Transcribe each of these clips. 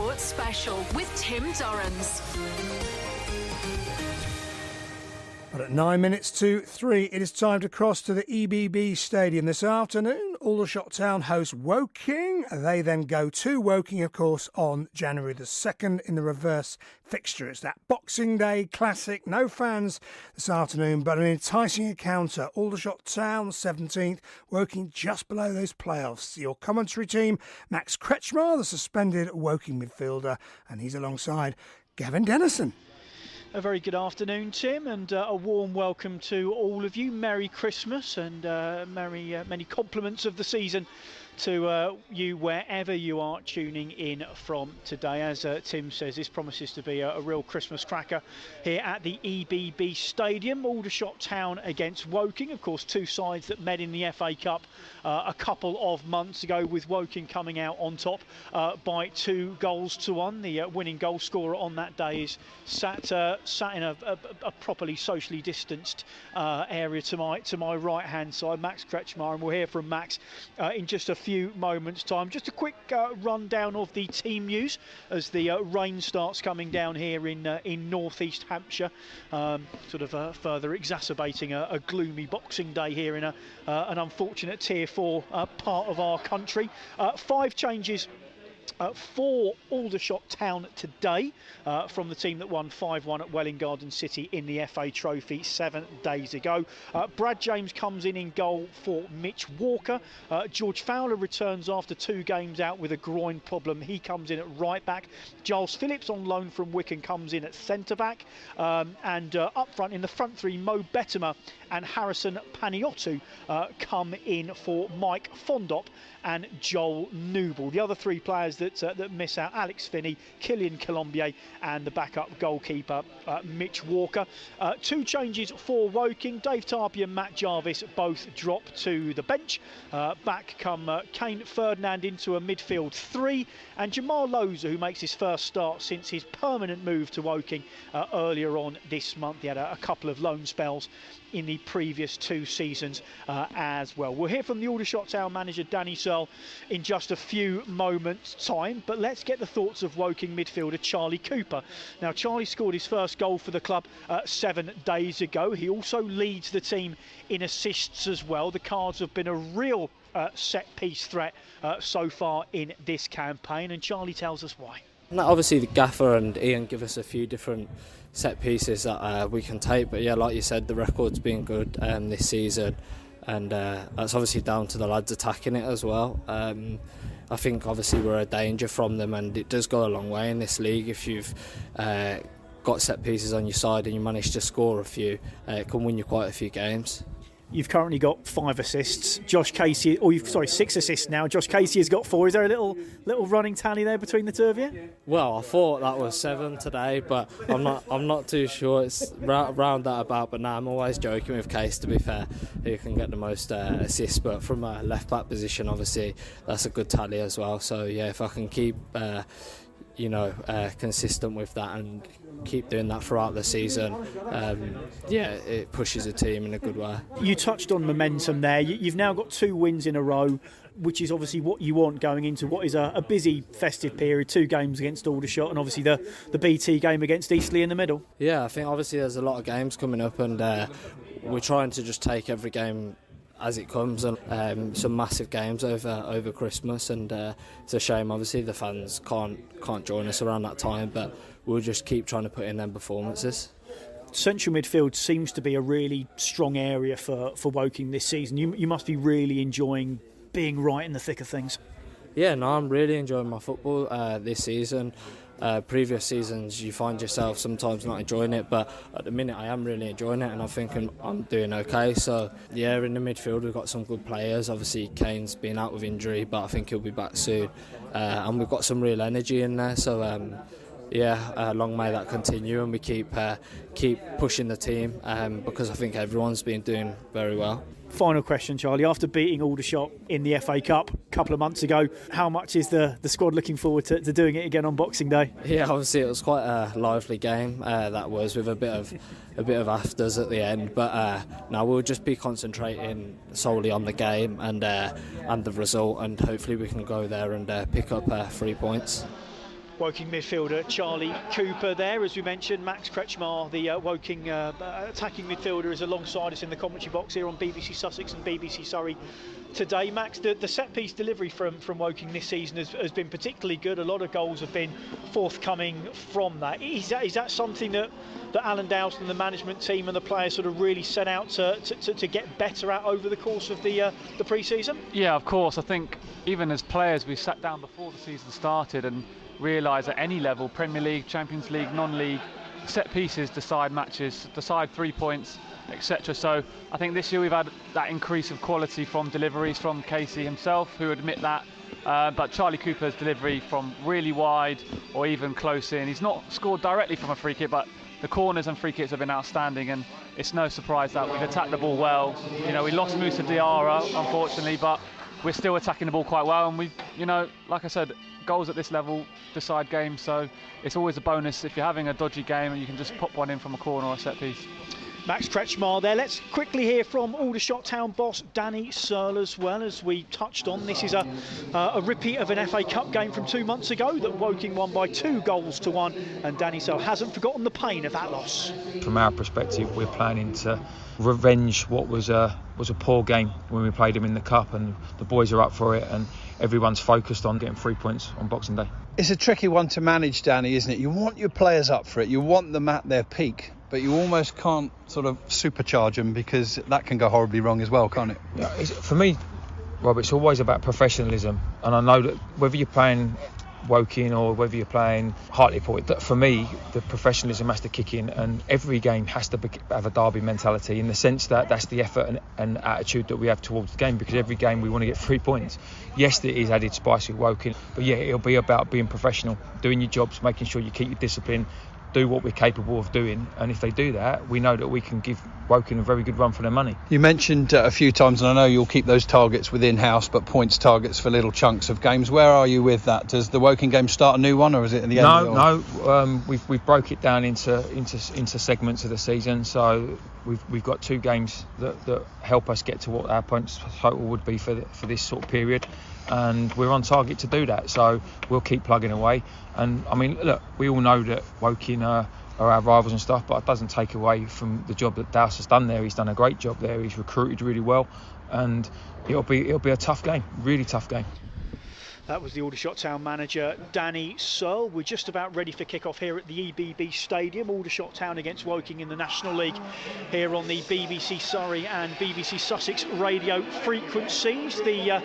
Sports Special with Tim Dorrans. But at 3:09, it is time to cross to the EBB Stadium this afternoon. Aldershot Town host Woking. They then go to Woking, of course, on January the 2nd in the reverse fixture. It's that Boxing Day classic. No fans this afternoon, but an enticing encounter. Aldershot Town 17th, Woking just below those playoffs. Your commentary team, Max Kretschmar, the suspended Woking midfielder, and he's alongside Gavin Dennison. A very good afternoon, Tim, and a warm welcome to all of you. Merry Christmas and many compliments of the season to you wherever you are tuning in from today. As Tim says, this promises to be a real Christmas cracker here at the EBB Stadium. Aldershot Town against Woking, of course, two sides that met in the FA Cup a couple of months ago, with Woking coming out on top by 2-1. The winning goal scorer on that day is sat in a properly socially distanced area to my right hand side, Max Kretschmar, and we'll hear from Max in just a few moments time. Just a quick rundown of the team news as the rain starts coming down here in northeast Hampshire, further exacerbating a gloomy Boxing Day here in an unfortunate Tier 4 part of our country. 5 changes for Aldershot Town today from the team that won 5-1 at Welwyn Garden City in the FA Trophy 7 days ago. Brad James comes in goal for Mitch Walker. George Fowler returns after 2 games out with a groin problem. He comes in at right back. Giles Phillips on loan from Wycombe comes in at centre back. And up front in the front three, Mo Bettimer and Harrison Paniotu come in for Mike Fondop and Joel Newble. The other 3 players that miss out, Alex Finney, Killian Colombier and the backup goalkeeper Mitch Walker. 2 changes for Woking. Dave Tarpey and Matt Jarvis both drop to the bench. Back come Kane Ferdinand into a midfield 3, and Jamal Loza, who makes his first start since his permanent move to Woking earlier on this month. He had a couple of loan spells in the previous 2 seasons as well. We'll hear from the Aldershot Town manager Danny Searle in just a few moments time, but let's get the thoughts of Woking midfielder Charlie Cooper. Now, Charlie scored his first goal for the club 7 days ago. He also leads the team in assists as well. The Cards have been a real set-piece threat so far in this campaign, and Charlie tells us why. Obviously the gaffer and Ian give us a few different set pieces that we can take, but yeah, like you said, the record's been good this season, and that's obviously down to the lads attacking it as well. I think obviously we're a danger from them, and it does go a long way in this league if you've got set pieces on your side and you manage to score a few. It can win you quite a few games. You've currently got 5 assists. 6 assists now. Josh Casey has got 4. Is there a little running tally there between the two of you? Well, I thought that was 7 today, but I'm not too sure. It's round that about. But now I'm always joking with Case, to be fair, who can get the most assists. But from a left back position, obviously that's a good tally as well. So yeah, if I can keep consistent with that and keep doing that throughout the season, it pushes the team in a good way. You touched on momentum there. You've now got 2 wins in a row, which is obviously what you want going into what is a busy festive period. 2 games against Aldershot and obviously the BT game against Eastleigh in the middle. Yeah, I think obviously there's a lot of games coming up, and we're trying to just take every game as it comes, and some massive games over Christmas, and it's a shame obviously the fans can't join us around that time, but we'll just keep trying to put in them performances. Central midfield seems to be a really strong area for Woking this season. You must be really enjoying being right in the thick of things. Yeah, no, I'm really enjoying my football this season. Previous seasons you find yourself sometimes not enjoying it, but at the minute I am really enjoying it, and I think I'm doing okay. So yeah, in the midfield we've got some good players. Obviously Kane's been out with injury, but I think he'll be back soon, and we've got some real energy in there, so long may that continue, and we keep pushing the team, because I think everyone's been doing very well. Final question, Charlie. After beating Aldershot in the FA Cup a couple of months ago, how much is the squad looking forward to doing it again on Boxing Day? Yeah, obviously it was quite a lively game. That was with a bit of afters at the end, but now we'll just be concentrating solely on the game and the result, and hopefully we can go there and pick up 3 points. Woking midfielder Charlie Cooper there. As we mentioned, Max Kretschmar, the Woking attacking midfielder, is alongside us in the commentary box here on BBC Sussex and BBC Surrey today. Max, the set-piece delivery from Woking this season has been particularly good. A lot of goals have been forthcoming from that. Is that something that Alan Dowson and the management team and the players sort of really set out to get better at over the course of the pre-season? Yeah, of course. I think even as players, we sat down before the season started and realised at any level, Premier League, Champions League, non-league, set pieces decide matches, decide 3 points, etc. So I think this year we've had that increase of quality from deliveries from Casey himself, who admit that. But Charlie Cooper's delivery from really wide or even close in, he's not scored directly from a free kick, but the corners and free kicks have been outstanding, and it's no surprise that we've attacked the ball well. You know, we lost Moussa Diarra, unfortunately, but we're still attacking the ball quite well, and we've, you know, like I said, goals at this level decide games, so it's always a bonus if you're having a dodgy game and you can just pop one in from a corner or a set piece. Max Kretschmar there. Let's quickly hear from Aldershot Town boss Danny Searle as well. As we touched on, this is a repeat of an FA Cup game from 2 months ago that Woking won by 2-1, and Danny Searle hasn't forgotten the pain of that loss. From our perspective, we're planning to revenge what was a poor game when we played them in the Cup, and the boys are up for it, and everyone's focused on getting 3 points on Boxing Day. It's a tricky one to manage, Danny, isn't it? You want your players up for it, you want them at their peak, but you almost can't sort of supercharge them, because that can go horribly wrong as well, can't it? Yeah, for me, Rob, it's always about professionalism, and I know that whether you're playing Woking or whether you're playing Hartlepool, that for me the professionalism has to kick in, and every game has to have a derby mentality, in the sense that that's the effort and attitude that we have towards the game, because every game we want to get 3 points. Yes, there is added spice with Woking, but yeah, it'll be about being professional, doing your jobs, making sure you keep your discipline, do what we're capable of doing, and if they do that, we know that we can give Woking a very good run for their money. You mentioned a few times, and I know you'll keep those targets within house, but points targets for little chunks of games. Where are you with that? Does the Woking game start a new one, or is it at the end? No. We've broke it down into segments of the season, so we've got 2 games that help us get to what our points total would be for this sort of period, and we're on target to do that. So we'll keep plugging away. And I mean, look, we all know that Woking are our rivals and stuff, but it doesn't take away from the job that Dowse has done there. He's done a great job there. He's recruited really well, and it'll be a tough game, really tough game. That was the Aldershot Town manager, Danny Searle. We're just about ready for kick-off here at the EBB Stadium. Aldershot Town against Woking in the National League here on the BBC Surrey and BBC Sussex radio frequencies. The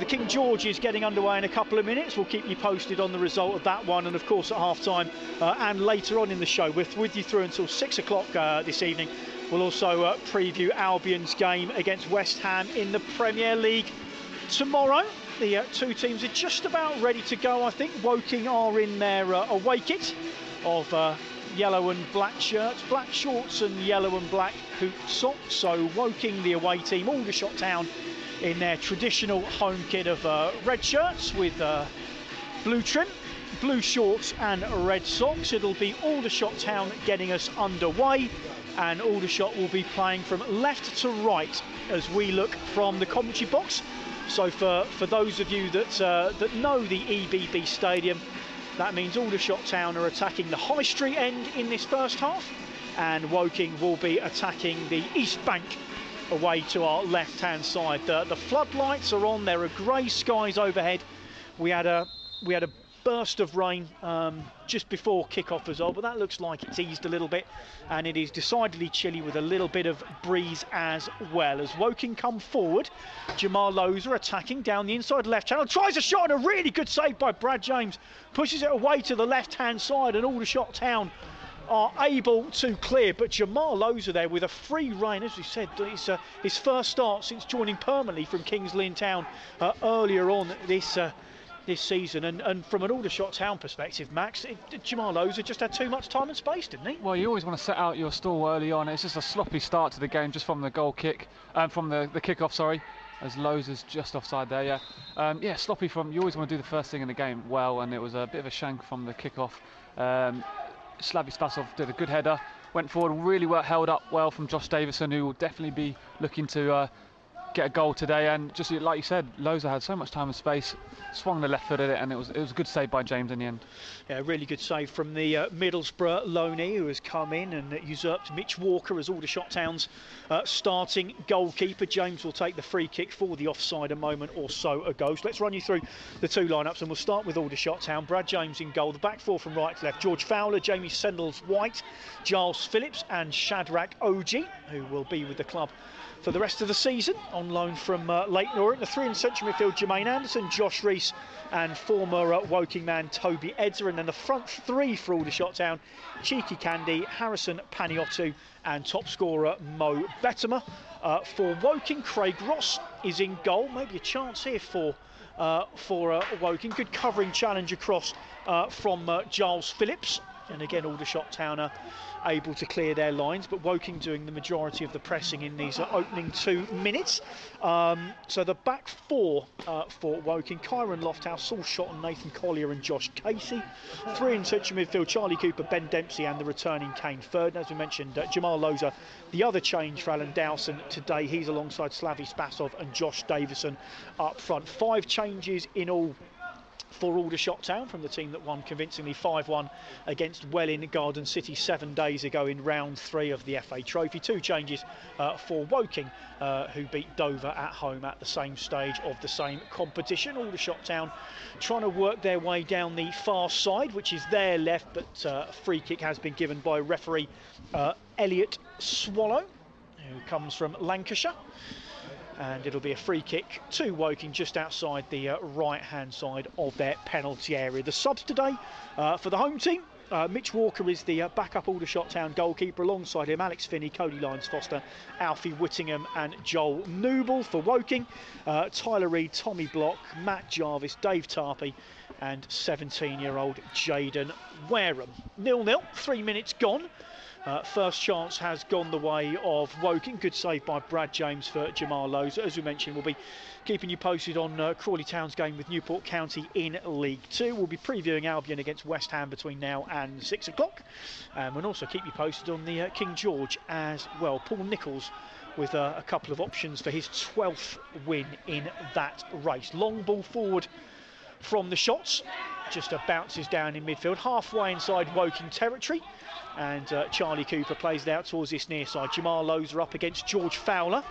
King George is getting underway in a couple of minutes. We'll keep you posted on the result of that one, and of course at half-time and later on in the show. We're with you through until 6 o'clock this evening. We'll also preview Albion's game against West Ham in the Premier League tomorrow. The 2 teams are just about ready to go, I think. Woking are in their away kit of yellow and black shirts, black shorts and yellow and black hoop socks. So Woking, the away team, Aldershot Town in their traditional home kit of red shirts with blue trim, blue shorts and red socks. It'll be Aldershot Town getting us underway, and Aldershot will be playing from left to right as we look from the commentary box. So for those of you that know the EBB Stadium, that means Aldershot Town are attacking the High Street end in this first half, and Woking will be attacking the East Bank away to our left-hand side. The floodlights are on. There are grey skies overhead. We had a burst of rain just before kick-off as well, but that looks like it's eased a little bit, and it is decidedly chilly with a little bit of breeze as well. As Woking come forward, Jamal Loza attacking down the inside left channel, tries a shot and a really good save by Brad James, pushes it away to the left-hand side, and Aldershot Town are able to clear, but Jamal Loza there with a free rein. As we said, it's his first start since joining permanently from Kings Lynn Town earlier on this season, and from an Aldershot Town perspective, Max, Jamal Loza just had too much time and space, didn't he? Well, you always want to set out your stall early on. It's just a sloppy start to the game just from the goal kick, from the kick-off, sorry, as Loza's just offside there, yeah, sloppy from, you always want to do the first thing in the game well, and it was a bit of a shank from the kick-off. Slavy Spasov did a good header, went forward and really held up well from Josh Davison, who will definitely be looking to get a goal today. And just like you said, Loza had so much time and space, swung the left foot at it, and it was a good save by James in the end. Yeah, really good save from the Middlesbrough loanee, who has come in and usurped Mitch Walker as Aldershot Town's starting goalkeeper. James will take the free kick for the offside a moment or so ago. So let's run you through the two lineups, and we'll start with Aldershot Town. Brad James in goal. The back four from right to left: George Fowler, Jamie Sendles-White, Giles Phillips and Shadrach Oji, who will be with the club for the rest of the season on loan from Leyton Orient. The three in central midfield: Jermaine Anderson, Josh Rees and former Woking man Toby Edzer. And then the front three for Aldershot Town: Cheeky Candy, Harrison Paniotu and top scorer Mo Bettimer. For Woking, Craig Ross is in goal. Maybe a chance here for Woking. Good covering challenge across from Giles Phillips. And again, Aldershot Town are able to clear their lines, but Woking doing the majority of the pressing in these opening 2 minutes. So the back four for Woking: Kyron Lofthouse, Saul Shotton, Nathan Collier and Josh Casey. Three in central midfield: Charlie Cooper, Ben Dempsey and the returning Kane Ferd. As we mentioned, Jamal Loza, the other change for Alan Dowson today. He's alongside Slavi Spasov and Josh Davison up front. 5 changes in all for Aldershot Town from the team that won convincingly 5-1 against Welling Garden City 7 days ago in round 3 of the FA Trophy. 2 changes for Woking, who beat Dover at home at the same stage of the same competition. Aldershot Town trying to work their way down the far side, which is their left, but a free kick has been given by referee Elliot Swallow, who comes from Lancashire. And it'll be a free kick to Woking just outside the right-hand side of their penalty area. The subs today for the home team: Mitch Walker is the backup Aldershot Town goalkeeper. Alongside him, Alex Finney, Cody Lyons-Foster, Alfie Whittingham and Joel Newble. For Woking, Tyler Reid, Tommy Block, Matt Jarvis, Dave Tarpey and 17-year-old Jaden Wareham. 0-0, 3 minutes gone. First chance has gone the way of Woking. Good save by Brad James for Jamal Loza. As we mentioned, we'll be keeping you posted on Crawley Town's game with Newport County in League 2. We'll be previewing Albion against West Ham between now and 6 o'clock. And we'll also keep you posted on the King George as well. Paul Nichols with a couple of options for his 12th win in that race. Long ball forward from the shots. Just bounces down in midfield, halfway inside Woking territory. And Charlie Cooper plays it out towards this near side. Jamal Loza up against George Fowler,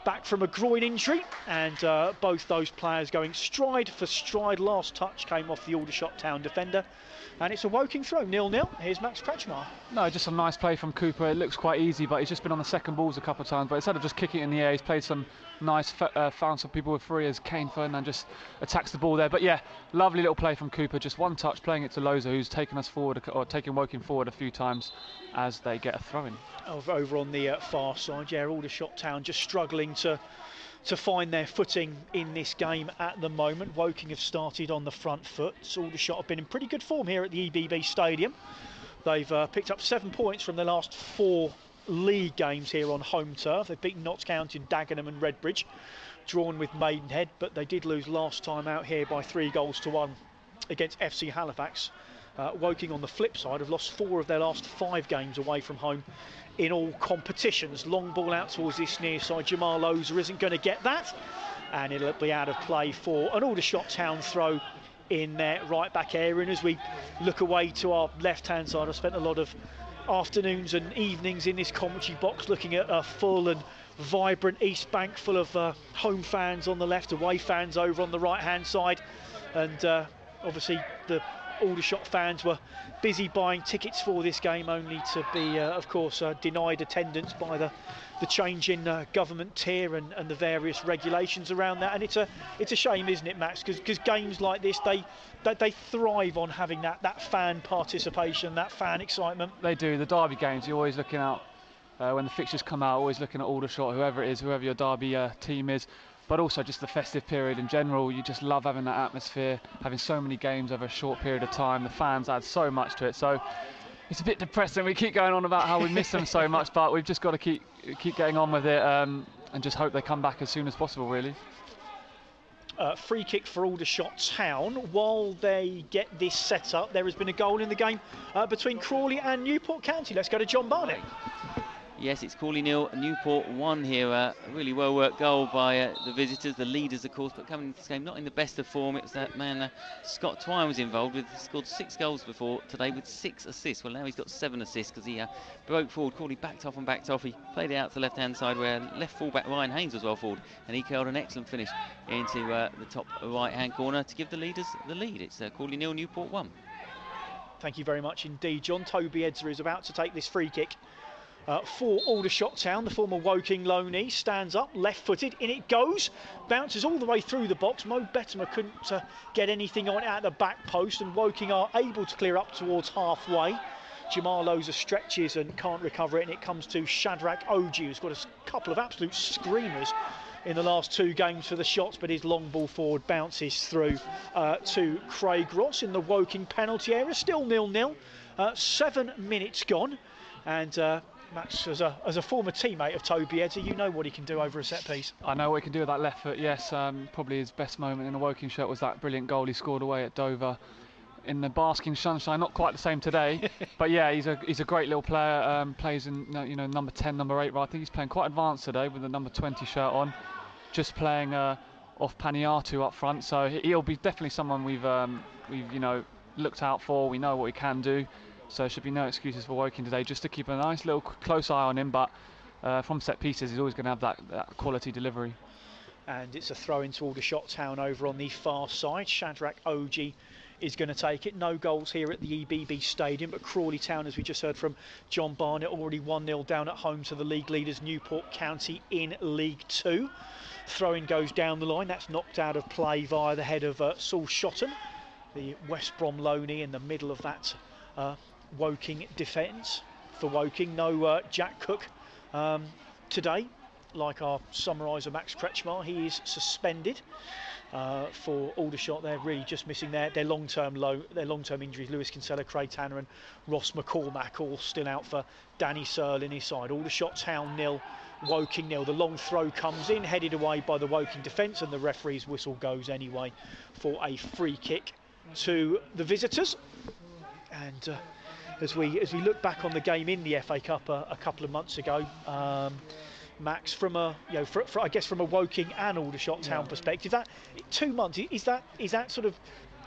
back from a groin injury, and both those players going stride for stride. Last touch came off the Aldershot Town defender, and it's a Woking throw. 0-0. Here's Max Kretschmar. No, just a nice play from Cooper. It looks quite easy, but he's just been on the second balls a couple of times. But instead of just kicking it in the air, he's played some nice, found some people with free as Kane Ferdinand just attacks the ball there. But yeah, lovely little play from Cooper. Just one touch, playing it to Loza, who's taken us forward, or taken Woking forward a few times as they get a throw in. Over on the far side, yeah, Aldershot Town just struggling to find their footing in this game at the moment. Woking have started on the front foot. Aldershot have been in pretty good form here at the EBB Stadium. They've picked up 7 points from the last 4 league games here on home turf. They've beaten Notts County, Dagenham and Redbridge, drawn with Maidenhead, but they did lose last time out here by 3-1 against FC Halifax. Woking on the flip side have lost 4 of their last 5 games away from home in all competitions. Long ball out towards this near side. Jamal Loza isn't going to get that, and it'll be out of play for an Aldershot Town throw in their right back area. And as we look away to our left hand side, I've spent a lot of afternoons and evenings in this commentary box looking at a full and vibrant East Bank full of home fans on the left, away fans over on the right hand side, and obviously the Aldershot fans were busy buying tickets for this game, only to be of course denied attendance by the change in government tier and the various regulations around that. And it's a shame, isn't it, Max, because games like this, they thrive on having that fan participation, that fan excitement. They do. The derby games, you're always looking out when the fixtures come out, always looking at Aldershot, whoever it is, whoever your derby team is. But also just the festive period in general, you just love having that atmosphere, having so many games over a short period of time. The fans add so much to it, so it's a bit depressing. We keep going on about how we miss them so much, but we've just got to keep getting on with it and just hope they come back as soon as possible, really. Free kick for Aldershot Town. While they get this set up, there has been a goal in the game between Crawley and Newport County. Let's go to John Barnett. Yes, it's Crawley 0, Newport 1 here. A really well worked goal by the visitors, the leaders of course, but coming into this game not in the best of form. It was that man Scott Twine was involved with, scored 6 goals before today with 6 assists. Well, now he's got 7 assists because he broke forward. Crawley backed off. He played it out to the left hand side where left full-back Ryan Haynes was well forward, and he curled an excellent finish into the top right hand corner to give the leaders the lead. It's Crawley 0, Newport 1. Thank you very much indeed, John. Toby Edzer is about to take this free kick for Aldershot Town. The former Woking loanee stands up, left-footed, in it goes, bounces all the way through the box. Mo Bettimer couldn't get anything on it at the back post, and Woking are able to clear up towards halfway. Jamal Oza stretches and can't recover it, and it comes to Shadrach Oji, who's got a couple of absolute screamers in the last 2 games for the Shots, but his long ball forward bounces through to Craig Ross in the Woking penalty area. Still 0-0, 7 minutes gone, and Max, as a former teammate of Toby Edzer, you know what he can do over a set piece. I know what he can do with that left foot, yes. Probably his best moment in a Woking shirt was that brilliant goal he scored away at Dover in the basking sunshine. Not quite the same today, but yeah, he's a great little player. Plays in number 10, number 8. Right, I think he's playing quite advanced today with the number 20 shirt on, just playing off Paniatu up front. So he'll be definitely someone we've looked out for. We know what he can do. So there should be no excuses for Woking today, just to keep a nice little close eye on him. But from set pieces, he's always going to have that quality delivery. And it's a throw into Aldershot Town over on the far side. Shadrach Oji is going to take it. No goals here at the EBB Stadium, but Crawley Town, as we just heard from John Barnett, already 1-0 down at home to the league leaders Newport County in League 2. Throw-in goes down the line. That's knocked out of play via the head of Saul Shotton, the West Brom loanee, in the middle of that Woking defence for Woking. No Jack Cook today, like our summariser Max Kretschmar. He is suspended for Aldershot. They're really just missing their long-term injuries. Lewis Kinsella, Craig Tanner and Ross McCormack all still out for Danny Searle in his side. Aldershot Town 0, Woking 0. The long throw comes in, headed away by the Woking defence, and the referee's whistle goes anyway for a free kick to the visitors. And as we look back on the game in the FA Cup a couple of months ago, Max, from a I guess from a Woking and Aldershot Town perspective, that 2 months, is that sort of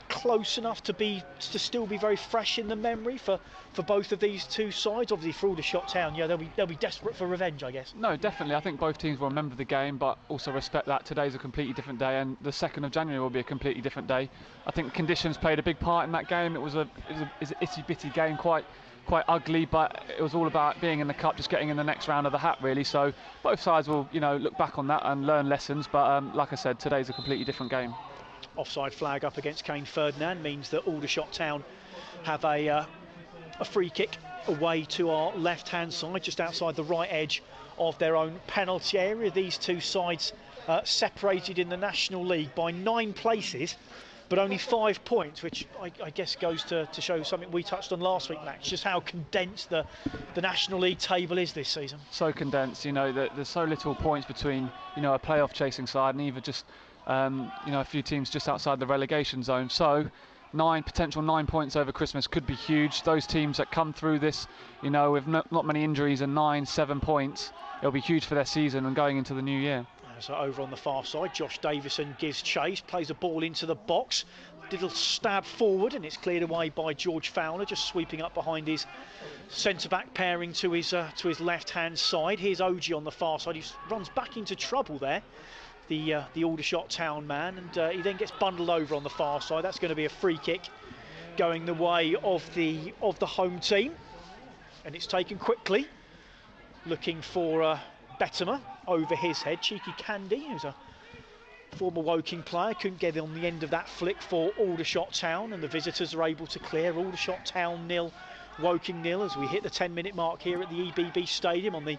close enough to still be very fresh in the memory for both of these two sides? Obviously for Aldershot Town, they'll be desperate for revenge, I guess. No, definitely. I think both teams will remember the game, but also respect that today's a completely different day, and the 2nd of January will be a completely different day. I think conditions played a big part in that game. It was an itty-bitty game, quite ugly, but it was all about being in the cup, just getting in the next round of the hat, really. So both sides will look back on that and learn lessons, but like I said, today's a completely different game. Offside flag up against Kane Ferdinand means that Aldershot Town have a free kick away to our left hand side, just outside the right edge of their own penalty area. These two sides separated in the National League by 9 places, but only 5 points, which I guess goes to show something we touched on last week, Max, just how condensed the National League table is this season. So condensed, there's so little points between a playoff chasing side and even just a few teams just outside the relegation zone. So potential 9 points over Christmas could be huge. Those teams that come through this, with not many injuries and 9-7 points, it'll be huge for their season and going into the new year. So over on the far side, Josh Davison gives chase, plays a ball into the box, little stab forward, and it's cleared away by George Fowler, just sweeping up behind his centre-back pairing to his left-hand side. Here's Oji on the far side. He runs back into trouble there, the Aldershot Town man, and he then gets bundled over on the far side. That's going to be a free kick going the way of the home team, and it's taken quickly, looking for Bettimer over his head. Cheeky Candy, who's a former Woking player, couldn't get on the end of that flick for Aldershot Town, and the visitors are able to clear. Aldershot Town 0, Woking 0, as we hit the 10-minute mark here at the EBB Stadium on the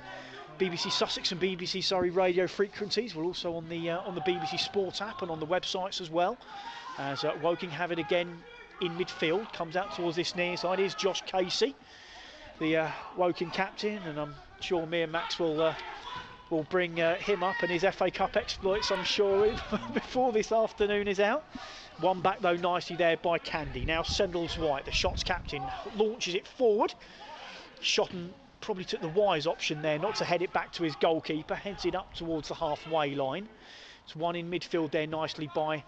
BBC Sussex and BBC Surrey radio frequencies. We're also on the BBC Sport app and on the websites as well, as Woking have it again in midfield. Comes out towards this near side. Here's Josh Casey, the Woking captain, and I'm sure me and Max will bring him up and his FA Cup exploits, I'm sure, before this afternoon is out. One back though nicely there by Candy. Now Sendles White, the Shots captain, launches it forward. Shotton probably took the wise option there, not to head it back to his goalkeeper, heads it up towards the halfway line. It's one in midfield there nicely by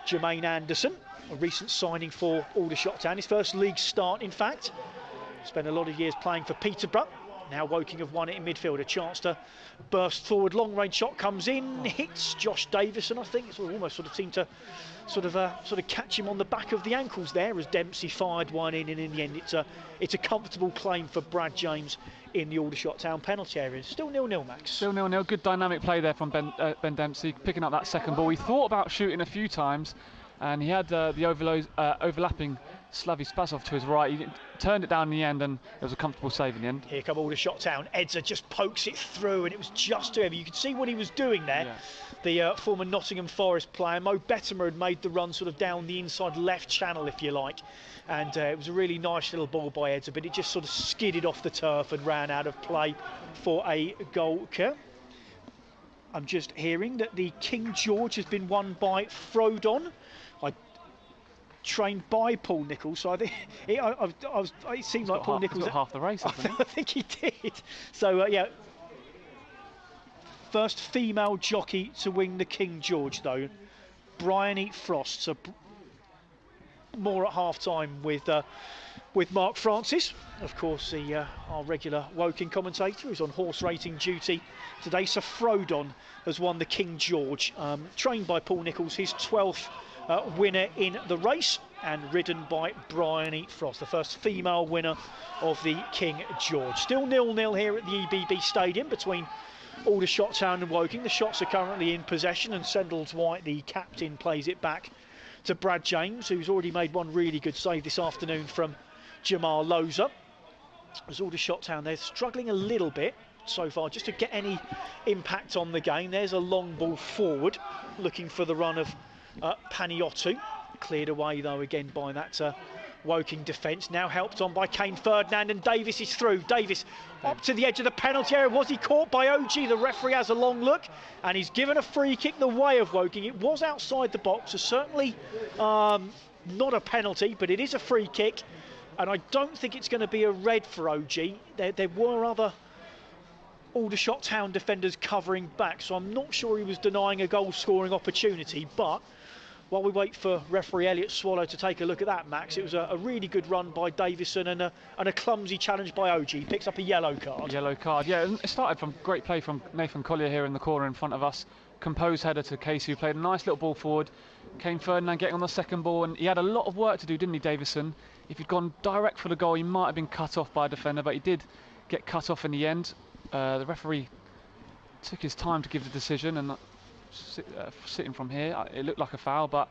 Jermaine Anderson, a recent signing for Aldershot Town, his first league start in fact. Spent a lot of years playing for Peterborough. Now Woking have won it in midfield. A chance to burst forward. Long range shot comes in, hits Josh Davison. I think it's almost sort of seemed to sort of catch him on the back of the ankles there as Dempsey fired one in, and in the end it's a comfortable claim for Brad James in the Aldershot Town penalty area. Still 0-0, Max. Still 0-0. Good dynamic play there from Ben Dempsey, picking up that second ball. He thought about shooting a few times, and he had the overlapping Slavy Spasov to his right. He turned it down in the end, and it was a comfortable save in the end. Here come Aldershot Town. Edzer just pokes it through, and it was just too heavy. You could see what he was doing there. Yeah. The former Nottingham Forest player, Mo Bettimer, had made the run sort of down the inside left channel, if you like. And it was a really nice little ball by Edzer, but it just sort of skidded off the turf and ran out of play for a goal kick. I'm just hearing that the King George has been won by Frodon. Trained by Paul Nicholls, so I think it seemed like Paul Nicholls got half the race, hasn't he? I think he did. So yeah, first female jockey to win the King George though, Bryony Frost. So more at half time with Mark Francis, of course, our regular Woking commentator who's on horse racing duty today. So Frodon has won the King George, trained by Paul Nicholls, his 12th winner in the race, and ridden by Bryony Frost, the first female winner of the King George. Still 0-0 here at the EBB Stadium between Aldershot Town and Woking. The shots are currently in possession, and Sendles White, the captain, plays it back to Brad James, who's already made one really good save this afternoon from Jamal Loza. As Aldershot Town, they're struggling a little bit so far just to get any impact on the game. There's a long ball forward, looking for the run of Paniotu, cleared away though again by that Woking defence. Now helped on by Kane Ferdinand, and Davis is through. Davis up to the edge of the penalty area. Was he caught by OG? The referee has a long look, and he's given a free kick the way of Woking. It was outside the box, so certainly not a penalty, but it is a free kick, and I don't think it's going to be a red for OG. There were other Aldershot Town defenders covering back, so I'm not sure he was denying a goal scoring opportunity. But while we wait for referee Elliot Swallow to take a look at that, Max, it was a really good run by Davison and a clumsy challenge by OG. He picks up a yellow card. Yellow card, yeah. It started from great play from Nathan Collier here in the corner in front of us. Composed header to Casey, who played a nice little ball forward. Kane Ferdinand getting on the second ball, and he had a lot of work to do, didn't he, Davison? If he'd gone direct for the goal, he might have been cut off by a defender, but he did get cut off in the end. The referee took his time to give the decision, and sitting from here, it looked like a foul, but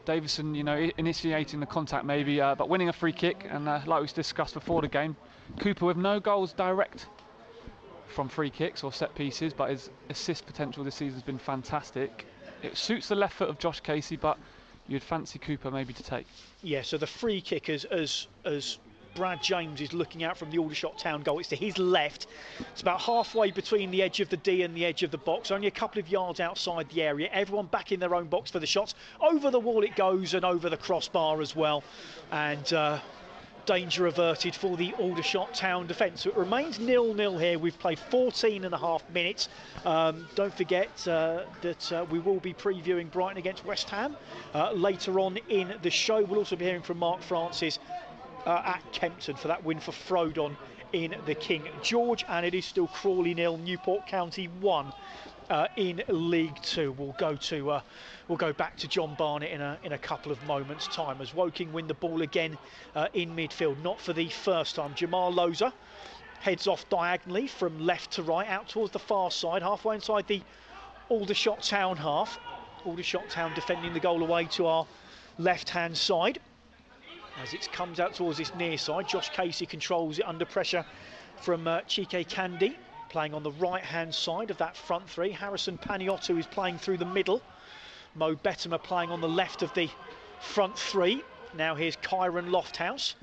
Davison, initiating the contact maybe, but winning a free kick. And like we discussed before the game, Cooper with no goals direct from free kicks or set pieces, but his assist potential this season has been fantastic. It suits the left foot of Josh Casey, but you'd fancy Cooper maybe to take. Yeah, so the free kick as Brad James is looking out from the Aldershot Town goal, it's to his left. It's about halfway between the edge of the D and the edge of the box, only a couple of yards outside the area. Everyone back in their own box for the shots. Over the wall it goes, and over the crossbar as well. And danger averted for the Aldershot Town defence. So it remains 0-0 here. We've played 14.5 minutes. Don't forget that we will be previewing Brighton against West Ham later on in the show. We'll also be hearing from Mark Francis at Kempton for that win for Frodon in the King George, and it is still Crawley 0, Newport County 1 in League 2. We'll go back to John Barnett in a couple of moments' time as Woking win the ball again in midfield, not for the first time. Jamal Loza heads off diagonally from left to right out towards the far side, halfway inside the Aldershot Town half. Aldershot Town defending the goal away to our left-hand side. As it comes out towards this near side, Josh Casey controls it under pressure from Chike Kandi, playing on the right-hand side of that front three. Harrison Paniotu is playing through the middle. Mo Bettimer playing on the left of the front three. Now here's Kyron Lofthouse.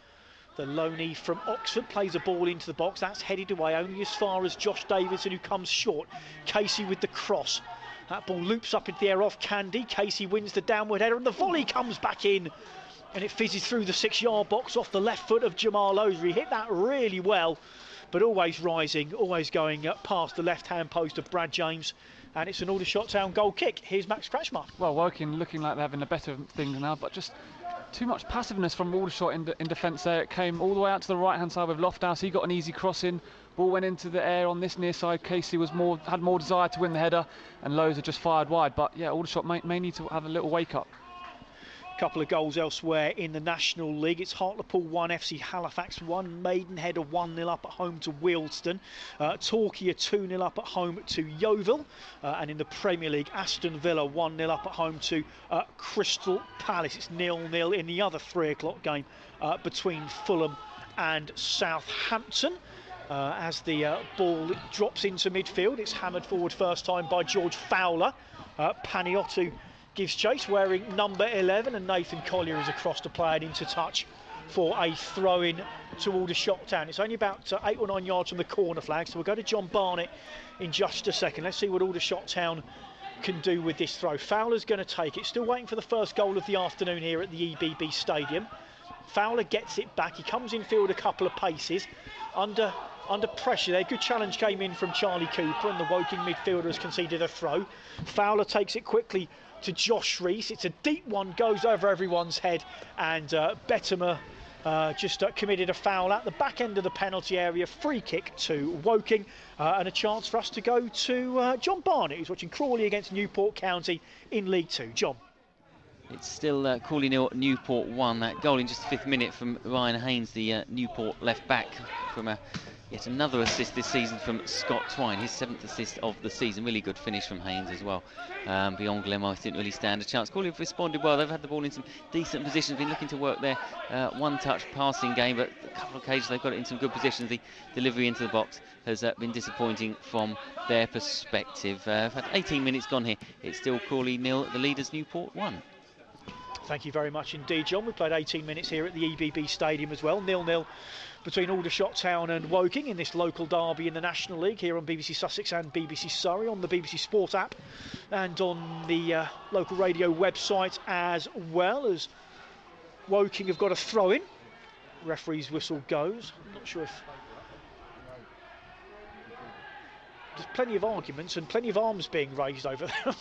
The loanee from Oxford plays a ball into the box. That's headed away only as far as Josh Davidson, who comes short. Casey with the cross. That ball loops up into the air off Kandi. Casey wins the downward header, and the volley comes back in. and it fizzes through the 6-yard box off the left foot of Jamal Ozri. Hit that really well, but always rising, always going past the left-hand post of Brad James. And it's an Aldershot Town goal kick. Here's Max Kretschmar. Well, Woking looking like they're having a better thing now, but just too much passiveness from Aldershot in defence there. It came all the way out to the right-hand side with Lofthouse. He got an easy crossing. Ball went into the air on this near side. Casey had more desire to win the header, and Lowe's had just fired wide. But yeah, Aldershot may need to have a little wake-up. Couple of goals elsewhere in the National League. It's Hartlepool 1, FC Halifax 1, Maidenhead 1-0 up at home to Wealdstone, Torquay 2-0 up at home to Yeovil, and in the Premier League, Aston Villa 1-0 up at home to Crystal Palace. It's 0-0 in the other 3 o'clock game between Fulham and Southampton. As the ball drops into midfield, it's hammered forward first time by George Fowler. Paniotto gives chase, wearing number 11, and Nathan Collier is across to play it into touch for a throw-in to Aldershot Town. It's only about 8 or 9 yards from the corner flag, so we'll go to John Barnett in just a second. Let's see what Aldershot Town can do with this throw. Fowler's going to take it. Still waiting for the first goal of the afternoon here at the EBB Stadium. Fowler gets it back. He comes in field a couple of paces. Under pressure there. Good challenge came in from Charlie Cooper, and the Woking midfielder has conceded a throw. Fowler takes it quickly to Josh Rees. It's a deep one, goes over everyone's head, and Bettimer just committed a foul at the back end of the penalty area. Free kick to Woking, and a chance for us to go to John Barnett, who's watching Crawley against Newport County in League 2. John. It's still Crawley 0, Newport 1. That goal in just the 5th minute from Ryan Haynes, the Newport left back, from yet another assist this season from Scott Twine, his 7th assist of the season. Really good finish from Haynes as well. Beyond Glenmore didn't really stand a chance. Crawley have responded well. They've had the ball in some decent positions, been looking to work their one-touch passing game, but a couple of occasions they've got it in some good positions. The delivery into the box has been disappointing from their perspective. Had 18 minutes gone here. It's still Crawley 0, the leaders Newport 1. Thank you very much indeed, John. We played 18 minutes here at the EBB Stadium as well. 0-0 between Aldershot Town and Woking in this local derby in the National League here on BBC Sussex and BBC Surrey, on the BBC Sport app and on the local radio website, as well as Woking have got a throw-in. Referee's whistle goes. I'm not sure if... There's plenty of arguments and plenty of arms being raised over there.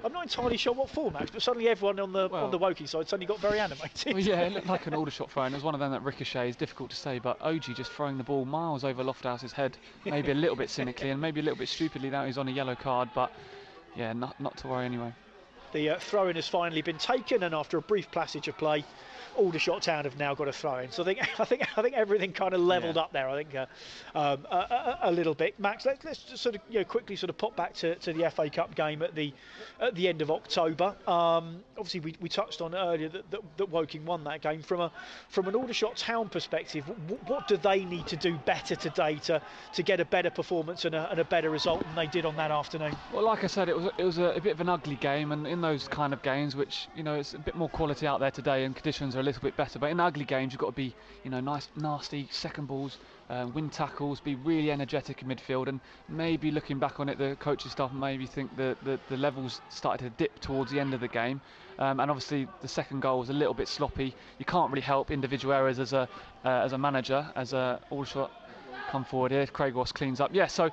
I'm not entirely sure what for, Max, but suddenly everyone on the Woking side suddenly got very animated. Well, yeah, it looked like an Aldershot throw, and it was one of them that ricochets. Difficult to say, but OG just throwing the ball miles over Lofthouse's head, maybe a little bit cynically and maybe a little bit stupidly. Now he's on a yellow card, but yeah, not to worry anyway. The throw-in has finally been taken, and after a brief passage of play, Aldershot Town have now got a throw-in. So I think everything kind of levelled up there. I think a little bit. Max, let's just sort of quickly sort of pop back to the FA Cup game at the end of October. Obviously, we touched on earlier that Woking won that game. From an Aldershot Town perspective, what do they need to do better today to get a better performance and a better result than they did on that afternoon? Well, like I said, it was a bit of an ugly game, and in those kind of games, which it's a bit more quality out there today and conditions are a little bit better, but in ugly games you've got to be nice, nasty second balls, win tackles, be really energetic in midfield, and maybe looking back on it, the coaching staff maybe think that the levels started to dip towards the end of the game, and obviously the second goal was a little bit sloppy. You can't really help individual errors as a manager, as a Aldershot come forward here. Craig Ross cleans up. Yeah, so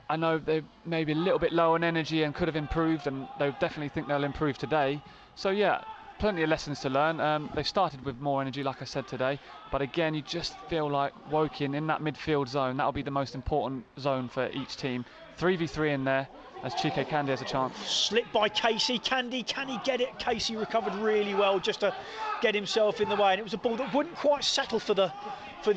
I know they're maybe a little bit low on energy and could have improved, and they definitely think they'll improve today. So yeah, plenty of lessons to learn. They've started with more energy, like I said today, but again, you just feel like Woking in that midfield zone, that'll be the most important zone for each team. 3v3 in there, as Chike Candy has a chance. Slipped by Casey. Candy, can he get it? Casey recovered really well just to get himself in the way, and it was a ball that wouldn't quite settle for the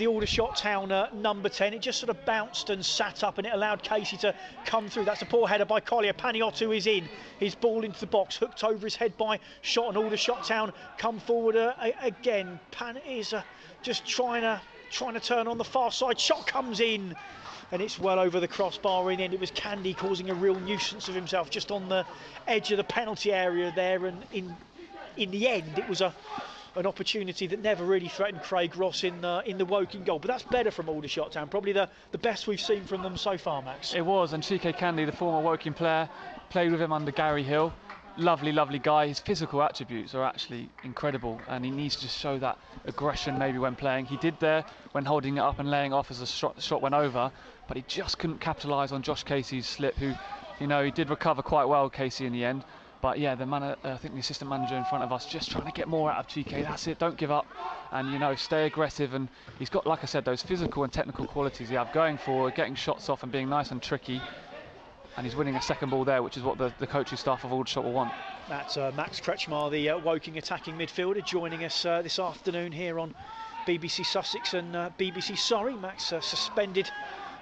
Aldershot Town number 10. It just sort of bounced and sat up, and it allowed Casey to come through. That's a poor header by Collier. Paniotto is in. His ball into the box, hooked over his head by Shot, and Aldershot Town come forward again. Pan is just trying to turn on the far side. Shot comes in, and it's well over the crossbar in the end. It was Candy causing a real nuisance of himself just on the edge of the penalty area there, and in the end it was an opportunity that never really threatened Craig Ross in the Woking goal. But that's better from Aldershot Town, probably the best we've seen from them so far, Max. It was, and Chike Candy, the former Woking player, played with him under Gary Hill. lovely guy. His physical attributes are actually incredible, and he needs to just show that aggression maybe when playing. He did there when holding it up and laying off as the shot went over, but he just couldn't capitalise on Josh Casey's slip, who, you know, he did recover quite well, Casey, in the end. But yeah, I think the assistant manager in front of us just trying to get more out of GK. That's it, don't give up, and, you know, stay aggressive. And he's got, like I said, those physical and technical qualities he have going forward, getting shots off and being nice and tricky. And he's winning a second ball there, which is what the coaching staff of Aldershot will want. That's Max Kretschmar, the Woking attacking midfielder, joining us this afternoon here on BBC Sussex and BBC Surrey. Max suspended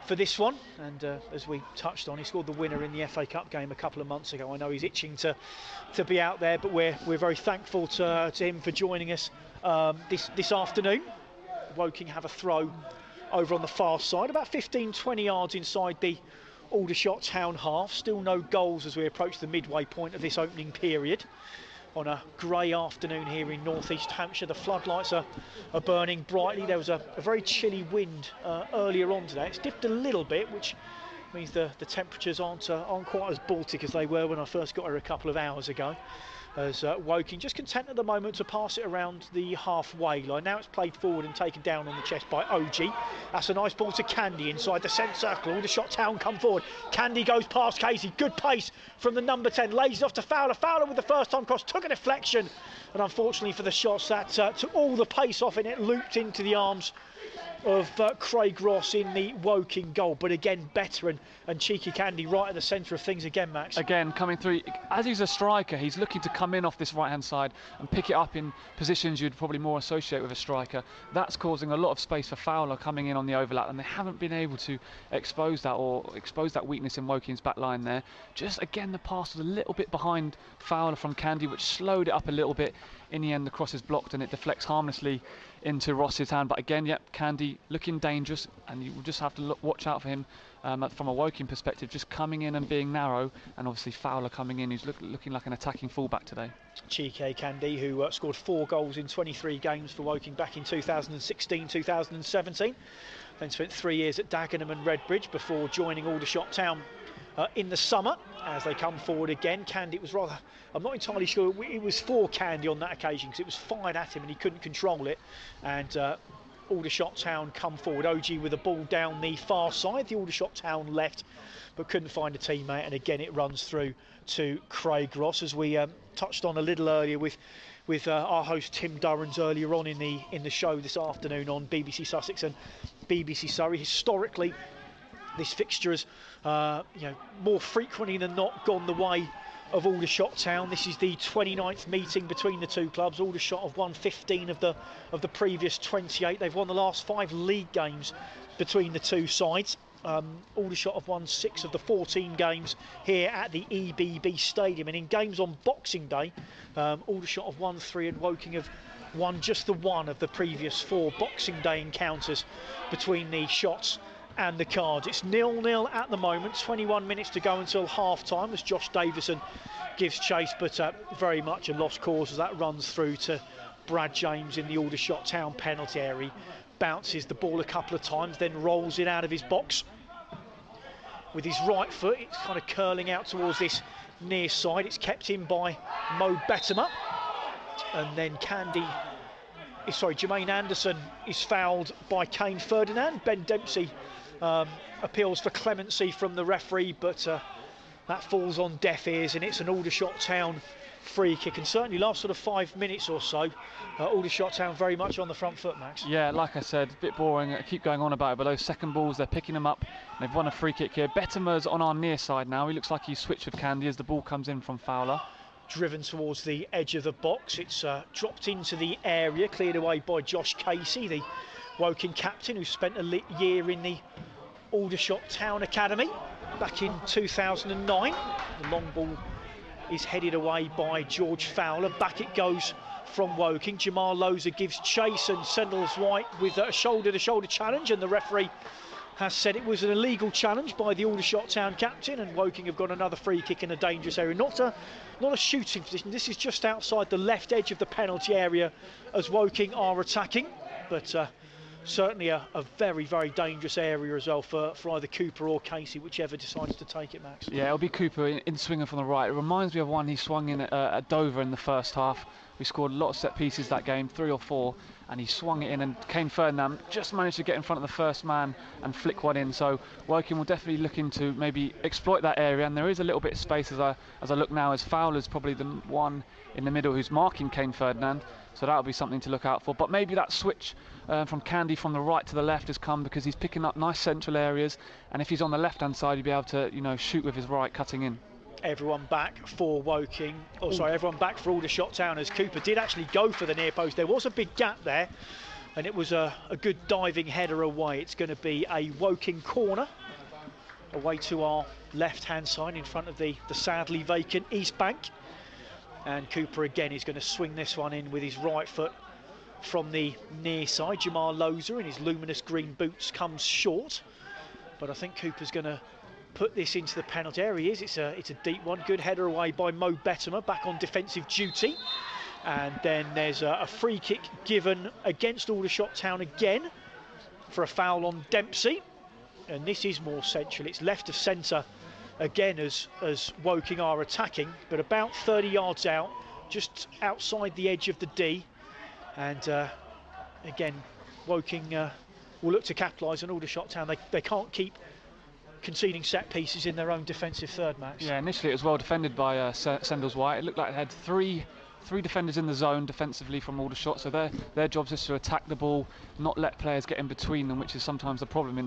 for this one, and as we touched on, he scored the winner in the FA Cup game a couple of months ago. I know he's itching to be out there, but we're very thankful to him for joining us this afternoon. Woking have a throw over on the far side, about 15-20 yards inside the Aldershot Town half. Still no goals as we approach the midway point of this opening period. On a grey afternoon here in northeast Hampshire, the floodlights are burning brightly. There was a very chilly wind earlier on today. It's dipped a little bit, which means the temperatures aren't quite as Baltic as they were when I first got here a couple of hours ago. As Woking just content at the moment to pass it around the halfway line. Now it's played forward and taken down on the chest by OG. That's a nice ball to Candy inside the centre circle. Aldershot Town come forward. Candy goes past Casey. Good pace from the number 10. Lays it off to Fowler. Fowler with the first time cross. Took a deflection. And unfortunately for the shots, that took all the pace off and it looped into the arms of Craig Ross in the Woking goal. But again, better and cheeky Candy right at the centre of things again, Max. Again, coming through. As he's a striker, he's looking to come in off this right-hand side and pick it up in positions you'd probably more associate with a striker. That's causing a lot of space for Fowler coming in on the overlap, and they haven't been able to expose that weakness in Woking's back line there. Just again, the pass was a little bit behind Fowler from Candy, which slowed it up a little bit. In the end, the cross is blocked and it deflects harmlessly into Ross's hand. But again, yep, Candy looking dangerous, and you will just have to watch out for him from a Woking perspective, just coming in and being narrow, and obviously Fowler coming in, who's looking like an attacking fullback today. Chike Candy, who scored 4 goals in 23 games for Woking back in 2016-2017, then spent 3 years at Dagenham and Redbridge before joining Aldershot Town in the summer. As they come forward again, Candy, it was rather, I'm not entirely sure it was for Candy on that occasion, because it was fired at him and he couldn't control it, and Aldershot Town come forward. OG with the ball down the far side, the Aldershot Town left, but couldn't find a teammate, and again it runs through to Craig Ross, as we touched on a little earlier with our host Tim Durrans earlier on in the show this afternoon on BBC Sussex and BBC Surrey. Historically, this fixture has more frequently than not gone the way of Aldershot Town. This is the 29th meeting between the two clubs. Aldershot have won 15 of the previous 28. They've won the last 5 league games between the two sides. Aldershot have won 6 of the 14 games here at the EBB Stadium, and in games on Boxing Day, Aldershot have won 3 and Woking have won just the 1 of the previous 4 Boxing Day encounters between the Shots and the Cards. It's 0-0 at the moment, 21 minutes to go until half-time as Josh Davison gives chase, but very much a lost cause as that runs through to Brad James in the Aldershot Town penalty area. Bounces the ball a couple of times, then rolls it out of his box with his right foot. It's kind of curling out towards this near side. It's kept in by Mo Bettimer, and then Jermaine Anderson is fouled by Kane Ferdinand. Ben Dempsey appeals for clemency from the referee, but that falls on deaf ears, and it's an Aldershot Town free kick, and certainly last sort of 5 minutes or so, Aldershot Town very much on the front foot, Max. Yeah, like I said, a bit boring. I keep going on about it, but those second balls, they're picking them up. They've won a free kick here. Bettimer's on our near side now. He looks like he's switched with Candy as the ball comes in from Fowler. Driven towards the edge of the box. It's dropped into the area, cleared away by Josh Casey, the Woking captain, who spent a year in the Aldershot Town Academy back in 2009. The long ball is headed away by George Fowler. Back it goes from Woking. Jamal Loza gives chase and sendles White with a shoulder-to-shoulder challenge, and the referee has said it was an illegal challenge by the Aldershot Town captain, and Woking have got another free kick in a dangerous area. Not a shooting position. This is just outside the left edge of the penalty area as Woking are attacking, but certainly a very, very dangerous area as well for either Cooper or Casey, whichever decides to take it, Max. Yeah, it'll be Cooper in swinging from the right. It reminds me of one he swung in at Dover in the first half. We scored a lot of set pieces that game, 3 or 4, and he swung it in, and Kane Ferdinand just managed to get in front of the first man and flick one in. So Woking will definitely looking to maybe exploit that area, and there is a little bit of space as I look now, as Fowler's probably the one in the middle who's marking Kane Ferdinand. So that'll be something to look out for. But maybe that switch from Candy from the right to the left has come because he's picking up nice central areas, and if he's on the left-hand side, he'll be able to, you know, shoot with his right, cutting in. Everyone back for Woking, everyone back for Aldershot Town, as Cooper did actually go for the near post. There was a big gap there, and it was a good diving header away. It's going to be a Woking corner away to our left-hand side in front of the sadly vacant East Bank. And Cooper again is going to swing this one in with his right foot from the near side. Jamal Loza in his luminous green boots comes short, but I think Cooper's going to put this into the penalty area. It's a deep one. Good header away by Mo Bettimer, back on defensive duty. And then there's a free kick given against Aldershot Town again for a foul on Dempsey. And this is more central. It's left of centre again as Woking are attacking, but about 30 yards out, just outside the edge of the D. And again, Woking will look to capitalise on Aldershot Town. They can't keep conceding set pieces in their own defensive third, Max. Yeah, initially it was well defended by Sendles White. It looked like it had three defenders in the zone defensively from Aldershot, so their job is to attack the ball, not let players get in between them, which is sometimes the problem in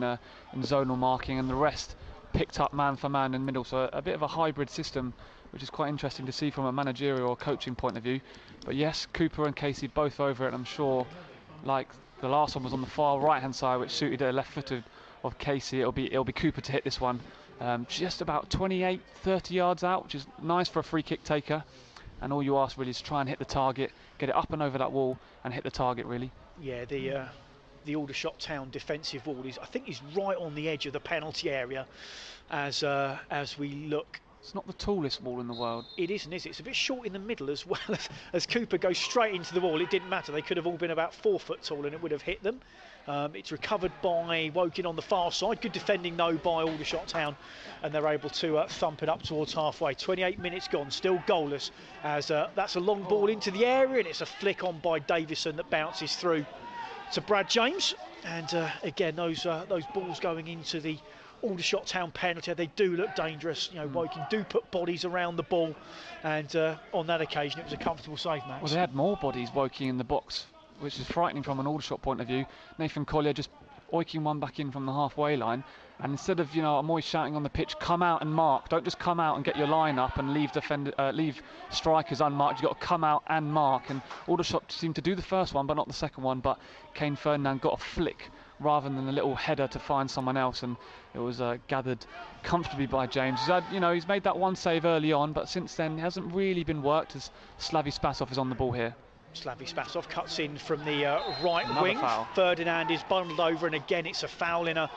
zonal marking, and the rest picked up man for man in the middle. So a bit of a hybrid system, which is quite interesting to see from a managerial or coaching point of view. But yes, Cooper and Casey both over it, and I'm sure, like the last one was on the far right hand side, which suited a left footed of Casey, it'll be Cooper to hit this one just about 28-30 yards out, which is nice for a free kick taker. And all you ask really is try and hit the target, get it up and over that wall and hit the target really. Yeah, the Aldershot Town defensive wall is right on the edge of the penalty area as we look. It's not the tallest wall in the world. It isn't, is it? It's a bit short in the middle as well. As Cooper goes straight into the wall, it didn't matter. They could have all been about 4 foot tall and it would have hit them. It's recovered by Woking on the far side. Good defending though by Aldershot Town, and they're able to thump it up towards halfway. 28 minutes gone, still goalless, as that's a long ball into the area, and it's a flick on by Davison that bounces through to Brad James. And again, those balls going into the Aldershot Town penalty, they do look dangerous. You know, Woking do put bodies around the ball, and on that occasion it was a comfortable save, Max. Well, they had more bodies Woking in the box, which is frightening from an Aldershot point of view. Nathan Collier just oiking one back in from the halfway line, and instead of, I'm always shouting on the pitch, come out and mark. Don't just come out and get your line up and leave strikers unmarked. You've got to come out and mark. And Aldershot seemed to do the first one, but not the second one. But Kane Ferdinand got a flick rather than a little header to find someone else, and it was gathered comfortably by James. He's made that one save early on, but since then it hasn't really been worked, as Slavy Spasov is on the ball here. Slavy Spasov cuts in from the right Another wing. Foul. Ferdinand is bundled over, and again it's a foul in a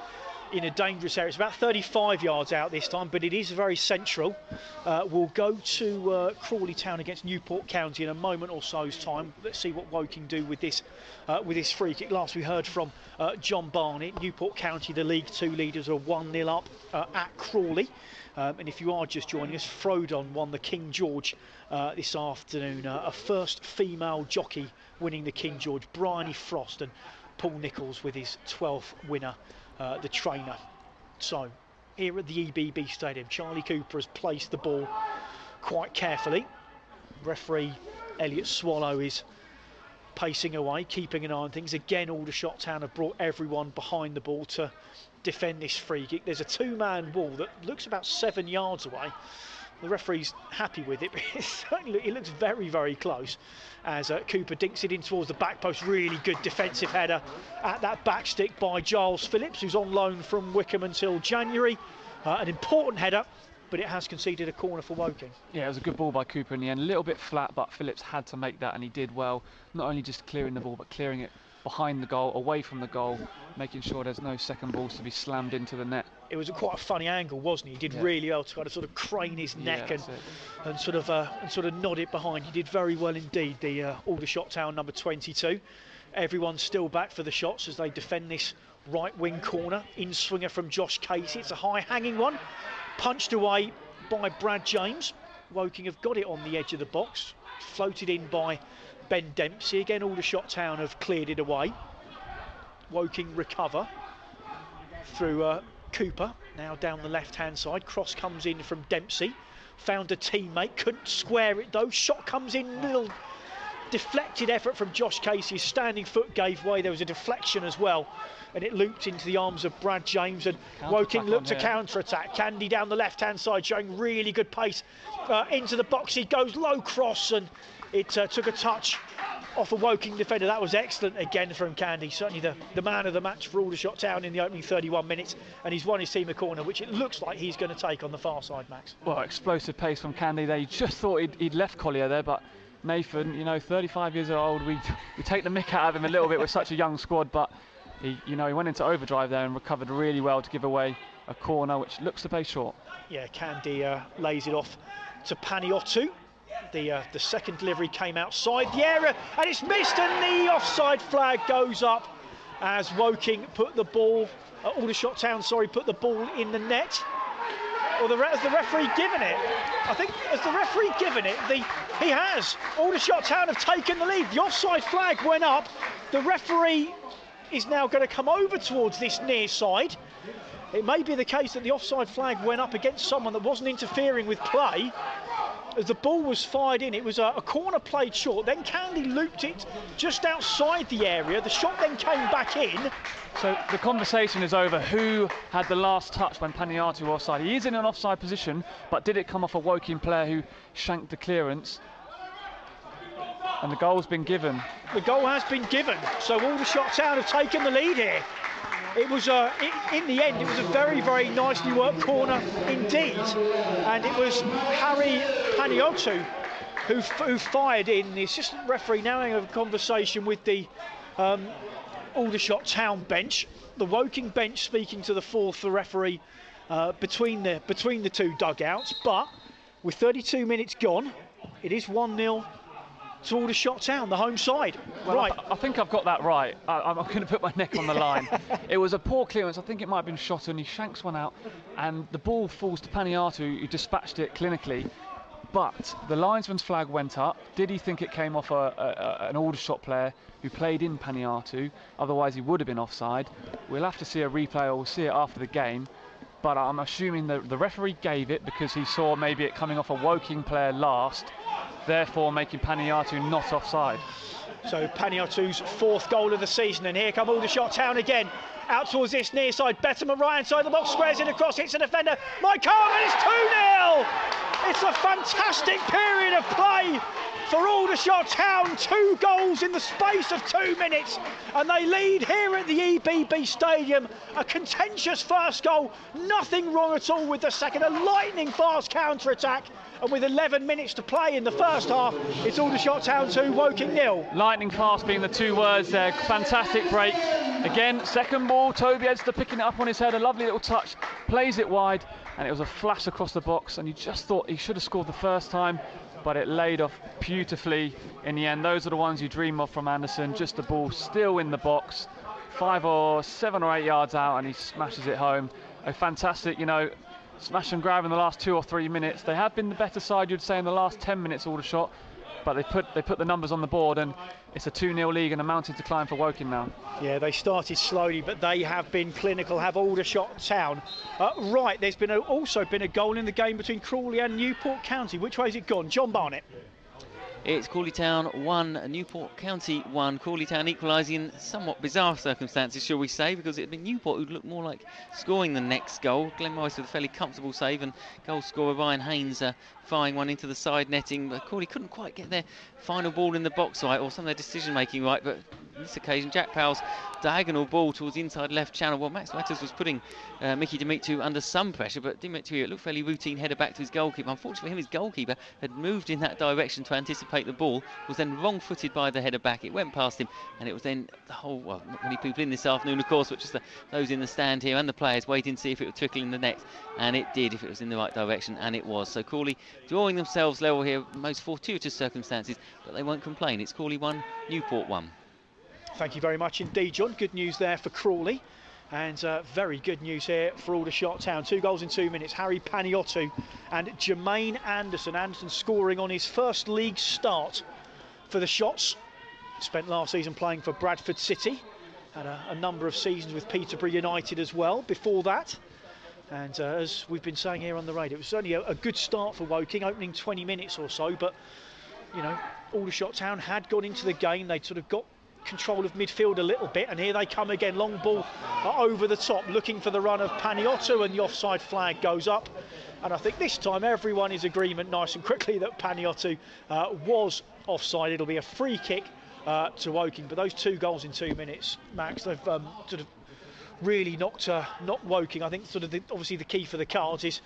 dangerous area. It's about 35 yards out this time, but it is very central. We'll go to Crawley Town against Newport County in a moment or so's time. Let's see what Woking do with this free kick. Last we heard from John Barnett. Newport County, the League Two leaders, are 1-0 up at Crawley. And if you are just joining us, Frodon won the King George this afternoon. A first female jockey winning the King George, Bryony Frost, and Paul Nichols with his 12th winner, the trainer. So here at the EBB Stadium, Charlie Cooper has placed the ball quite carefully. Referee Elliot Swallow is pacing away, keeping an eye on things. Again, Aldershot Town have brought everyone behind the ball to defend this free kick. There's a two-man wall that looks about 7 yards away. The referee's happy with it, but it looks very, very close as Cooper dinks it in towards the back post. Really good defensive header at that back stick by Giles Phillips, who's on loan from Wickham until January. An important header, but it has conceded a corner for Woking. Yeah, it was a good ball by Cooper in the end. A little bit flat, but Phillips had to make that, and he did well. Not only just clearing the ball, but clearing it behind the goal, away from the goal, making sure there's no second balls to be slammed into the net. It was quite a funny angle, wasn't he? He did really well to kind of sort of crane his neck and sort of nod it behind. He did very well indeed, the Aldershot Town number 22. Everyone's still back for the shots as they defend this right wing corner. In swinger from Josh Casey. It's a high hanging one. Punched away by Brad James. Woking have got it on the edge of the box. Floated in by Ben Dempsey. Again, Aldershot Town have cleared it away. Woking recover through Cooper. Now down the left hand side. Cross comes in from Dempsey. Found a teammate. Couldn't square it though. Shot comes in. Little deflected effort from Josh Casey. His standing foot gave way. There was a deflection as well, and it looped into the arms of Brad James, and Woking looked to counter-attack. Candy down the left-hand side showing really good pace into the box. He goes low cross, and it took a touch off a Woking defender. That was excellent again from Candy. Certainly the man of the match for Aldershot Town in the opening 31 minutes, and he's won his team a corner, which it looks like he's going to take on the far side, Max. Well, explosive pace from Candy there. You just thought he'd left Collier there, but Nathan, you know, 35 years old, we take the mick out of him a little bit with such a young squad, but he went into overdrive there and recovered really well to give away a corner which looks to play short. Yeah, Candy lays it off to Paniotu. The second delivery came outside the area and it's missed, and the offside flag goes up as Woking put the ball, Aldershot Town, put the ball in the net. Or has the referee given it? I think, has the referee given it? He has. Aldershot Town have taken the lead. The offside flag went up. The referee is now going to come over towards this near side. It may be the case that the offside flag went up against someone that wasn't interfering with play. As the ball was fired in, it was a corner played short. Then Candy looped it just outside the area. The shot then came back in. So the conversation is over. Who had the last touch when Paniotu was offside? He is in an offside position, but did it come off a Woking player who shanked the clearance? And the goal's been given. The goal has been given. So Aldershot Town have taken the lead here. It was, in the end, it was a very, very nicely worked corner indeed. And it was Harry Paniotu who fired in. The assistant referee now having a conversation with the Aldershot Town bench. The Woking bench speaking to the fourth referee between the two dugouts. But with 32 minutes gone, it is 1-0 to Aldershot Town, the home side. Well, right. I think I've got that right. I'm going to put my neck on the line. It was a poor clearance. I think it might have been shot, and he shanks one out, and the ball falls to Paniotu, who dispatched it clinically. But the linesman's flag went up. Did he think it came off an Aldershot player who played in Paniotu? Otherwise, he would have been offside. We'll have to see a replay, or we'll see it after the game. But I'm assuming that the referee gave it because he saw maybe it coming off a Woking player last, therefore making Paniotu not offside. So Paniotu's fourth goal of the season, and here come Aldershot Town again. Out towards this near side, Betterman right hand side of the box, squares it across, hits a defender. Mike Carver, it's 2-0! It's a fantastic period of play for Aldershot Town. 2 goals in the space of 2 minutes, and they lead here at the EBB Stadium. A contentious first goal, nothing wrong at all with the second. A lightning fast counter-attack, and with 11 minutes to play in the first half, it's Aldershot Town 2, Woking 0. Lightning fast being the 2 words there. Fantastic break. Again, second ball, Toby Edster picking it up on his head, a lovely little touch, plays it wide, and it was a flash across the box, and you just thought he should have scored the first time, but it laid off beautifully in the end. Those are the ones you dream of from Anderson, just the ball still in the box, 5 or 7 or 8 yards out, and he smashes it home. A fantastic, smash and grab in the last 2 or 3 minutes. They have been the better side, you'd say, in the last 10 minutes, Aldershot, but they put the numbers on the board, and it's a 2-0 league and a mountain to climb for Woking now. Yeah, they started slowly, but they have been clinical, have Aldershot Town. Right, there's also been a goal in the game between Crawley and Newport County. Which way has it gone? John Barnett. It's Crawley Town 1, Newport County 1. Crawley Town equalising in somewhat bizarre circumstances, shall we say, because it had been Newport who'd looked more like scoring the next goal. Glenn Morris with a fairly comfortable save, and goal scorer Ryan Haynes firing one into the side netting. But Crawley couldn't quite get their final ball in the box right, or some of their decision making right, but on this occasion Jack Powell's diagonal ball towards the inside left channel. Well, Max Matters was putting Mickey Dimitri under some pressure, but Dimitri, it looked fairly routine header back to his goalkeeper. Unfortunately for him, his goalkeeper had moved in that direction to anticipate the ball, was then wrong-footed by the header back. It went past him, and it was then the whole, well, not many people in this afternoon, of course, but just those in the stand here and the players waiting to see if it would trickle in the net, and it did, if it was in the right direction, and it was. So Crawley drawing themselves level here, most fortuitous circumstances, but they won't complain. It's Crawley 1, Newport 1. Thank you very much indeed, John. Good news there for Crawley. And very good news here for Aldershot Town. 2 goals in 2 minutes. Harry Paniotto and Jermaine Anderson. Anderson scoring on his first league start for the Shots. Spent last season playing for Bradford City. Had a number of seasons with Peterborough United as well before that. And as we've been saying here on the radio, it was certainly a good start for Woking, opening 20 minutes or so. But, you know, Aldershot Town had gone into the game. They'd sort of got control of midfield a little bit, and here they come again. Long ball over the top, looking for the run of Paniotto, and the offside flag goes up. And I think this time everyone is agreement nice and quickly that Paniotto was offside. It'll be a free kick to Woking. But those 2 goals in 2 minutes, Max, they've sort of really knocked Woking. I think sort of obviously the key for the Cards is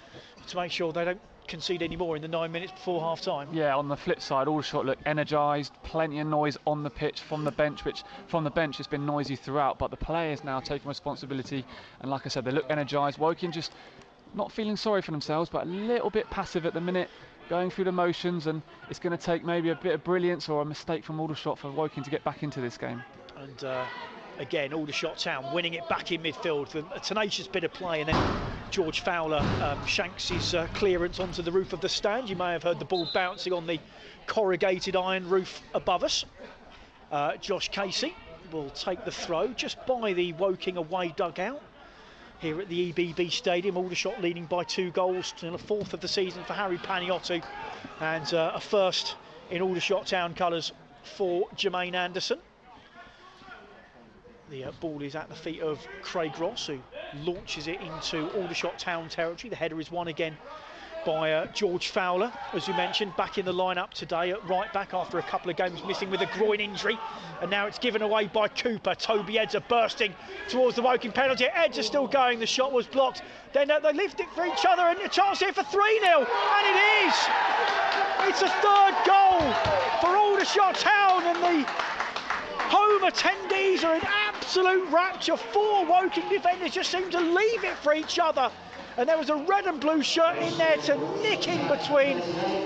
to make sure they don't concede any more in the 9 minutes before half time. Yeah, on the flip side, Aldershot look energised, plenty of noise on the pitch from the bench, which from the bench has been noisy throughout, but the players now taking responsibility, and like I said, they look energised. Woking just not feeling sorry for themselves, but a little bit passive at the minute, going through the motions, and it's going to take maybe a bit of brilliance or a mistake from Aldershot for Woking to get back into this game. And again, Aldershot Town winning it back in midfield. A tenacious bit of play, and then George Fowler shanks his clearance onto the roof of the stand. You may have heard the ball bouncing on the corrugated iron roof above us. Josh Casey will take the throw just by the Woking away dugout here at the EBB Stadium. Aldershot leading by 2 goals to the 4th of the season for Harry Paniotto, and a first in Aldershot Town colours for Jermaine Anderson. The ball is at the feet of Craig Ross, who launches it into Aldershot Town territory. The header is won again by George Fowler, as you mentioned, back in the lineup today at right back after a couple of games missing with a groin injury. And now it's given away by Cooper. Toby Edzer bursting towards the Woking penalty. Edzer still going, the shot was blocked. Then they lift it for each other, and a chance here for 3-0, and it is! It's a 3rd goal for Aldershot Town, and the home attendees are in absolute rapture. 4 Woking defenders just seem to leave it for each other. And there was a red and blue shirt in there to nick in between.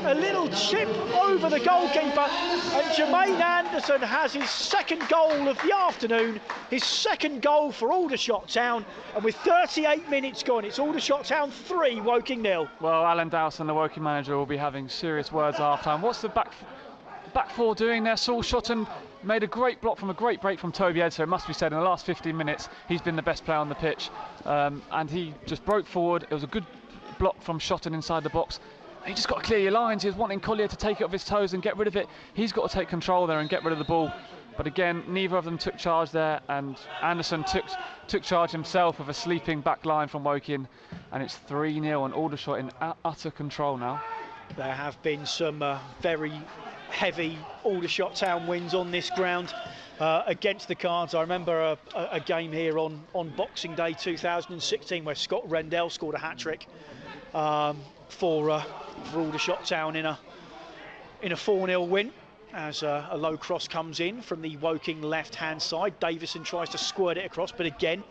A little chip over the goalkeeper. And Jermaine Anderson has his 2nd goal of the afternoon. His 2nd goal for Aldershot Town. And with 38 minutes gone, it's Aldershot Town 3, Woking 0. Well, Alan Dowson, the Woking manager, will be having serious words at half-time. What's the back 4 doing there? Saul Shotton made a great block from a great break from Toby Edzer. It must be said, in the last 15 minutes he's been the best player on the pitch, and he just broke forward. It was a good block from Shotton inside the box. You just got to clear your lines. He was wanting Collier to take it off his toes and get rid of it. He's got to take control there and get rid of the ball. But again, neither of them took charge there, and Anderson took charge himself with a sleeping back line from Woking, and it's 3-0 and Aldershot in utter control now. There have been some very heavy Aldershot Town wins on this ground against the Cards. I remember a game here on Boxing Day 2016 where Scott Rendell scored a hat-trick for Aldershot Town in a 4-0 win, as a low cross comes in from the Woking left-hand side. Davison tries to squirt it across, but again,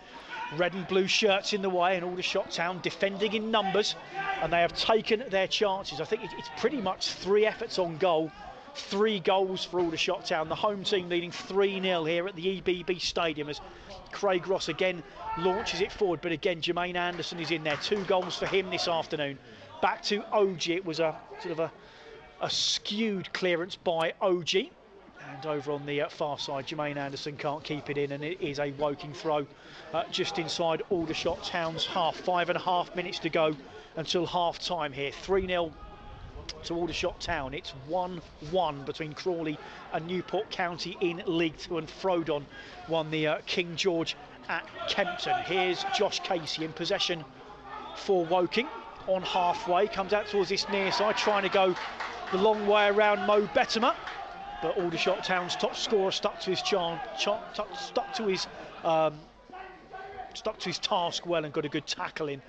red and blue shirts in the way, and Aldershot Town defending in numbers, and they have taken their chances. I think it's pretty much 3 efforts on goal, 3 goals for Aldershot Town. The home team leading 3-0 here at the EBB Stadium, as Craig Ross again launches it forward, but again Jermaine Anderson is in there. 2 goals for him this afternoon. Back to OG. It was a sort of a skewed clearance by OG, and over on the far side Jermaine Anderson can't keep it in, and it is a Woking throw just inside Aldershot Town's half. 5.5 minutes to go until half time here. 3-0 to Aldershot Town. It's 1-1 between Crawley and Newport County in League 2, and Frodon won the King George at Kempton. Here's Josh Casey in possession for Woking on halfway, comes out towards this near side, trying to go the long way around Mo Bettimer, but Aldershot Town's top scorer stuck to his stuck to his task well, and got a good tackle in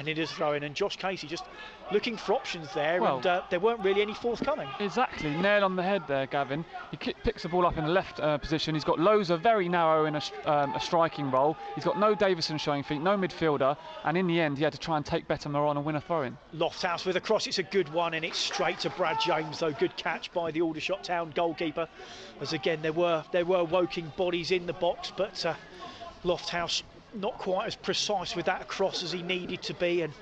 And it is a throw in, and Josh Casey just looking for options there, Well, and there weren't really any forthcoming. Exactly, nail on the head there, Gavin. He picks the ball up in the left position. He's got Loza very narrow in a striking role. He's got no Davison showing feet, no midfielder, and in the end he had to try and take Bettimer on and win a throw-in. Lofthouse with a cross, it's a good one, and it's straight to Brad James, though. Good catch by the Aldershot Town goalkeeper, as again there were Woking bodies in the box, but Lofthouse not quite as precise with that cross as he needed to be, and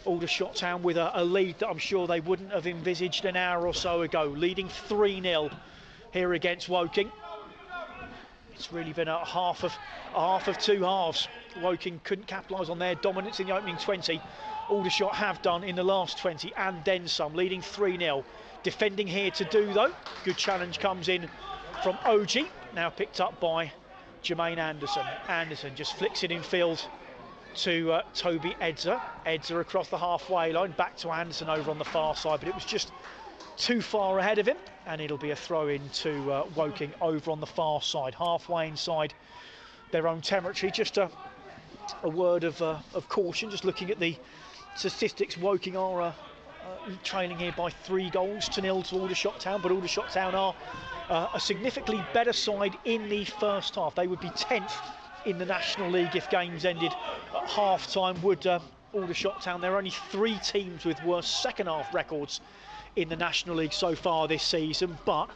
Aldershot Town with a lead that I'm sure they wouldn't have envisaged an hour or so ago, leading 3-0 here against Woking. It's really been a half of two halves. Woking couldn't capitalise on their dominance in the opening 20. Aldershot have done in the last 20 and then some, leading 3-0. Defending here to do though. Good challenge comes in from OG, now picked up by Jermaine Anderson. Anderson just flicks it in field to Toby Edzer. Edzer across the halfway line, back to Anderson over on the far side, but it was just too far ahead of him, and it'll be a throw in to Woking over on the far side, halfway inside their own territory. Just a word of caution, just looking at the statistics, Woking are trailing here by 3-0 to Aldershot Town, but Aldershot Town are a significantly better side in the first half. They would be 10th in the National League if games ended at half-time. Would Aldershot Town. There are only 3 teams with worse second-half records in the National League so far this season, but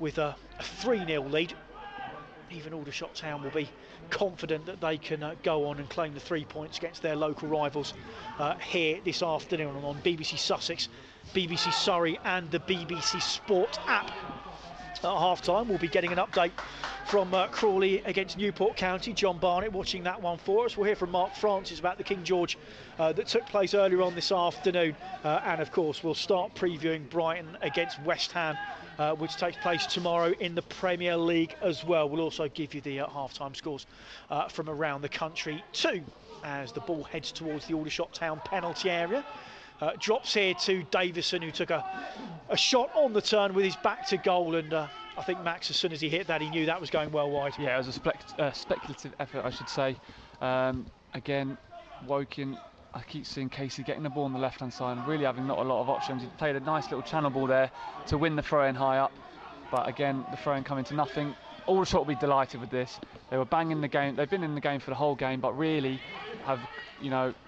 with a 3-0 lead, even Aldershot Town will be confident that they can go on and claim the 3 points against their local rivals here this afternoon on BBC Sussex, BBC Surrey and the BBC Sport app. At half-time, we'll be getting an update from Crawley against Newport County. John Barnett watching that one for us. We'll hear from Mark Francis about the King George that took place earlier on this afternoon. And of course, we'll start previewing Brighton against West Ham, which takes place tomorrow in the Premier League as well. We'll also give you the half-time scores from around the country too, as the ball heads towards the Aldershot Town penalty area. Drops here to Davison, who took a shot on the turn with his back to goal, and I think Max, as soon as he hit that, he knew that was going well wide. Yeah, it was a speculative effort, I should say. Again, Woking, I keep seeing Casey getting the ball on the left-hand side and really having not a lot of options. He played a nice little channel ball there to win the throw-in high up, but again, the throw-in coming to nothing. Aldershot will be delighted with this. They were banging the game. They've been in the game for the whole game, but really have,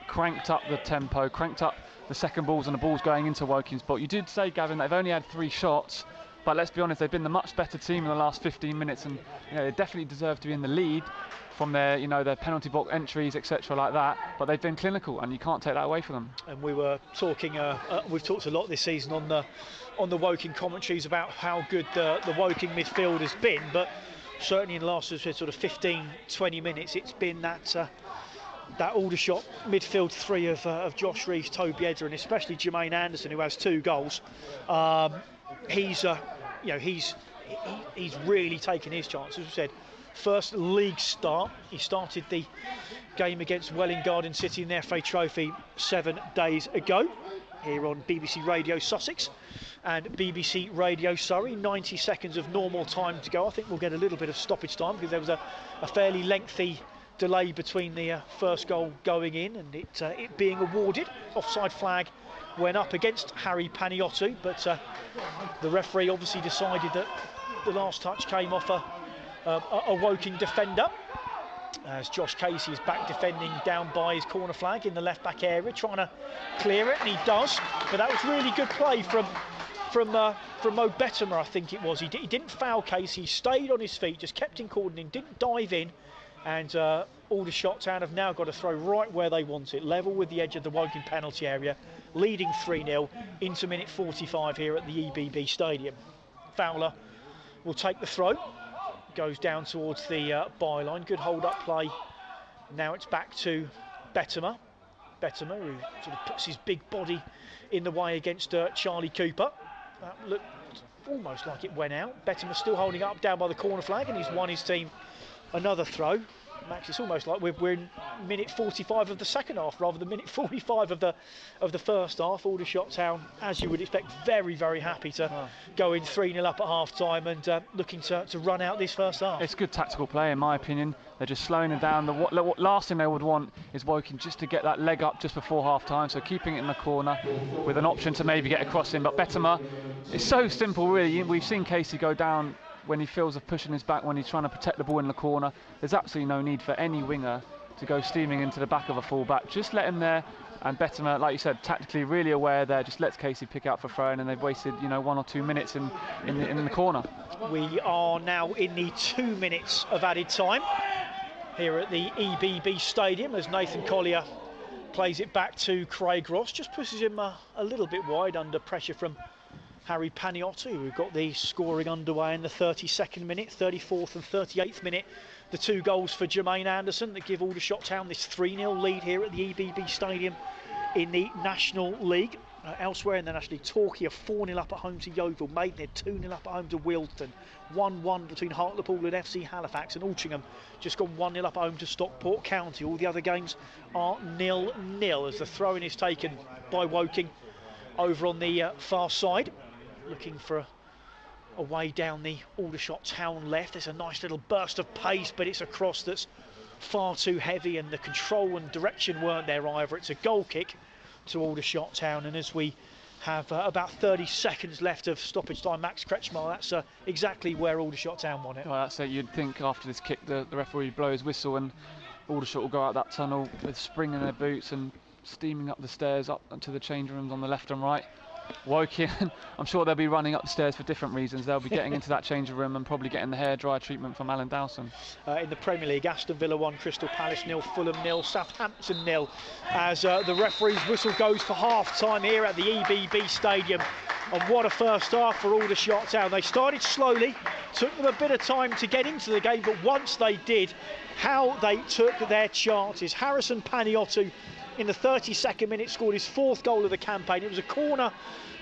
cranked up the tempo, cranked up the second balls and the balls going into Woking's spot. You did say, Gavin, they've only had 3 shots, but let's be honest, they've been the much better team in the last 15 minutes, and they definitely deserve to be in the lead from their, their penalty box entries, etc., like that. But they've been clinical, and you can't take that away from them. And we were talking, we've talked a lot this season on the Woking commentaries about how good the Woking midfield has been, but certainly in the last sort of 15-20 minutes, it's been that Aldershot midfield 3 of Josh Reeves, Toby Edzer, and especially Jermaine Anderson, who has 2 goals. He's really taken his chance. As we said, first league start. He started the game against Welling Garden City in the FA Trophy 7 days ago, here on BBC Radio Sussex and BBC Radio Surrey. 90 seconds of normal time to go. I think we'll get a little bit of stoppage time because there was a fairly lengthy delay between the first goal going in and it being awarded. Offside flag went up against Harry Paniotto, but the referee obviously decided that the last touch came off a Woking defender, as Josh Casey is back defending down by his corner flag in the left back area, trying to clear it, and he does. But that was really good play from Mo Bettimer, I think it was. He didn't foul Casey, he stayed on his feet, just kept him coordinating, didn't dive in. And Aldershot Town have now got to throw right where they want it, level with the edge of the Woking penalty area, leading 3-0 into minute 45 here at the EBB Stadium. Fowler will take the throw, goes down towards the byline. Good hold-up play. Now it's back to Bettimer. Bettimer, who sort of puts his big body in the way against Charlie Cooper. That looked almost like it went out. Bettimer still holding up down by the corner flag, and he's won his team another throw. Max, it's almost like we're in minute 45 of the second half rather than minute 45 of the first half. Aldershot Town, as you would expect, very, very happy to go in 3-0 up at half-time and looking to run out this first half. It's good tactical play, in my opinion. They're just slowing it down. The last thing they would want is Woking just to get that leg up just before half-time, so keeping it in the corner with an option to maybe get a cross in. But Bettimer, it's so simple, really. We've seen Casey go down when he feels a push in his back, when he's trying to protect the ball in the corner. There's absolutely no need for any winger to go steaming into the back of a full-back. Just let him there, and Bettimer, like you said, tactically really aware there, just lets Casey pick out for throwing, and they've wasted 1 or 2 minutes in the corner. We are now in the 2 minutes of added time here at the EBB Stadium as Nathan Collier plays it back to Craig Ross, just pushes him a little bit wide under pressure from Harry Paniotto. We've got the scoring underway in the 32nd minute, 34th and 38th minute. The 2 goals for Jermaine Anderson that give Aldershot Town this 3-0 lead here at the EBB Stadium in the National League. Elsewhere in the National League, Torquay are 4-0 up at home to Yeovil. Maidenhead 2-0 up at home to Wealdstone. 1-1 between Hartlepool and FC Halifax, and Altrincham just gone 1-0 up at home to Stockport County. All the other games are 0-0 as the throw-in is taken by Woking over on the far side, looking for a way down the Aldershot Town left. There's a nice little burst of pace, but it's a cross that's far too heavy, and the control and direction weren't there either. It's a goal kick to Aldershot Town, and as we have about 30 seconds left of stoppage time, Max Kretschmar, that's exactly where Aldershot Town won it. Well, that's it. You'd think after this kick the referee blows whistle and Aldershot will go out that tunnel with spring in their boots and steaming up the stairs up to the change rooms on the left and right. Woking, I'm sure they'll be running up the stairs for different reasons. They'll be getting into that changing room and probably getting the hairdryer treatment from Alan Dowson. In the Premier League, Aston Villa 1, Crystal Palace 0, Fulham 0, Southampton 0, as the referee's whistle goes for half-time here at the EBB Stadium. And what a first half for Aldershot Town. They started slowly, took them a bit of time to get into the game, but once they did, how they took their chances. Harrison Paniotto in the 32nd minute scored his 4th goal of the campaign. It was a corner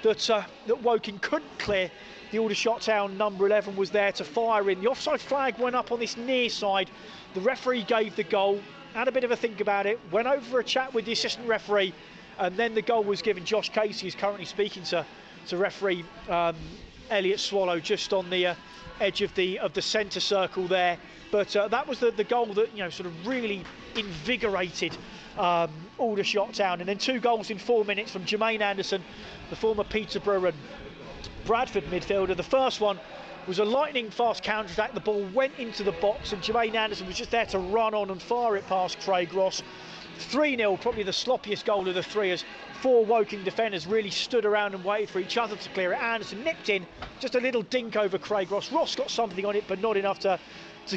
that Woking couldn't clear. The Aldershot Town number 11 was there to fire in. The offside flag went up on this near side. The referee gave the goal, had a bit of a think about it, went over for a chat with the assistant referee, and then the goal was given. Josh Casey is currently speaking to referee Elliot Swallow just on the edge of the centre circle there. But that was the goal that sort of really invigorated Aldershot Town. And then 2 goals in 4 minutes from Jermaine Anderson, the former Peterborough and Bradford midfielder. The first one was a lightning fast counter attack. The ball went into the box and Jermaine Anderson was just there to run on and fire it past Craig Ross. 3-0, probably the sloppiest goal of the 3, as 4 Woking defenders really stood around and waited for each other to clear it. Anderson nipped in, just a little dink over Craig Ross. Ross got something on it, but not enough to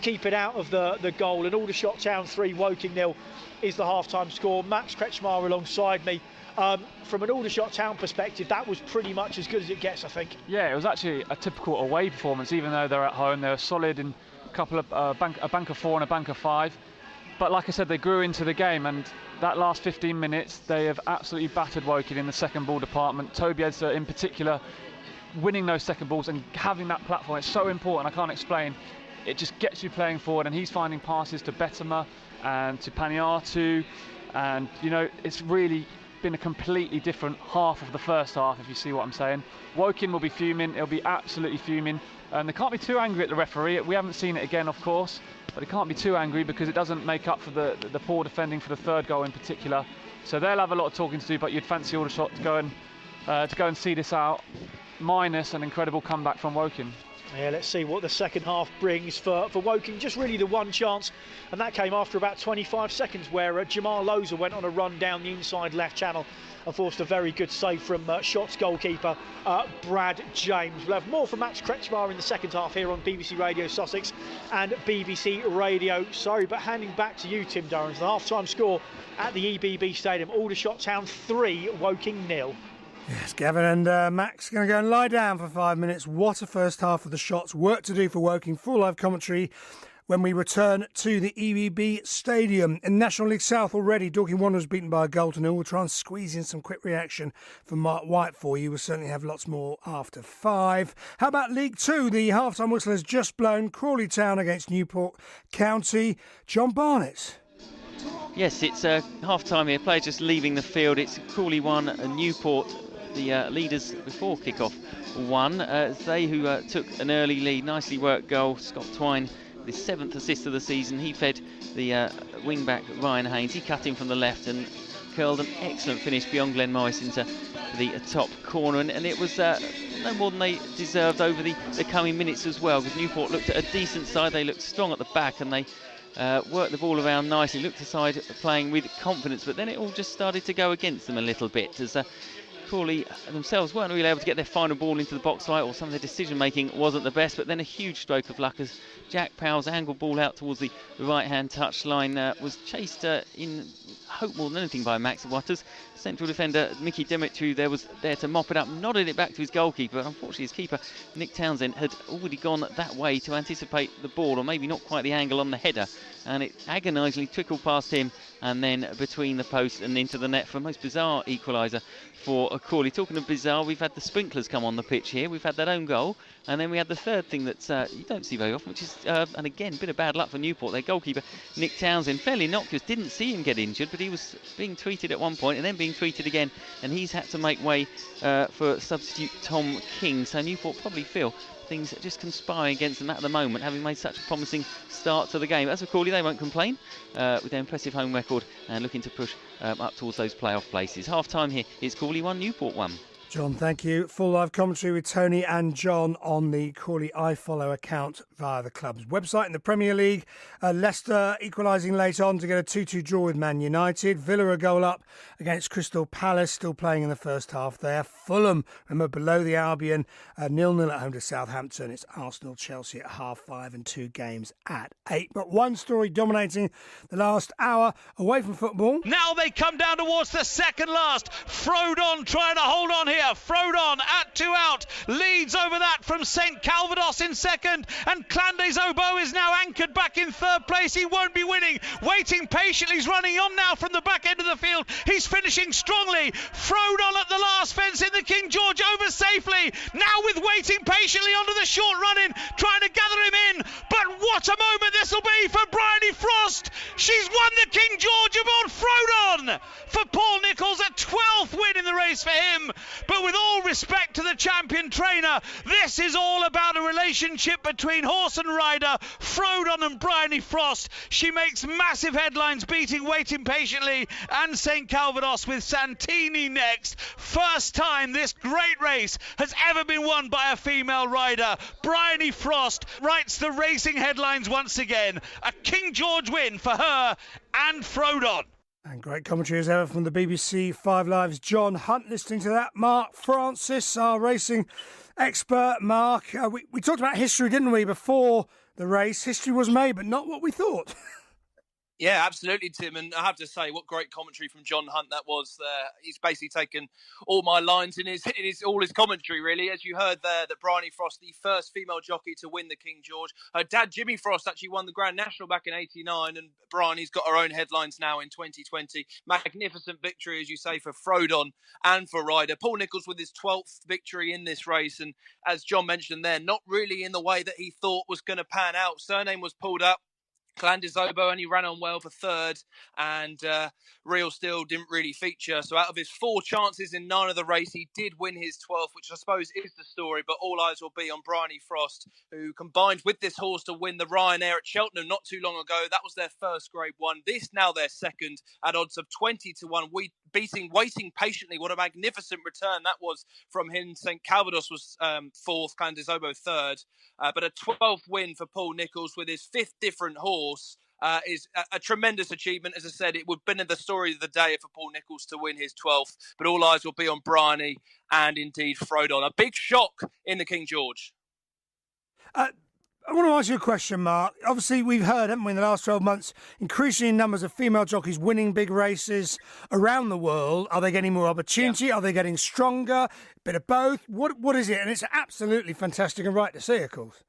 keep it out of the goal. And Aldershot Town 3, Woking 0 is the half-time score. Max Kretschmar alongside me. From an Aldershot Town perspective, that was pretty much as good as it gets, I think. Yeah, it was actually a typical away performance. Even though they're at home, they were solid in a couple of a bank of 4 and a bank of 5. But like I said, they grew into the game, and that last 15 minutes, they have absolutely battered Woking in the second ball department. Toby Edser in particular, winning those second balls and having that platform, it's so important, I can't explain. It just gets you playing forward, and he's finding passes to Bettimer and to Paniotto, and it's really been a completely different half of the first half, if you see what I'm saying. Woking will be fuming, it'll be absolutely fuming, and they can't be too angry at the referee. We haven't seen it again, of course, but they can't be too angry because it doesn't make up for the poor defending for the 3rd goal in particular. So they'll have a lot of talking to do, but you'd fancy Aldershot to go and see this out, minus an incredible comeback from Woking. Yeah, let's see what the second half brings for Woking. Just really the one chance, and that came after about 25 seconds where Jamal Loza went on a run down the inside left channel and forced a very good save from Shot's goalkeeper, Brad James. We'll have more from Max Kretschmar in the second half here on BBC Radio Sussex and BBC Radio Surrey. But handing back to you, Tim Durrans, the half-time score at the EBB Stadium. Aldershot Town 3, Woking 0. Yes, Gavin and Max going to go and lie down for 5 minutes. What a first half of the Shots. Work to do for Woking. Full live commentary when we return to the EBB Stadium. In National League South already, Dorking Wanderers beaten by a goal to nil. We'll try and squeeze in some quick reaction from Mark White for you. We'll certainly have lots more after 5. How about League 2? The half-time whistle has just blown. Crawley Town against Newport County. John Barnett. Yes, it's half-time here. Players just leaving the field. It's Crawley 1 and Newport, the leaders before kick-off, 1. They who took an early lead. Nicely worked goal. Scott Twine, the 7th assist of the season. He fed the wing-back Ryan Haynes. He cut in from the left and curled an excellent finish beyond Glenn Morris into the top corner. And it was no more than they deserved over the coming minutes as well, because Newport looked at a decent side. They looked strong at the back and they worked the ball around nicely, looked aside playing with confidence, but then it all just started to go against them a little bit as Crawley themselves weren't really able to get their final ball into the box right, or some of their decision making wasn't the best. But then a huge stroke of luck as Jack Powell's angled ball out towards the right hand touchline was chased in hope more than anything by Max Waters. Central defender Mickey Dimitri was there to mop it up, nodded it back to his goalkeeper, but unfortunately his keeper Nick Townsend had already gone that way to anticipate the ball, or maybe not quite the angle on the header, and it agonisingly trickled past him and then between the post and into the net for a most bizarre equaliser for Crawley. Talking of bizarre, we've had the sprinklers come on the pitch here. We've had that own goal, and then we had the third thing that you don't see very often, which is, and again, a bit of bad luck for Newport. Their goalkeeper, Nick Townsend, fairly innocuous, didn't see him get injured, but he was being treated at one point and then being treated again, and he's had to make way for substitute Tom King. So Newport probably feel things just conspiring against them at the moment, having made such a promising start to the game. As for Crawley, they won't complain with their impressive home record and looking to push up towards those playoff places. Half time here, it's Crawley 1, Newport 1. John, thank you. Full live commentary with Tony and John on the Crawley iFollow account via the club's website. In the Premier League, Leicester equalising late on to get a 2-2 draw with Man United. Villa a goal up against Crystal Palace, still playing in the first half there. Fulham, remember, below the Albion, 0-0 at home to Southampton. It's Arsenal-Chelsea at 5:30 and 2 games at 8. But one story dominating the last hour away from football. Now they come down towards the second last. Frodon trying to hold on here. Frodon at 2 out, leads over that from St Calvados in second, and Clandes Obo is now anchored back in third place. He won't be winning, waiting patiently. He's running on now from the back end of the field. He's finishing strongly. Frodon at the last fence in the King George, over safely now with waiting patiently onto the short run-in, trying to gather him in. But what a moment this will be for Bryony Frost. She's won the King George aboard Frodon. For Paul Nicholls, a 12th win in the race for him. But with all respect to the champion trainer, this is all about a relationship between horse and rider, Frodon and Bryony Frost. She makes massive headlines, beating Waiting Patiently and St Calvados with Santini next. First time this great race has ever been won by a female rider. Bryony Frost writes the racing headlines once again. A King George win for her and Frodon. And great commentary as ever from the BBC 5 Live's John Hunt. Listening to that, Mark Francis, our racing expert. Mark, we talked about history, didn't we, before the race? History was made, but not what we thought. Yeah, absolutely, Tim. And I have to say, what great commentary from John Hunt that was. He's basically taken all my lines in all his commentary, really. As you heard there, that Bryony Frost, the first female jockey to win the King George. Her dad, Jimmy Frost, actually won the Grand National back in '89, and Bryony's got her own headlines now in 2020. Magnificent victory, as you say, for Frodon and for Ryder. Paul Nicholls with his 12th victory in this race, and as John mentioned there, not really in the way that he thought was going to pan out. Surname was pulled up. Clandes Obo only ran on well for third, and Real Steel didn't really feature. So out of his 4 chances in 9 of the race, he did win his 12th, which I suppose is the story. But all eyes will be on Bryony Frost, who combined with this horse to win the Ryanair at Cheltenham not too long ago. That was their first Grade 1. This now their second at odds of 20-1. Beating Waiting Patiently. What a magnificent return that was from him. St Calvados was 4th, Clandes Obo 3rd. But a 12th win for Paul Nicholls with his 5th different horse is a tremendous achievement. As I said, it would have been the story of the day for Paul Nicholls to win his 12th. But all eyes will be on Bryony and indeed Frodon. A big shock in the King George. I want to ask you a question, Mark. Obviously, we've heard, haven't we, in the last 12 months, increasing numbers of female jockeys winning big races around the world. Are they getting more opportunity? Yeah. Are they getting stronger? Bit of both? What is it? And it's absolutely fantastic and right to see, of course.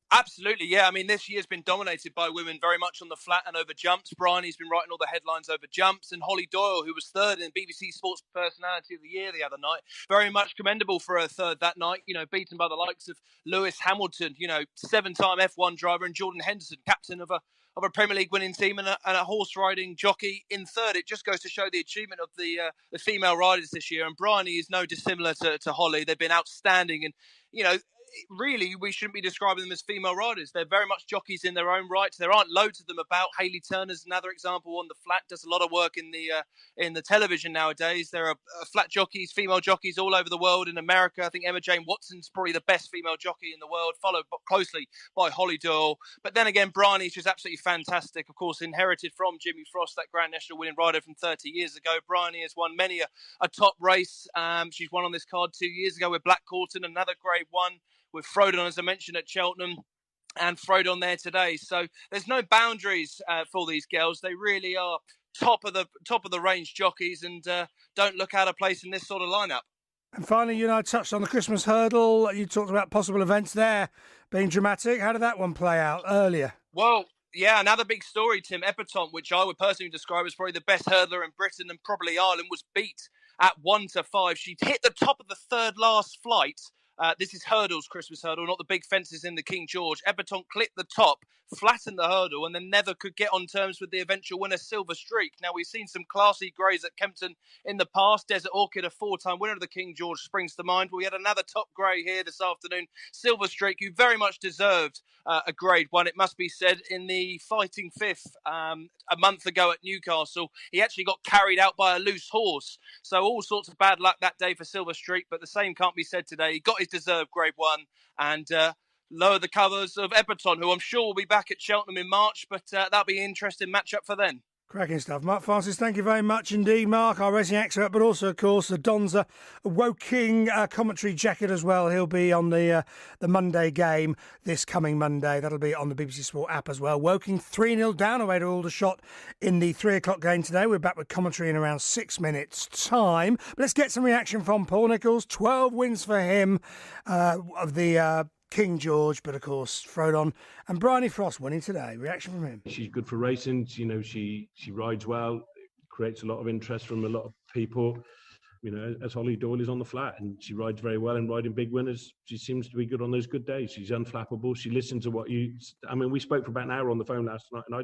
Absolutely, yeah. I mean, this year's been dominated by women very much on the flat and over jumps. Bryony's been writing all the headlines over jumps, and Holly Doyle, who was third in BBC Sports Personality of the Year the other night, very much commendable for her third that night, beaten by the likes of Lewis Hamilton, 7-time F1 driver, and Jordan Henderson, captain of a Premier League winning team, and a horse riding jockey in third. It just goes to show the achievement of the female riders this year, and Bryony is no dissimilar to Holly. They've been outstanding, and really, we shouldn't be describing them as female riders. They're very much jockeys in their own right. There aren't loads of them about. Hayley Turner's another example on the flat. Does a lot of work in the television nowadays. There are flat jockeys, female jockeys all over the world. In America, I think Emma Jane Watson's probably the best female jockey in the world, followed closely by Holly Doyle. But then again, Bryony's just absolutely fantastic. Of course, inherited from Jimmy Frost, that Grand National winning rider from 30 years ago. Bryony has won many a top race. She's won on this card 2 years ago with Black Corton, another Grade 1. With Frodon, as I mentioned, at Cheltenham, and Frodon there today. So there's no boundaries for these girls. They really are top of the range jockeys, and don't look out of place in this sort of lineup. And finally, I touched on the Christmas hurdle. You talked about possible events there being dramatic. How did that one play out earlier? Well, yeah, another big story, Tim. Epatante, which I would personally describe as probably the best hurdler in Britain and probably Ireland, was beat at 1-5. She hit the top of the third last flight. This is hurdles, Christmas hurdle, not the big fences in the King George. Epatante clipped the top, flattened the hurdle, and then never could get on terms with the eventual winner, Silver Streak. Now, we've seen some classy greys at Kempton in the past. Desert Orchid, a 4-time winner of the King George, springs to mind. But we had another top grey here this afternoon, Silver Streak, who very much deserved a Grade 1, it must be said, in the Fighting Fifth a month ago at Newcastle. He actually got carried out by a loose horse. So all sorts of bad luck that day for Silver Streak, but the same can't be said today. He got his deserved Grade 1 and lower the colours of Epatante, who I'm sure will be back at Cheltenham in March, but that'll be an interesting matchup for then. Cracking stuff. Mark Francis, thank you very much indeed, Mark, our racing expert, but also, of course, the Donza Woking commentary jacket as well. He'll be on the Monday game this coming Monday. That'll be on the BBC Sport app as well. Woking 3-0 down away to Aldershot in the 3 o'clock game today. We're back with commentary in around 6 minutes' time. But let's get some reaction from Paul Nicholls. 12 wins for him of the King George, but of course Frodon and Bryony Frost winning today. Reaction from him. She's good for racing. She rides well, creates a lot of interest from a lot of people. As Holly Doyle is on the flat, and she rides very well and riding big winners. She seems to be good on those good days. She's unflappable. She listens to what you. We spoke for about an hour on the phone last night, and I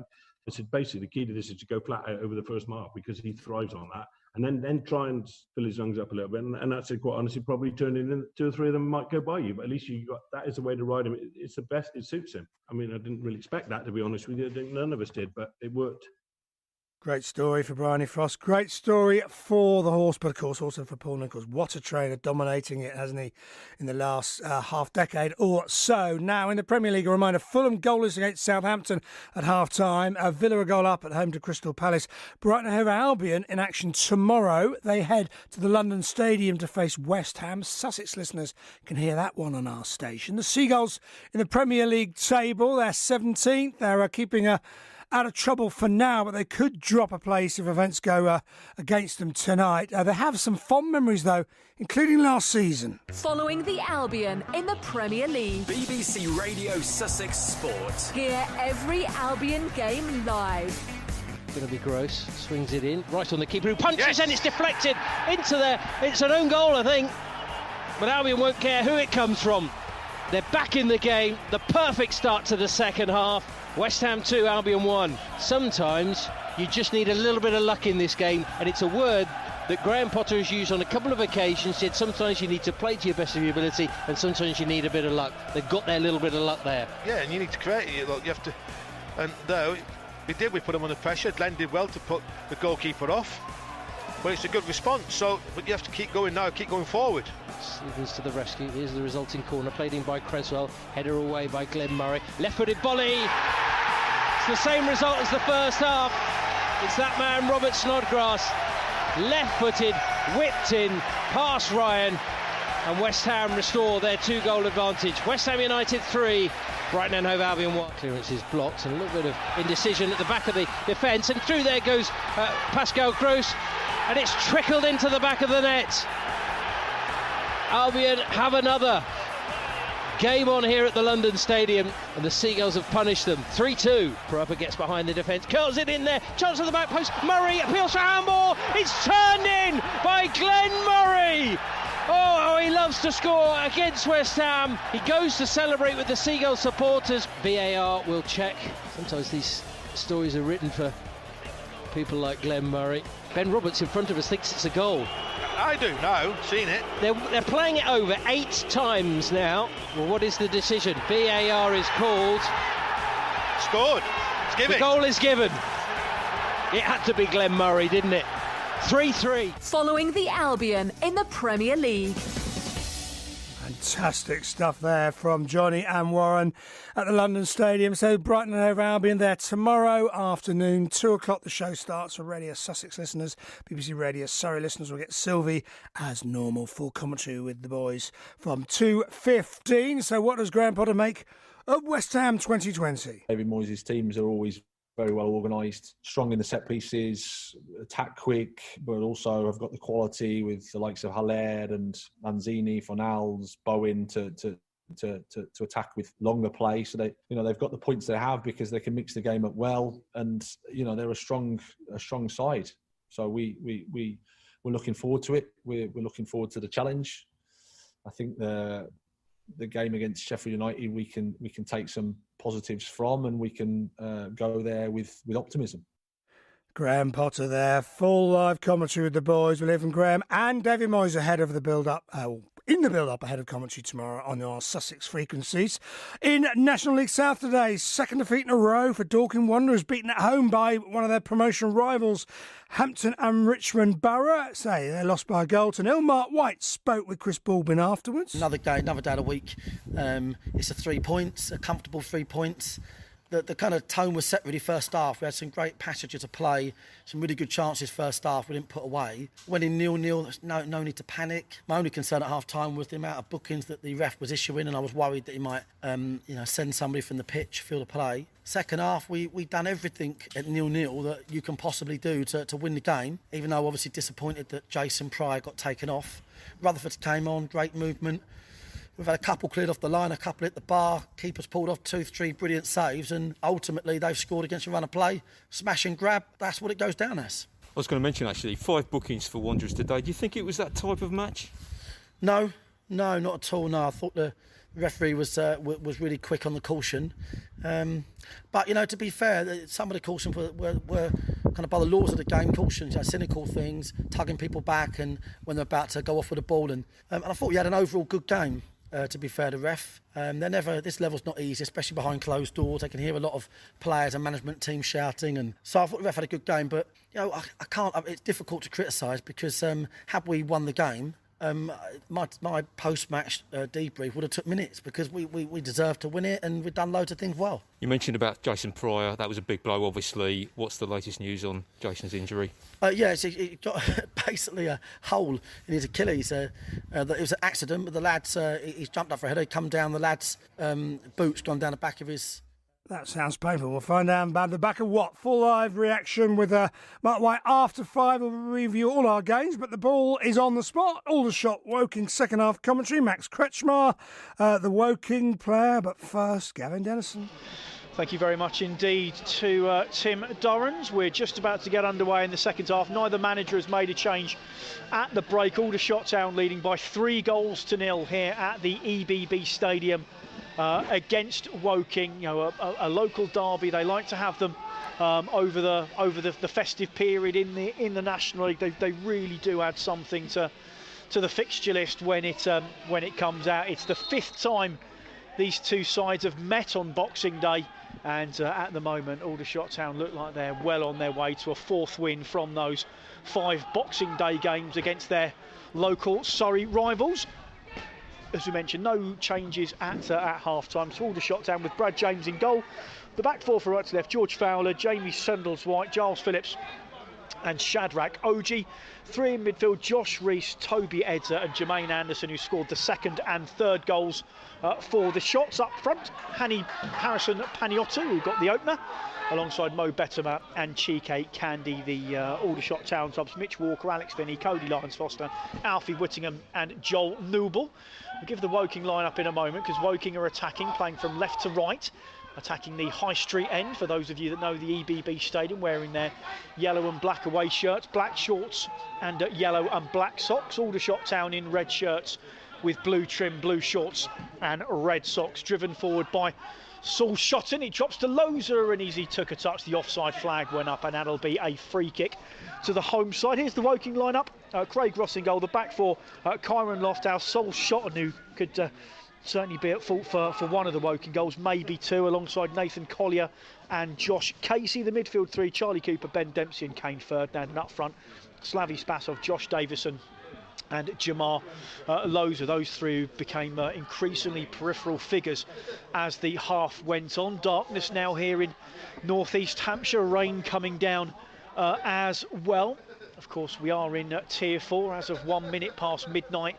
said basically the key to this is to go flat out over the first mile, because he thrives on that. And then try and fill his lungs up a little bit. And that's it, quite honestly, probably turning in 2 or 3 of them might go by you. But at least that is the way to ride him. It's the best. It suits him. I didn't really expect that, to be honest with you. I think none of us did, but it worked. Great story for Bryony Frost. Great story for the horse, but of course also for Paul Nicholls. What a trainer, dominating it, hasn't he, in the last half decade or so. Now in the Premier League, a reminder, Fulham goalless against Southampton at half-time. Villa a goal up at home to Crystal Palace. Brighton and Hove Albion in action tomorrow. They head to the London Stadium to face West Ham. Sussex listeners can hear that one on our station. The Seagulls in the Premier League table, they're 17th. They're keeping out of trouble for now, but they could drop a place if events go against them tonight. They have some fond memories, though, including last season. Following the Albion in the Premier League. BBC Radio Sussex Sport. Hear every Albion game live. Going to be Gross, swings it in, right on the keeper who punches, and it's deflected into there. It's an own goal, I think, but Albion won't care who it comes from. They're back in the game, the perfect start to the second half. West Ham 2, Albion 1. Sometimes you just need a little bit of luck in this game, and it's a word that Graham Potter has used on a couple of occasions. Said sometimes you need to play to your best of your ability, and sometimes you need a bit of luck. They've got their little bit of luck there. Yeah, and you need to create it. Look, you have to, and though we put them under pressure. Glenn did well to put the goalkeeper off, but it's a good response. But you have to keep going now, keep going forward. Stevens to the rescue. Here's the resulting corner, played in by Creswell. Header away by Glenn Murray. Left-footed volley. It's the same result as the first half. It's that man, Robert Snodgrass. Left-footed, whipped in, past Ryan, and West Ham restore their 2-goal advantage. West Ham United 3, Brighton and Hove Albion 1. Clearance is blocked, and a little bit of indecision at the back of the defence, and through there goes Pascal Gross, and it's trickled into the back of the net. Albion have another. Game on here at the London Stadium, and the Seagulls have punished them. 3-2. Parappa gets behind the defence, curls it in there. Chance of the back post. Murray appeals for handball. It's turned in by Glenn Murray. Oh, he loves to score against West Ham. He goes to celebrate with the Seagull supporters. VAR will check. Sometimes these stories are written for people like Glenn Murray. Ben Roberts in front of us thinks it's a goal. I do now, seen it. They're playing it over 8 times now. Well, what is the decision? VAR is called. Scored. It's given. The goal is given. It had to be Glenn Murray, didn't it? 3-3. Following the Albion in the Premier League. Fantastic stuff there from Johnny and Warren at the London Stadium. So Brighton and Hove Albion there tomorrow afternoon, 2 o'clock. The show starts for Radio Sussex listeners. BBC Radio Surrey listeners will get Sylvie as normal. Full commentary with the boys from 2:15. So what does Graham Potter make of West Ham 2020? David Moyes' teams are always very well organised, strong in the set pieces, attack quick, but also have got the quality with the likes of Haller and Lanzini, Fornals, Bowen to attack with longer play. So they've got the points they have because they can mix the game up well, and they're a strong side. So we're looking forward to it. We're looking forward to the challenge. I think the game against Sheffield United we can take some positives from, and we can go there with optimism. Graham Potter there, full live commentary with the boys. We'll hear from Graham and David Moyes ahead of the build-up, in the build-up ahead of commentary tomorrow on our Sussex frequencies. In National League South today, second defeat in a row for Dorking Wanderers, beaten at home by one of their promotion rivals, Hampton and Richmond Borough. Say they lost by a goal to nil. Mark White spoke with Chris Baldwin afterwards. Another day of the week. It's a 3 points, a comfortable 3 points. The kind of tone was set really first half. We had some great passages of play, some really good chances first half we didn't put away. Went in 0-0, no need to panic. My only concern at half-time was the amount of bookings that the ref was issuing, and I was worried that he might send somebody from the pitch, field of play. Second half, we done everything at 0-0 that you can possibly do to win the game, even though obviously disappointed that Jason Pryor got taken off. Rutherford came on, great movement. We've had a couple cleared off the line, a couple hit the bar, keepers pulled off 2-3 brilliant saves, and ultimately they've scored against a run of play. Smash and grab, that's what it goes down as. I was going to mention actually 5 bookings for Wanderers today. Do you think it was that type of match? No, not at all. No, I thought the referee was really quick on the caution. But to be fair, some of the cautions were kind of by the laws of the game cautions, cynical things, tugging people back, and when they're about to go off with the ball. And I thought we had an overall good game. To be fair to ref, this level's not easy, especially behind closed doors. They can hear a lot of players and management teams shouting, and so I thought the ref had a good game. But I can't. It's difficult to criticise because had we won the game, my post-match debrief would have took minutes because we deserved to win it and we've done loads of things well. You mentioned about Jason Pryor. That was a big blow, obviously. What's the latest news on Jason's injury? He got basically a hole in his Achilles. It was an accident, but the lad's he's jumped up for a header, come down. The lad's boot's gone down the back of his. That sounds painful. We'll find out about the back of what. Full live reaction with Mark White after 5. We'll review all our games, but the ball is on the spot. Aldershot Woking second half commentary. Max Kretschmar, the Woking player. But first, Gavin Dennison. Thank you very much indeed to Tim Durrans. We're just about to get underway in the second half. Neither manager has made a change at the break. Aldershot Town leading by 3-0 here at the EBB Stadium. Against Woking, a local derby. They like to have them over the festive period in the National League. They really do add something to the fixture list when it comes out. It's the 5th time these two sides have met on Boxing Day, and at the moment Aldershot Town look like they're well on their way to a 4th win from those 5 Boxing Day games against their local Surrey rivals. As we mentioned, no changes at half-time. So Aldershot Town with Brad James in goal. The back four from right to left, George Fowler, Jamie Sandles-White, Giles Phillips and Shadrach Oji. 3 in midfield, Josh Rees, Toby Edzer and Jermaine Anderson, who scored the second and third goals for the shots. Up front, Harrison Paniotto, who got the opener, alongside Mo Bettemer and Chike Candy, the Aldershot Town subs. Mitch Walker, Alex Finney, Cody Lyons-Foster, Alfie Whittingham and Joel Newble. We'll give the Woking line-up in a moment, because Woking are attacking, playing from left to right, attacking the High Street end, for those of you that know the EBB Stadium, wearing their yellow and black away shirts, black shorts and yellow and black socks. Aldershot Town in red shirts with blue trim, blue shorts and red socks. Driven forward by Saul Shotton. He drops to Loza and he took a touch. The offside flag went up and that'll be a free kick to the home side. Here's the Woking lineup. Craig Ross in goal. The back four, Kyron Lofthouse, Saul Shotton, who could certainly be at fault for one of the Woking goals, maybe two, alongside Nathan Collier and Josh Casey. The midfield three, Charlie Cooper, Ben Dempsey and Kane Ferdinand. And up front, Slavi Spasov, Josh Davison and Jamar Loza. Those three became increasingly peripheral figures as the half went on. Darkness now here in northeast Hampshire, rain coming down as well. Of course, we are in Tier 4 as of 1 minute past midnight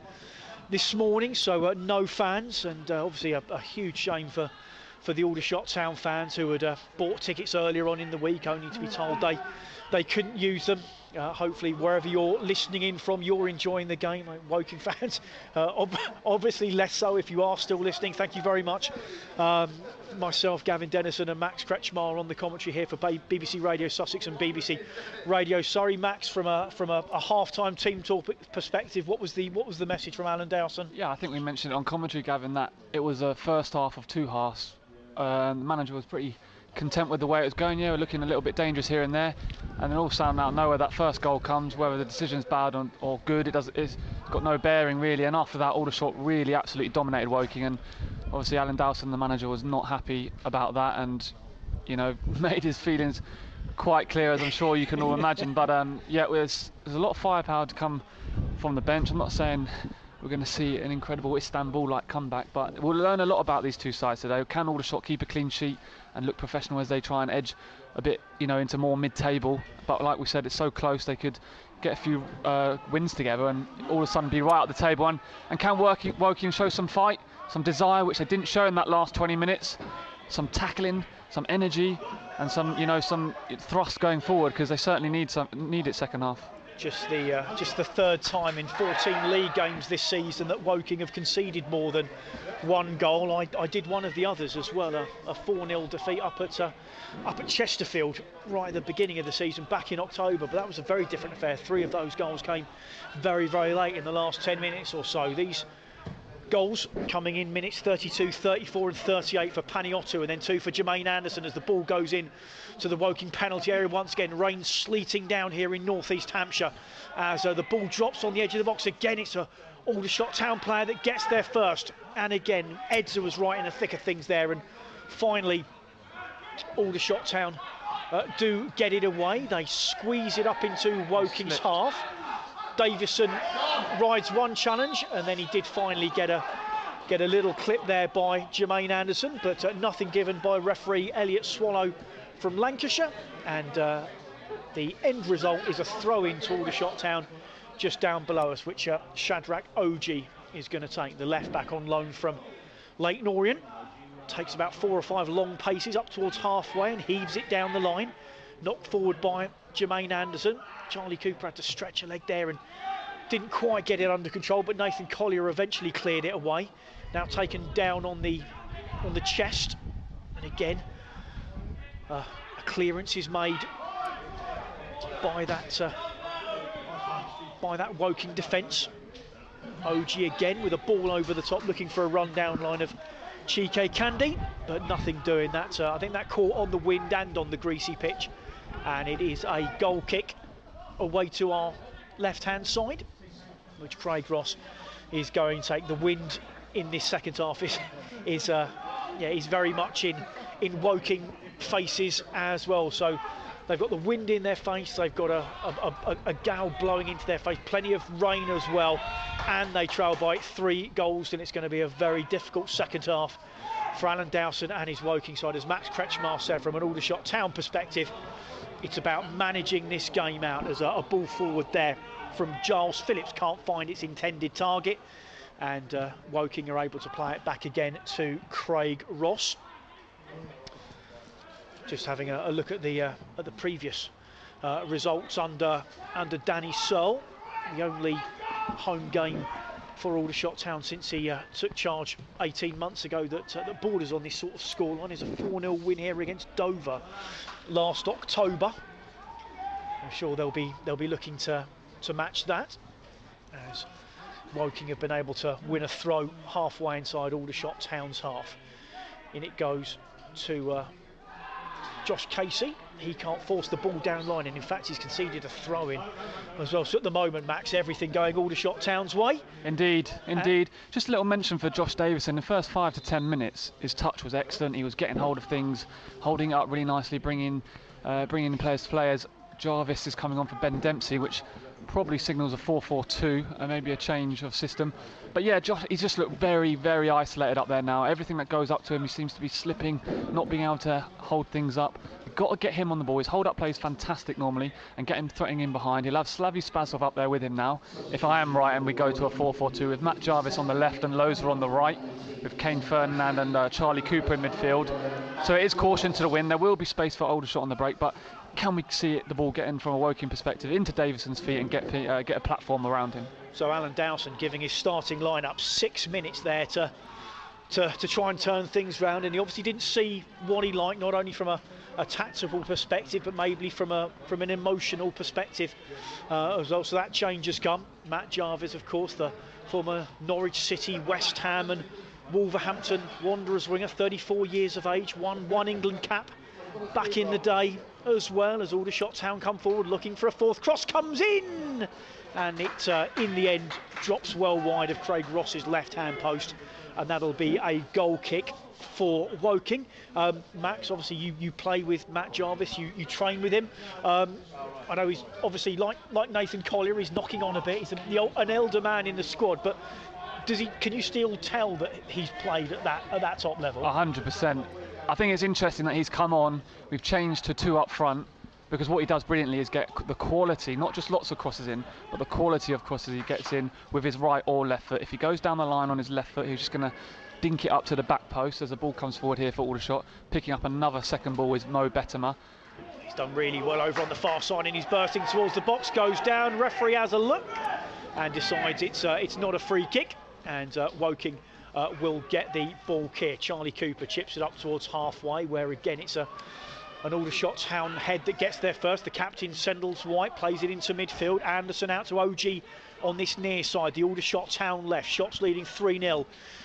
this morning, so no fans, and obviously a huge shame for the Aldershot Town fans who had bought tickets earlier on in the week, only to be told they couldn't use them. Hopefully wherever you're listening in from, you're enjoying the game. Woking fans, obviously less so if you are still listening. Thank you very much. Myself, Gavin Dennison and Max Kretschmar on the commentary here for BBC Radio Sussex and BBC Radio Surrey. Max, from a half-time team talk perspective, what was the message from Alan Dowson? Yeah, I think we mentioned it on commentary, Gavin, that it was a first half of two halves. The manager was pretty content with the way it was going. Yeah, we're looking a little bit dangerous here and there, and then all of a sudden out of nowhere that first goal comes. Whether the decision's bad or good, it's got no bearing really. And after that, Aldershot really absolutely dominated Woking, and obviously Alan Dowson, the manager, was not happy about that, and made his feelings quite clear, as I'm sure you can all imagine. But yeah, there's a lot of firepower to come from the bench. I'm not saying we're going to see an incredible Istanbul-like comeback, but we'll learn a lot about these two sides today. Can Aldershot keep a clean sheet and look professional as they try and edge a bit, into more mid-table? But like we said, it's so close, they could get a few wins together and all of a sudden be right at the table. And can Woking show some fight, some desire, which they didn't show in that last 20 minutes, some tackling, some energy, and some thrust going forward, because they certainly need it second half. Just the third time in 14 league games this season that Woking have conceded more than one goal. I did one of the others as well, a 4-0 defeat up at Chesterfield right at the beginning of the season back in October, but that was a very different affair. 3 of those goals came very, very late in the last 10 minutes or so. These goals coming in minutes 32, 34 and 38 for Paniotto, and then 2 for Jermaine Anderson as the ball goes in to the Woking penalty area. Once again, rain sleeting down here in northeast Hampshire as the ball drops on the edge of the box. Again, it's a Aldershot Town player that gets there first, and again Edzer was right in the thick of things there, and finally Aldershot Town do get it away. They squeeze it up into Woking's half. Davison rides one challenge, and then he did finally get a little clip there by Jermaine Anderson, but nothing given by referee Elliot Swallow from Lancashire, and the end result is a throw-in to Aldershot Town just down below us, which Shadrach Oji is going to take. The left back on loan from Leyton Orient takes about 4 or 5 long paces up towards halfway and heaves it down the line, knocked forward by Jermaine Anderson. Charlie Cooper had to stretch a leg there and didn't quite get it under control, but Nathan Collier eventually cleared it away. Now taken down on the chest, and again a clearance is made by that Woking defence. Oji again with a ball over the top, looking for a run-down line of Chike Candy, but nothing doing that. I think that caught on the wind and on the greasy pitch, and it is a goal kick away to our left-hand side, which Craig Ross is going to take. The wind in this second half is very much in Woking faces as well. So They've got the wind in their face, they've got a gale blowing into their face, plenty of rain as well, and they trail by 3 goals, and it's going to be a very difficult second half for Alan Dowson and his Woking side. As Max Kretschmar said, from an Aldershot Town perspective, it's about managing this game out. As a ball forward there from Giles Phillips can't find its intended target, and Woking are able to play it back again to Craig Ross. Just having a look at the previous results under Danny Searle, the only home game for Aldershot Town since he took charge 18 months ago that borders on this sort of scoreline is a 4-0 win here against Dover last October. I'm sure they'll be looking to match that, as Woking have been able to win a throw halfway inside Aldershot Town's half. In it goes to Josh Casey. He can't force the ball down line, and in fact he's conceded a throw in as well. So at the moment, Max, everything going Aldershot Town's way. Indeed. Just a little mention for Josh Davis. In the first 5 to 10 minutes, his touch was excellent. He was getting hold of things, holding it up really nicely, bringing in players to play. As Jarvis is coming on for Ben Dempsey, which probably signals a 4-4-2 and maybe a change of system. But yeah, Josh, he's just looked very, very isolated up there now. Everything that goes up to him, he seems to be slipping, not being able to hold things up. You've got to get him on the ball. His hold-up play is fantastic normally, and get him threatening in behind. He'll have Slavy Spasov up there with him now, if I am right, and we go to a 4-4-2 with Matt Jarvis on the left and Loza on the right, with Kane Ferdinand and Charlie Cooper in midfield. So it is caution to the wind. There will be space for Aldershot on the break, but can we see the ball getting from a Woking perspective into Davison's feet and get a platform around him? So Alan Dowson giving his starting lineup 6 minutes there to try and turn things round, and he obviously didn't see what he liked, not only from a tactical perspective, but maybe from an emotional perspective as well. So that change has come. Matt Jarvis, of course, the former Norwich City, West Ham and Wolverhampton Wanderers winger, 34 years of age, won one England cap back in the day as well. As Aldershot Town come forward looking for a fourth, cross comes in, and it in the end drops well wide of Craig Ross's left hand post, and that'll be a goal kick for Woking. Max, obviously you play with Matt Jarvis, you train with him. I know he's obviously like Nathan Collier, he's knocking on a bit, he's an elder man in the squad, but can you still tell that he's played at that top level? 100%. I think it's interesting that he's come on. We've changed to 2 up front, because what he does brilliantly is get the quality, not just lots of crosses in, but the quality of crosses he gets in with his right or left foot. If he goes down the line on his left foot, he's just going to dink it up to the back post as the ball comes forward here for Aldershot. Picking up another second ball is Mo Bettemer. He's done really well over on the far side, and he's bursting towards the box, goes down, referee has a look and decides it's not a free kick, and Woking will get the ball clear. Charlie Cooper chips it up towards halfway, where again it's an Aldershot Town head that gets there first. The captain, Sendles White, plays it into midfield. Anderson out to OG on this near side. The Aldershot Town left. Shots leading 3-0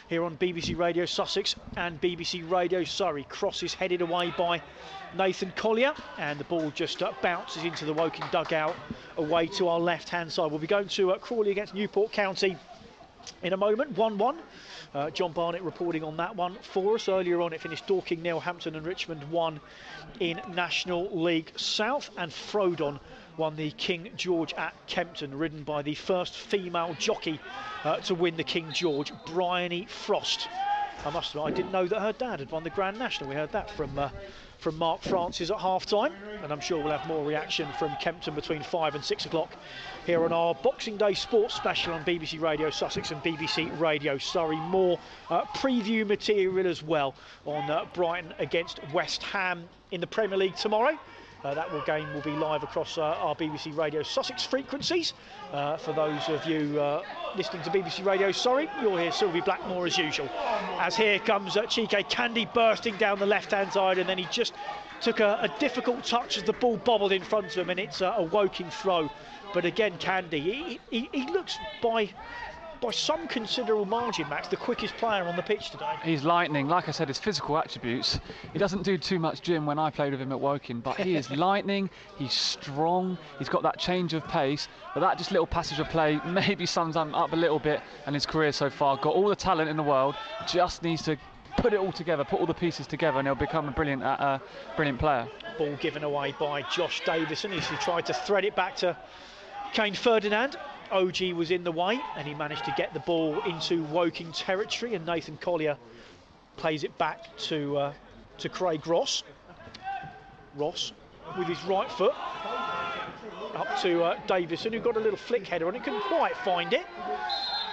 here on BBC Radio Sussex and BBC Radio Surrey. Cross is headed away by Nathan Collier, and the ball just bounces into the Woking dugout away to our left-hand side. We'll be going to Crawley against Newport County in a moment. 1-1. John Barnett reporting on that one for us. Earlier on it finished Dorking 0, Hampton and Richmond 1 in National League South, and Frodon won the King George at Kempton, ridden by the first female jockey to win the King George, Bryony Frost. I didn't know that her dad had won the Grand National. We heard that from Mark Francis at half-time, and I'm sure we'll have more reaction from Kempton between 5 and 6 o'clock here on our Boxing Day Sports Special on BBC Radio Sussex and BBC Radio Surrey. More preview material as well on Brighton against West Ham in the Premier League tomorrow. That game will be live across our BBC Radio Sussex frequencies. For those of you listening to BBC Radio Surrey, you'll hear Sylvie Blackmore as usual. As here comes Chike Candy bursting down the left-hand side, and then he just took a difficult touch as the ball bobbled in front of him, and it's a Woking throw. But again, Candy, he looks by some considerable margin, Max, the quickest player on the pitch today. He's lightning. Like I said, his physical attributes, he doesn't do too much gym when I played with him at Woking, but he is lightning, he's strong, he's got that change of pace, but that just little passage of play maybe sums him up a little bit, and his career so far. Got all the talent in the world, just needs to put it all together, put all the pieces together, and he'll become a brilliant player. Ball given away by Josh Davison as he tried to thread it back to Kane Ferdinand. OG was in the way and he managed to get the ball into Woking territory, and Nathan Collier plays it back to Craig Ross. Ross with his right foot up to Davison, who got a little flick header on it, couldn't quite find it.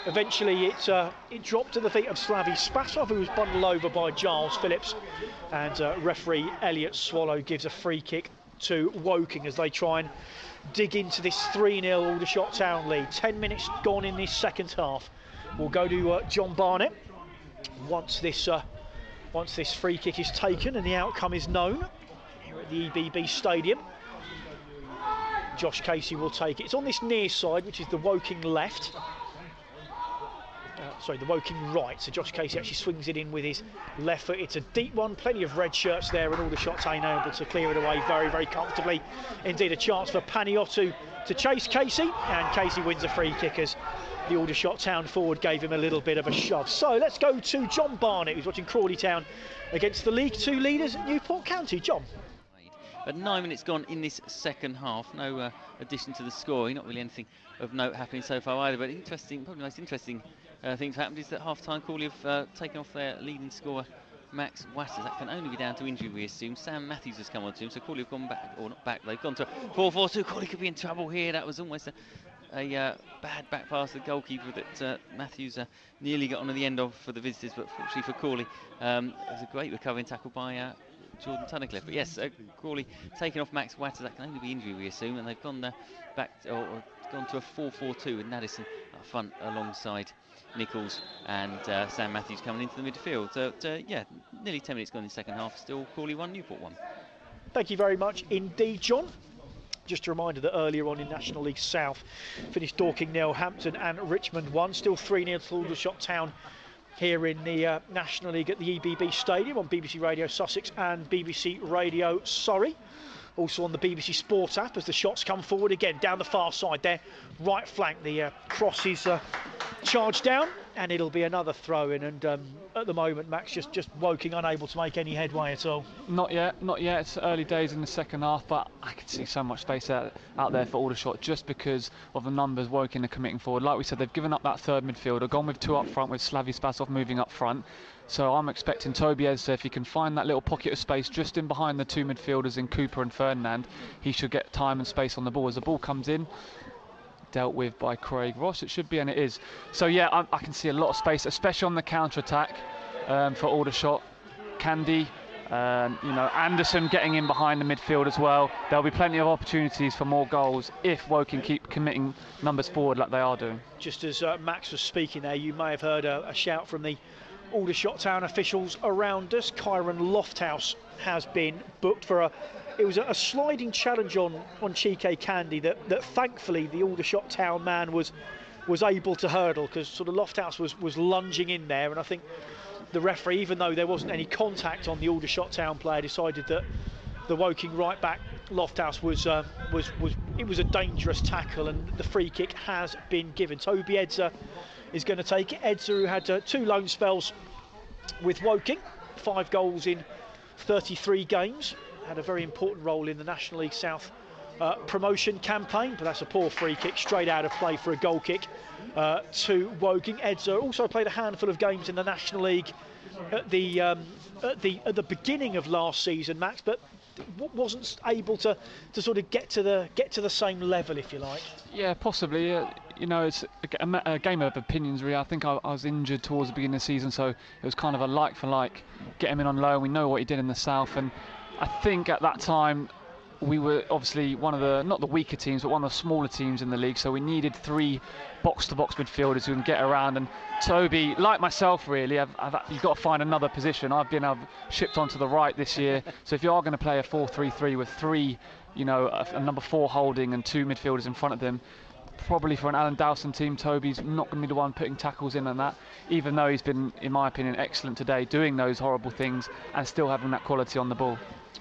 Eventually it dropped to the feet of Slavi Spasov, who was bundled over by Giles Phillips, and referee Elliot Swallow gives a free kick to Woking as they try and dig into this 3-0 Aldershot Town lead. 10 minutes gone in this second half. We'll go to John Barnett once this free kick is taken and the outcome is known here at the EBB Stadium. Josh Casey will take it. It's on this near side, which is the Woking left. The Woking right. So Josh Casey actually swings it in with his left foot. It's a deep one, plenty of red shirts there, and Aldershot ain't able to clear it away very, very comfortably. Indeed, a chance for Paniotu to chase Casey, and Casey wins a free kick as the Aldershot Town forward gave him a little bit of a shove. So let's go to John Barnett, who's watching Crawley Town against the League 2 leaders at Newport County. John. But 9 minutes gone in this second half. No addition to the scoring. Not really anything of note happening so far either. But interesting, probably the most interesting thing to happen is that half-time Crawley have taken off their leading scorer, Max Watters. That can only be down to injury, we assume. Sam Matthews has come on to him, so Crawley have gone back, or not back, they've gone to 4-4-2. Crawley could be in trouble here. That was almost a bad back pass to the goalkeeper that Matthews nearly got on at the end of for the visitors, but fortunately for Crawley, it was a great recovering tackle by Jordan Tunnicliffe. But yes, Crawley taking off Max Watters. That can only be injury, we assume, and they've gone back or gone to a 4-4-2 with Naddison up front alongside Nichols and Sam Matthews coming into the midfield. So yeah, nearly 10 minutes gone in the second half. Still Crawley 1, Newport 1. Thank you very much indeed, John. Just a reminder that earlier on in National League South finished Dorking 0, Hampton and Richmond 1. Still 3-0 to Aldershot Town here in the National League at the EBB Stadium on BBC Radio Sussex and BBC Radio Surrey. Also on the BBC Sport app as the shots come forward again down the far side there. Right flank, the cross is charged down and it'll be another throw in, and at the moment Max just Woking unable to make any headway at all. Not yet. It's early days in the second half, but I can see so much space out there for Aldershot just because of the numbers Woking are committing forward. Like we said, they've given up that third midfielder, gone with 2 up front with Slavi Spasov moving up front. So I'm expecting Toby Ezza, if he can find that little pocket of space just in behind the 2 midfielders in Cooper and Ferdinand, he should get time and space on the ball. As the ball comes in, dealt with by Craig Ross, it should be, and it is. So yeah, I can see a lot of space, especially on the counter-attack for Aldershot. Candy, Anderson getting in behind the midfield as well. There'll be plenty of opportunities for more goals if Woking keep committing numbers forward like they are doing. Just as Max was speaking there, you may have heard a shout from the Aldershot Town officials around us. Kyron Lofthouse has been booked for it was a sliding challenge on Chike Candy that thankfully the Aldershot Town man was able to hurdle, because sort of Lofthouse was lunging in there, and I think the referee, even though there wasn't any contact on the Aldershot Town player, decided that the Woking right back Lofthouse was a dangerous tackle, and the free kick has been given. Toby Edzer is going to take it. Edzer, who had 2 loan spells with Woking, 5 goals in 33 games, had a very important role in the National League South promotion campaign, but that's a poor free kick straight out of play for a goal kick to Woking. Edzer also played a handful of games in the National League at the beginning of last season, Max, but wasn't able to sort of get to the same level, if you like. Yeah, possibly. It's a game of opinions, really. I think I was injured towards the beginning of the season, so it was kind of a like for like. Get him in on loan. We know what he did in the South, and I think at that time we were obviously one of the, not the weaker teams, but one of the smaller teams in the league, so we needed 3 box-to-box midfielders who can get around. And Toby, like myself really, you've got to find another position. I've been shipped onto the right this year, so if you are going to play a 4-3-3 with 3, a number 4 holding and 2 midfielders in front of them, probably for an Alan Dowson team, Toby's not going to be the one putting tackles in and that, even though he's been, in my opinion, excellent today, doing those horrible things and still having that quality on the ball.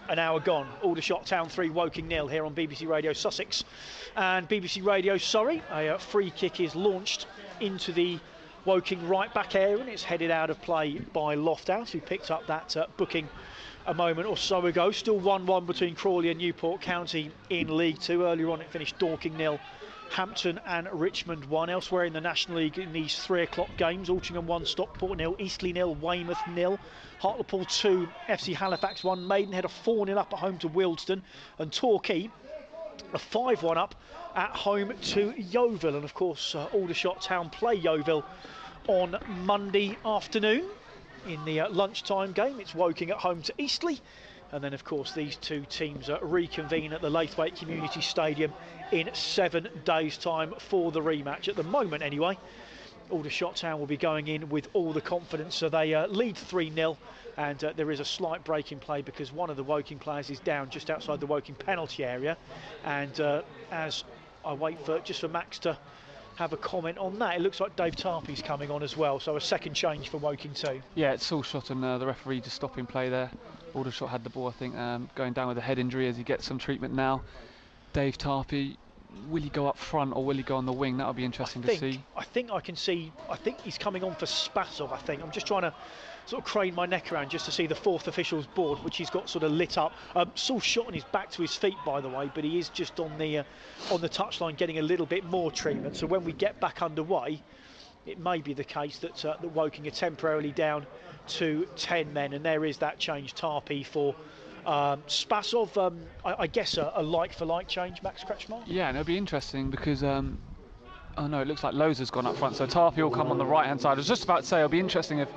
An hour gone. Aldershot Town 3, Woking 0 here on BBC Radio Sussex and BBC Radio Surrey. A free kick is launched into the Woking right back area, and it's headed out of play by Lofthouse, who picked up that booking a moment or so ago. Still 1-1 between Crawley and Newport County in League Two. Earlier on it finished Dorking 0, Hampton and Richmond 1. Elsewhere in the National League in these 3 o'clock games, Altrincham 1, Stockport 0, Eastleigh 0, Weymouth 0, Hartlepool 2, FC Halifax 1, Maidenhead a 4-0 up at home to Wealdstone, and Torquay a 5-1 up at home to Yeovil. And of course Aldershot Town play Yeovil on Monday afternoon in the lunchtime game. It's Woking at home to Eastleigh, and then of course these two teams reconvene at the Laithwaite Community Stadium in 7 days' time for the rematch. At the moment anyway, Aldershot Town will be going in with all the confidence, so they lead 3-0, and there is a slight break in play because one of the Woking players is down just outside the Woking penalty area, and as I wait for Max to have a comment on that, it looks like Dave Tarpey's coming on as well, so a second change for Woking too. Yeah, it's Aldershot and the referee just stopping play there. Aldershot had the ball, I think, going down with a head injury as he gets some treatment now. Dave Tarpey, will he go up front or will he go on the wing? That'll be interesting to see. I think he's coming on for Spasov, I think. I'm just trying to sort of crane my neck around just to see the fourth official's board, which he's got sort of lit up. Saul shot on his back to his feet, by the way, but he is just on the touchline getting a little bit more treatment. So when we get back underway, it may be the case that that Woking are temporarily down to 10 men, and there is that change. Tarpey for Spasov, I guess a like-for-like change, Max Kretschmar? Yeah, and it'll be interesting because oh no, it looks like Lozer's gone up front, so Tarpey will come on the right-hand side. I was just about to say it'll be interesting if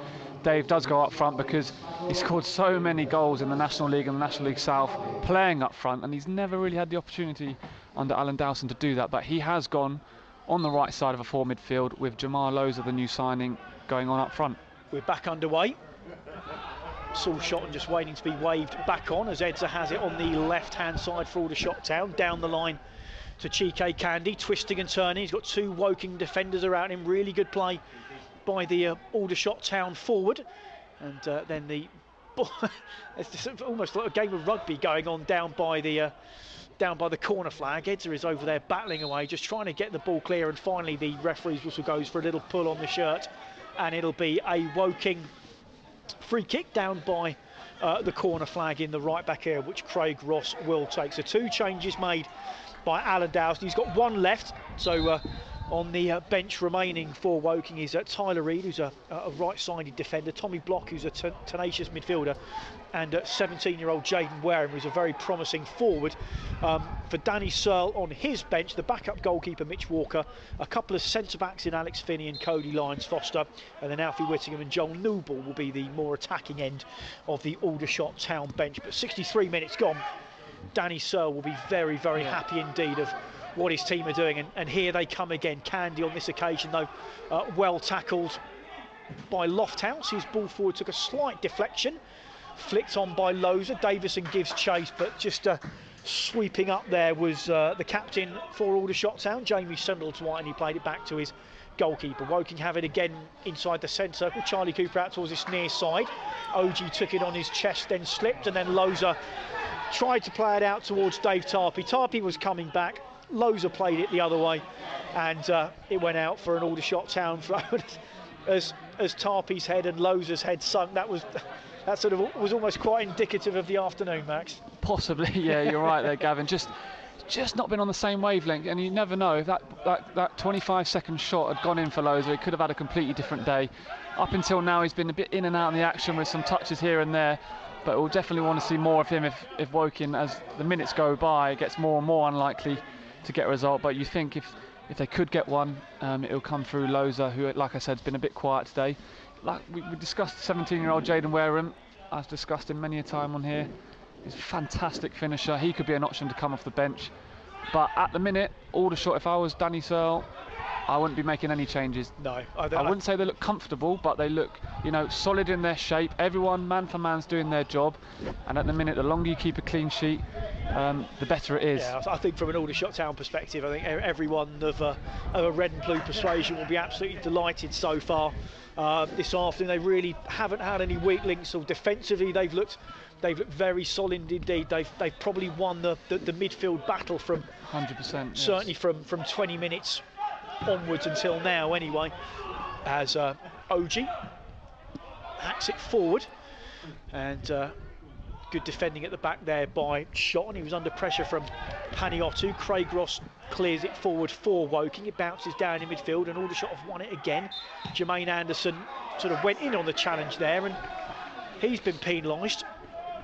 Dave does go up front, because he scored so many goals in the National League and the National League South playing up front, and he's never really had the opportunity under Alan Dowson to do that, but he has gone on the right side of a 4 midfield with Jamar Lozer, the new signing, going on up front. We're back underway. Saul Shotton just waiting to be waved back on as Edzer has it on the left-hand side for Aldershot Town. Down the line to Chike Candy, twisting and turning. He's got 2 Woking defenders around him. Really good play by the Aldershot Town forward. And then the ball, it's almost like a game of rugby going on down by the corner flag. Edzer is over there battling away, just trying to get the ball clear, and finally the referee's whistle goes for a little pull on the shirt, and it'll be a Woking free kick down by the corner flag in the right back area, which Craig Ross will take. So 2 changes made by Alan Dowson. He's got 1 left, so on the bench remaining for Woking is Tyler Reid, who's a right-sided defender, Tommy Block, who's a tenacious midfielder, and 17-year-old Jaden Wareham, who's a very promising forward. For Danny Searle on his bench, the backup goalkeeper Mitch Walker, a couple of centre-backs in Alex Finney and Cody Lyons-Foster, and then Alfie Whittingham and Joel Newball will be the more attacking end of the Aldershot Town bench. But 63 minutes gone, Danny Searle will be very, very happy indeed of what his team are doing, and here they come again. Candy on this occasion though, well tackled by Lofthouse. His ball forward took a slight deflection, flicked on by Lozer. Davison gives chase, but just sweeping up there was the captain for Aldershot Town, Jamie Sundle-Dwight, and he played it back to his goalkeeper. Woking have it again inside the centre circle. Charlie Cooper out towards this near side. OG took it on his chest, then slipped, and then Lozer tried to play it out towards Dave Tarpey. Tarpey was coming back. Lozer played it the other way, and it went out for an Aldershot Town throw. as Tarpey's head and Lozer's head sunk, that sort of was almost quite indicative of the afternoon, Max. Possibly, yeah, you're right there, Gavin. Just not been on the same wavelength, and you never know if that 25-second shot had gone in for Lozer, he could have had a completely different day. Up until now, he's been a bit in and out in the action with some touches here and there, but we'll definitely want to see more of him if Woking, as the minutes go by, gets more and more unlikely to get a result. But you think if they could get one, it'll come through Lozer, who, like I said, has been a bit quiet today. Like we discussed, 17-year-old Jaden Wareham, I've discussed him many a time on here. He's a fantastic finisher. He could be an option to come off the bench. But at the minute, Aldershot, if I was Danny Searle, I wouldn't be making any changes. No, I wouldn't say they look comfortable, but they look, solid in their shape. Everyone, man for man's doing their job. And at the minute, the longer you keep a clean sheet, the better it is. Yeah, I think from an Aldershot Town perspective, I think everyone of a red and blue persuasion will be absolutely delighted so far this afternoon. They really haven't had any weak links, or defensively they've looked very solid indeed. They've probably won the midfield battle from 100%. Certainly from 20 minutes onwards until now anyway. as OG hacks it forward, and good defending at the back there by Shot, and he was under pressure from Paniotu. Craig Ross clears it forward for Woking. It bounces down in midfield, and Aldershot have won it again. Jermaine Anderson sort of went in on the challenge there, and he's been penalised.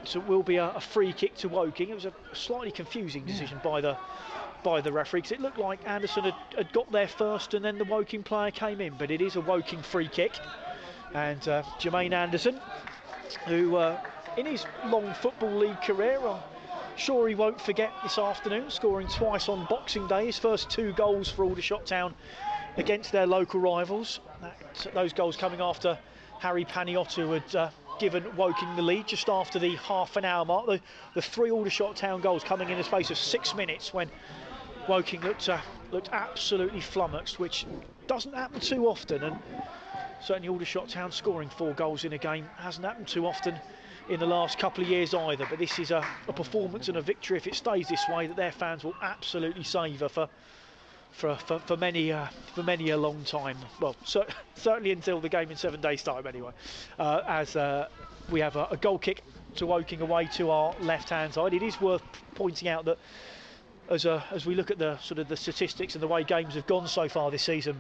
So it will be a free kick to Woking. It was a slightly confusing decision by the referee, because it looked like Anderson had got there first and then the Woking player came in, but it is a Woking free kick. And Jermaine Anderson, who in his long Football League career, I'm sure he won't forget this afternoon, scoring twice on Boxing Day, his first 2 goals for Aldershot Town against their local rivals. Those goals coming after Harry Paniotu had given Woking the lead just after the half an hour mark. The 3 Aldershot Town goals coming in the space of 6 minutes when Woking looked absolutely flummoxed, which doesn't happen too often, and certainly Aldershot Town scoring 4 goals in a game hasn't happened too often in the last couple of years either. But this is a performance and a victory, if it stays this way, that their fans will absolutely savour for many a long time. Well, certainly until the game in 7 days' time, anyway. As we have a goal kick to Woking away to our left-hand side. It is worth pointing out that as we look at the sort of the statistics and the way games have gone so far this season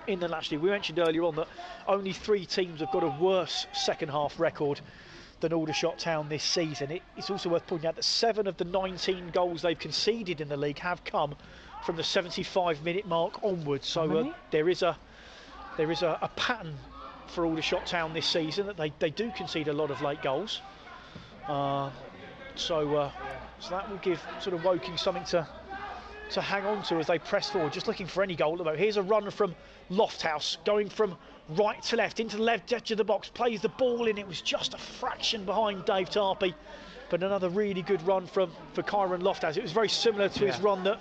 in the National League, we mentioned earlier on that only 3 teams have got a worse second-half record than Aldershot Town this season. It's also worth pointing out that 7 of the 19 goals they've conceded in the league have come from the 75-minute mark onwards. So there is a pattern for Aldershot Town this season, that they do concede a lot of late goals. So that will give sort of Woking something to hang on to as they press forward, just looking for any goal at the moment. Here's a run from Lofthouse, going from right to left into the left edge of the box, plays the ball in. It was just a fraction behind Dave Tarpey, but another really good run for Kyron Lofthouse. It was very similar to his run that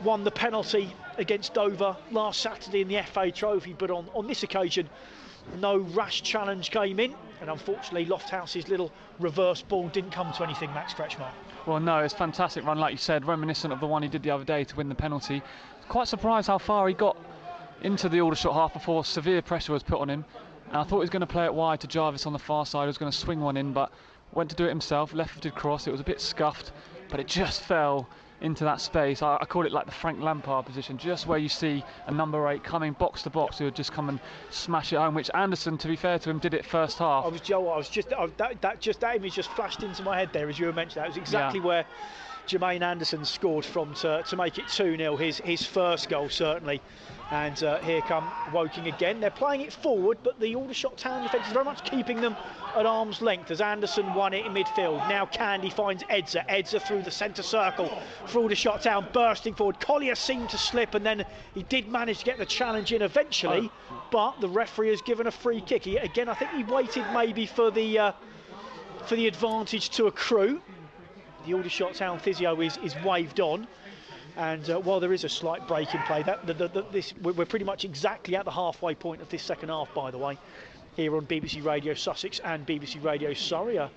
won the penalty against Dover last Saturday in the FA Trophy, but on this occasion no rash challenge came in, and unfortunately Lofthouse's little reverse ball didn't come to anything, Max Kretschmar. Well, no, it's a fantastic run, like you said, reminiscent of the one he did the other day to win the penalty. Quite surprised how far he got into the Aldershot half before severe pressure was put on him. And I thought he was going to play it wide to Jarvis on the far side. He was going to swing one in, but went to do it himself, left-footed cross. It was a bit scuffed, but it just fell into that space. I call it like the Frank Lampard position, just where you see a number 8 coming box to box who would just come and smash it home, which Anderson, to be fair to him, did it first half. That image just flashed into my head there as you were mentioning. That was exactly where Jermaine Anderson scored from to make it 2-0, his first goal certainly. And here come Woking again. They're playing it forward, but the Aldershot Town defence is very much keeping them at arm's length as Anderson won it in midfield. Now Candy finds Edzer through the centre circle for Aldershot Town, bursting forward. Collier seemed to slip, and then he did manage to get the challenge in eventually, but the referee has given a free kick. I think he waited maybe for the advantage to accrue. The Aldershot Town physio is waved on. And while there is a slight break in play, we're pretty much exactly at the halfway point of this second half, by the way, here on BBC Radio Sussex and BBC Radio Surrey. A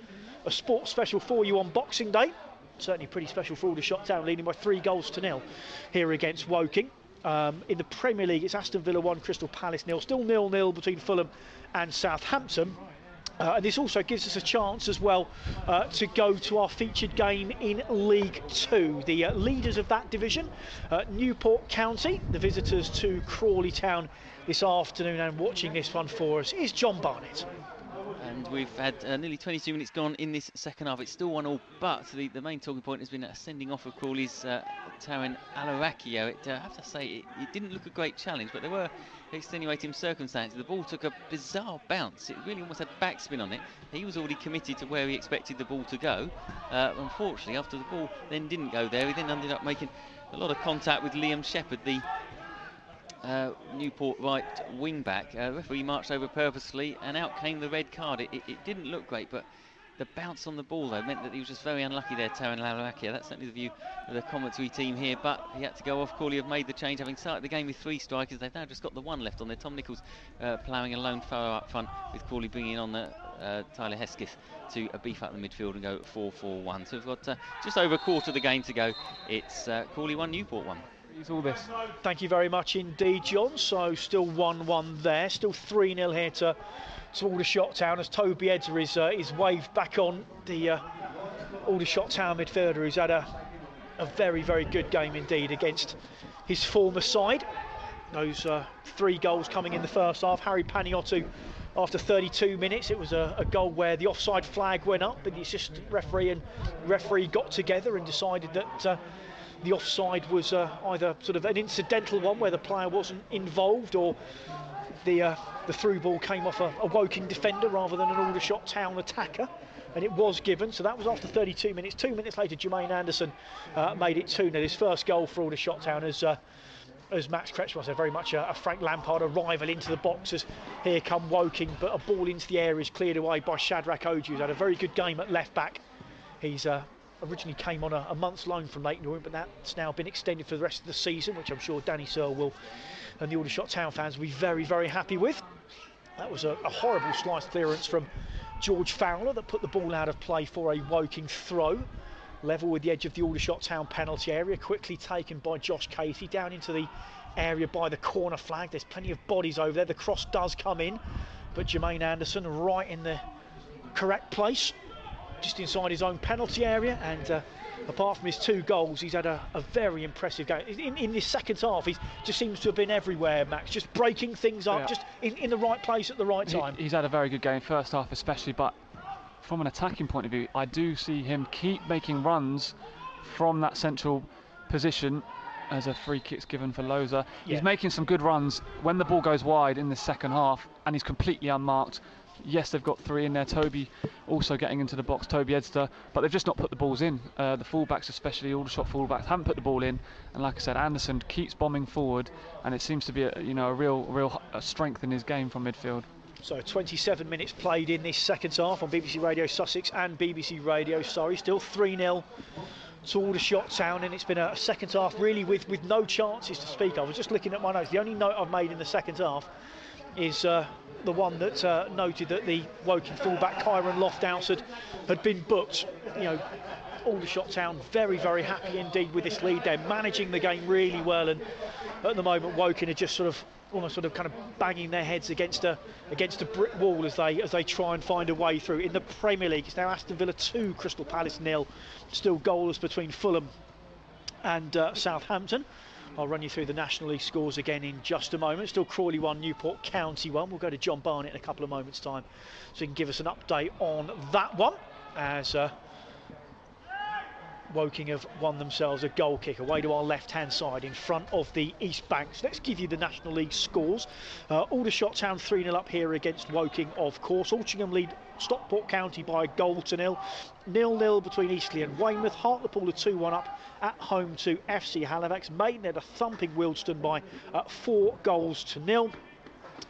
sports special for you on Boxing Day. Certainly pretty special for Aldershot Town, leading by 3-0 here against Woking. In the Premier League, it's Aston Villa 1, Crystal Palace 0. Still 0-0 between Fulham and Southampton. And this also gives us a chance as well to go to our featured game in League 2. The leaders of that division, Newport County, the visitors to Crawley Town this afternoon, and watching this one for us is John Barnett. And we've had nearly 22 minutes gone in this second half. It's still 1-1, but the main talking point has been a sending off of Crawley's Taryn Alarakio. I have to say, it didn't look a great challenge, but there were extenuating circumstances. The ball took a bizarre bounce. It really almost had backspin on it. He was already committed to where he expected the ball to go. Unfortunately, after the ball then didn't go there, he then ended up making a lot of contact with Liam Shepherd, the Newport right wing back. Referee marched over purposely, and out came the red card. It didn't look great, but the bounce on the ball though meant that he was just very unlucky there, Taryn Lalarakia. That's certainly the view of the commentary team here, but he had to go off. Crawley have made the change, having started the game with 3 strikers. They've now just got the 1 left on there. Tom Nichols ploughing a lone furrow up front, with Crawley bringing on Tyler Hesketh to beef up the midfield and go 4-4-1. So we've got just over a quarter of the game to go. It's Crawley 1, Newport 1. He's all this. Thank you very much indeed, John. So still 1-1 there, still 3-0 here to Aldershot Town as Toby Edzer is waved back on, the Aldershot Town midfielder who's had a very, very good game indeed against his former side. Those 3 goals coming in the first half. Harry Paniotto, after 32 minutes, it was a goal where the offside flag went up, but the assistant referee got together and decided that the offside was either sort of an incidental one where the player wasn't involved, or the through ball came off a Woking defender rather than an Aldershot Town attacker, and it was given. So that was after 32 minutes. 2 minutes later, Jermaine Anderson made it 2-0. His first goal for Aldershot Town as Max Kretschmer said, very much a Frank Lampard arrival into the box as here come Woking, but a ball into the area is cleared away by Shadrach Oju, who's had a very good game at left back. He's originally came on a month's loan from Leyton Orient, but that's now been extended for the rest of the season, which I'm sure Danny Searle will and the Aldershot Town fans will be very, very happy with. That was a horrible slice clearance from George Fowler that put the ball out of play for a Woking throw. Level with the edge of the Aldershot Town penalty area, quickly taken by Josh Casey down into the area by the corner flag. There's plenty of bodies over there. The cross does come in, but Jermaine Anderson right in the correct place, just inside his own penalty area. And apart from his 2 goals, he's had a very impressive game. In this second half, he just seems to have been everywhere, Max, just breaking things up, just in the right place at the right time. He's had a very good game, first half especially, but from an attacking point of view, I do see him keep making runs from that central position as a free kick's given for Loza. Yeah. He's making some good runs when the ball goes wide in the second half, and he's completely unmarked. Yes, they've got 3 in there. Toby also getting into the box, Toby Edster, but they've just not put the balls in. The fullbacks, especially Aldershot fullbacks, haven't put the ball in. And like I said, Anderson keeps bombing forward, and it seems to be a real strength in his game from midfield. So 27 minutes played in this second half on BBC Radio Sussex and BBC Radio Surrey. Still 3-0 to Aldershot Town, and it's been a second half really with no chances to speak of. I was just looking at my notes. The only note I've made in the second half is the one that noted that the Woking fullback Kyron Lofthouse had been booked. You know, Aldershot Town very, very happy indeed with this lead. They're managing the game really well, and at the moment Woking are just almost kind of banging their heads against a brick wall as they try and find a way through. In the Premier League, it's now Aston Villa 2, Crystal Palace 0. Still goalless between Fulham and Southampton. I'll run you through the National League scores again in just a moment. Still Crawley 1, Newport County 1. We'll go to John Barnett in a couple of moments' time so he can give us an update on that one, as Woking have won themselves a goal kick away to our left-hand side in front of the East Bank. So let's give you the National League scores. Aldershot Town 3-0 up here against Woking, of course. Altrincham lead Stockport County by a goal to 0. 0-0 between Eastleigh and Weymouth. Hartlepool are 2-1 up at home to FC Halifax. Maidenhead are thumping Wealdstone by 4 goals to 0.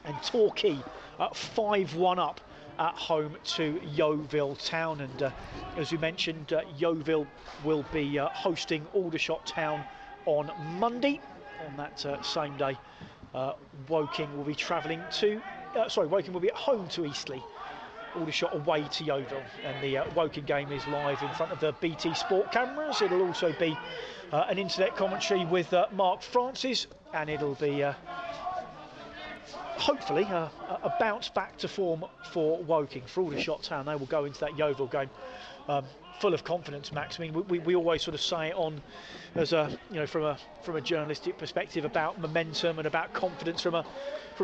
And Torquay 5-1 up at home to Yeovil Town. And as we mentioned, Yeovil will be hosting Aldershot Town on Monday. On that same day, Woking will be travelling to Woking will be at home to Eastleigh. Aldershot away to Yeovil, and the Woking game is live in front of the BT Sport cameras. It'll also be an internet commentary with Mark Francis, and it'll be hopefully a bounce back to form for Woking. For Aldershot Town, they will go into that Yeovil game full of confidence, Max. I mean, we always sort of say it on as from a journalistic perspective about momentum and about confidence from a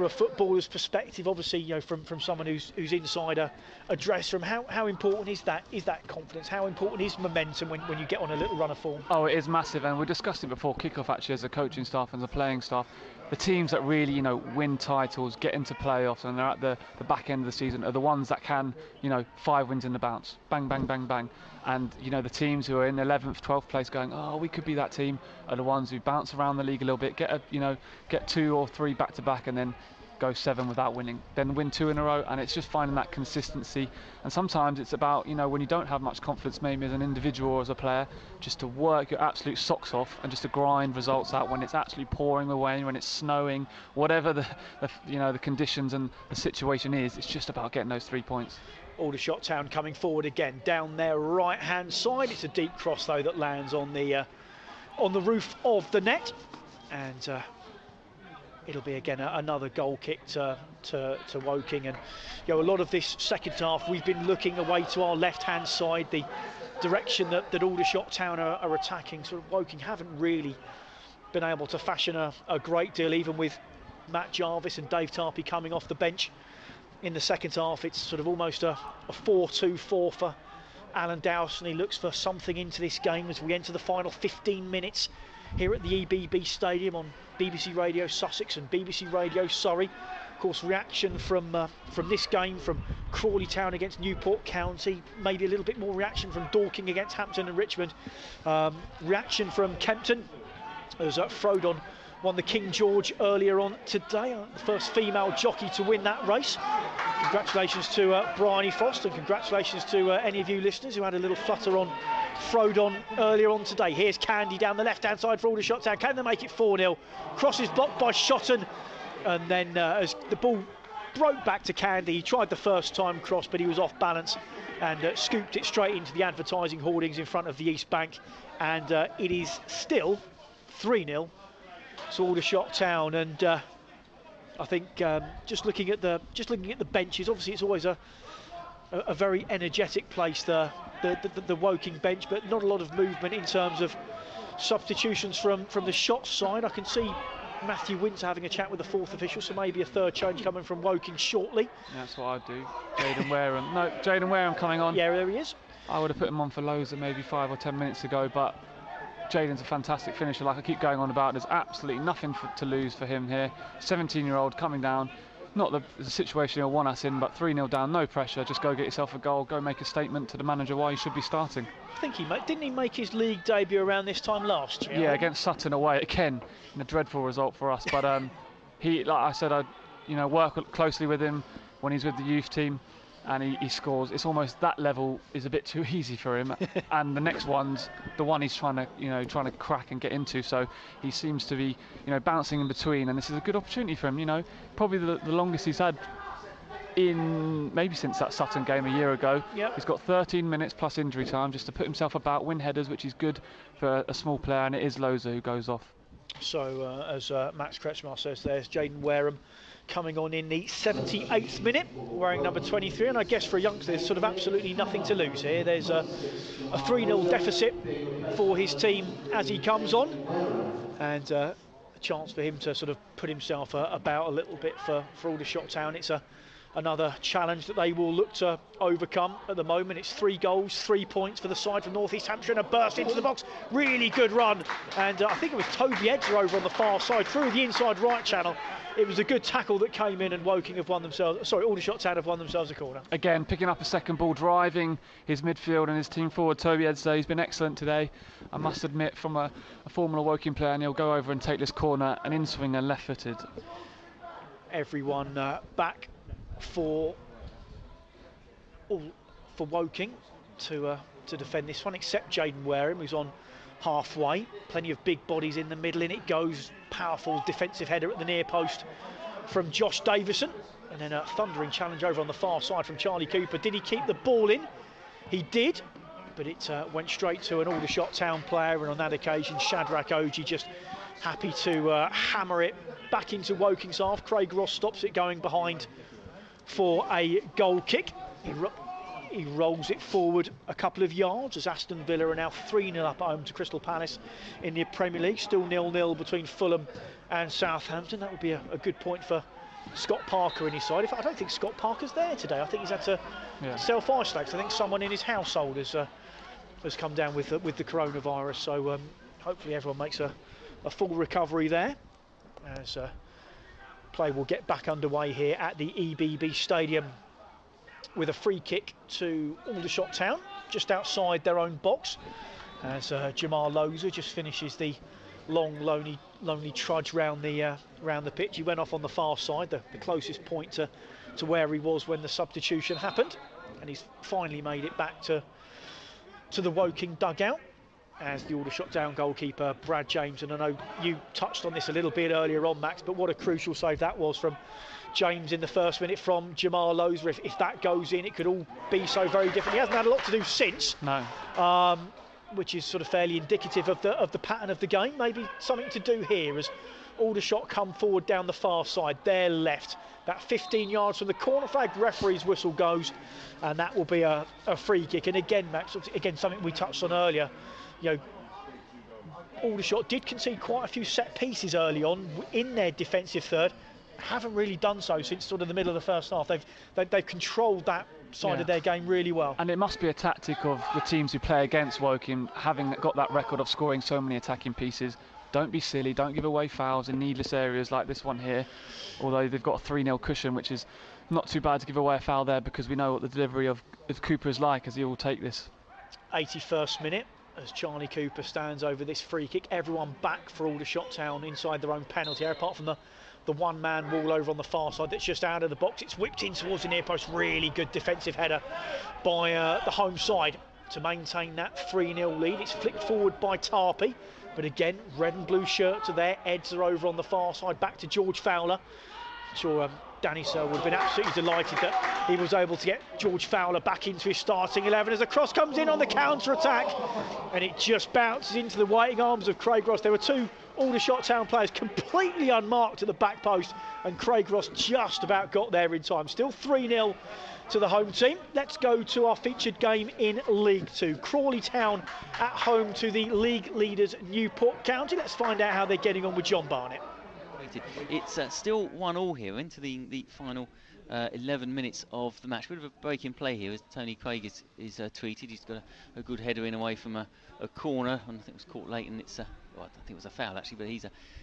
footballer's perspective. Obviously, from someone who's inside a dressing room, how important is that confidence? How important is momentum when you get on a little run of form? Oh, it is massive, and we discussed it before kickoff actually as a coaching staff and as a playing staff. The teams that really, win titles, get into playoffs, and they're at the back end of the season are the ones that can, 5 wins in the bounce, bang, bang, bang, bang. And the teams who are in 11th, 12th place, going, oh, we could be that team, are the ones who bounce around the league a little bit, get 2 or 3 back to back, and then go 7 without winning, then win 2 in a row. And it's just finding that consistency. And sometimes it's about, when you don't have much confidence, maybe as an individual or as a player, just to work your absolute socks off and just to grind results out when it's actually pouring away, when it's snowing, whatever the conditions and the situation is. It's just about getting those 3 points. Aldershot Town coming forward again down their right hand side. It's a deep cross though that lands on the roof of the net. and it'll be again another goal kick to Woking. And a lot of this second half we've been looking away to our left hand side, the direction that Aldershot Town are attacking. Sort of Woking haven't really been able to fashion a great deal, even with Matt Jarvis and Dave Tarpey coming off the bench in the second half. It's sort of almost a 4-2-4 for Alan Dowson. He looks for something into this game as we enter the final 15 minutes here at the EBB Stadium on BBC Radio Sussex and BBC Radio Surrey. Of course, reaction from this game from Crawley Town against Newport County, maybe a little bit more reaction from Dorking against Hampton and Richmond, reaction from Kempton as Frodon won the King George earlier on today, the first female jockey to win that race. Congratulations to Bryony Frost, and congratulations to any of you listeners who had a little flutter on Frodon earlier on today. Here's Candy down the left-hand side for Aldershot Town. Can they make it 4-0? Cross is blocked by Shotton, and then as the ball broke back to Candy, he tried the first time cross, but he was off balance and scooped it straight into the advertising hoardings in front of the East Bank, and it is still 3-0 to Aldershot Town. And I think just looking at the benches, obviously it's always a very energetic place, the Woking bench, but not a lot of movement in terms of substitutions from the Shot side. I can see Matthew Winter having a chat with the fourth official, so maybe a third change coming from Woking shortly. That's what I'd do. Jaden Wareham coming on. Yeah, there he is. I would have put him on for Loza maybe 5 or 10 minutes ago, but Jaden's a fantastic finisher, like I keep going on about. There's absolutely nothing to lose for him here. 17-year-old coming down, not the situation he'll want us in, but 3-0 down, no pressure, just go get yourself a goal, go make a statement to the manager why he should be starting. I think didn't he make his league debut around this time last year? Yeah, against Sutton away at Ken, in a dreadful result for us, but he, like I said, I'd work closely with him when he's with the youth team, and he scores. It's almost that level is a bit too easy for him, and the next one's the one he's trying to crack and get into. So he seems to be bouncing in between, and this is a good opportunity for him. Probably the longest he's had in maybe since that Sutton game a year ago. Yep. He's got 13 minutes plus injury time just to put himself about, win headers, which is good for a small player, and it is Loza who goes off. So as Max Kretschmar says, there's Jaden Wareham coming on in the 78th minute, wearing number 23, and I guess for a youngster there's sort of absolutely nothing to lose here. There's a 3-0 deficit for his team as he comes on, and a chance for him to sort of put himself about a little bit for Aldershot Town. It's another challenge that they will look to overcome. At the moment it's 3 goals, 3 points for the side from North East Hampshire, and a burst into the box, really good run, and I think it was Toby Edger over on the far side through the inside right channel. It was a good tackle that came in, and Aldershot Town have won themselves a corner. Again, picking up a second ball, driving his midfield and his team forward. Toby Edser, he's been excellent today. I must admit, from a former Woking player, and he'll go over and take this corner, an in-swing and left-footed. Everyone back for Woking to defend this one, except Jaden Wareham, who's on halfway. Plenty of big bodies in the middle, in it goes. Powerful defensive header at the near post from Josh Davison, and then a thundering challenge over on the far side from Charlie Cooper. Did he keep the ball in? He did, but it went straight to an Aldershot Town player, and on that occasion Shadrach Oji just happy to hammer it back into Woking's half. Craig Ross stops it going behind for a goal kick. He rolls it forward a couple of yards as Aston Villa are now 3-0 up at home to Crystal Palace in the Premier League. Still 0-0 between Fulham and Southampton. That would be a good point for Scott Parker and his side. I don't think Scott Parker's there today. I think he's had to self-isolate. I think someone in his household has come down with the coronavirus. So hopefully everyone makes a full recovery there, as play will get back underway here at the EBB Stadium, with a free kick to Aldershot Town just outside their own box, as Jamal Loza just finishes the long lonely trudge round the pitch. He went off on the far side, the closest point to where he was when the substitution happened, and he's finally made it back to the Woking dugout as the Aldershot Town goalkeeper Brad James. And I know you touched on this a little bit earlier on, Max, but what a crucial save that was from James in the first minute from Jamal Loza. If that goes in, it could all be so very different. He hasn't had a lot to do since. No. which is sort of fairly indicative of the pattern of the game. Maybe something to do here as Aldershot come forward down the far side, their left, about 15 yards from the corner flag. Referee's whistle goes, and that will be a free kick. And again, Max, again something we touched on earlier. You know, Aldershot did concede quite a few set pieces early on in their defensive third. Haven't really done so since sort of the middle of the first half. They've controlled that side of their game really well. And it must be a tactic of the teams who play against Woking, having got that record of scoring so many attacking pieces. Don't be silly, don't give away fouls in needless areas like this one here, although they've got a 3-0 cushion, which is not too bad to give away a foul there, because we know what the delivery of Cooper is like, as he will take this. 81st minute, as Charlie Cooper stands over this free kick. Everyone back for Aldershot Town inside their own penalty area, apart from the one-man wall over on the far side that's just out of the box. It's whipped in towards the near post. Really good defensive header by the home side to maintain that 3-0 lead. It's flicked forward by Tarpey, but again, red and blue shirts are there. Eds are over on the far side, back to George Fowler. I'm sure Danny Searle would have been absolutely delighted that he was able to get George Fowler back into his starting 11 as the cross comes in on the counter-attack, and it just bounces into the waiting arms of Craig Ross. There were two Aldershot Town players completely unmarked at the back post, and Craig Ross just about got there in time. Still 3-0 to the home team. Let's go to our featured game in League 2. Crawley Town at home to the league leaders Newport County. Let's find out how they're getting on with John Barnett. It's still 1-1 here into the final 11 minutes of the match. Bit of a break in play here as Tony Craig is treated. He's got a good header in away from a corner, and I think it was caught late, and it's well, I think it was a foul actually, but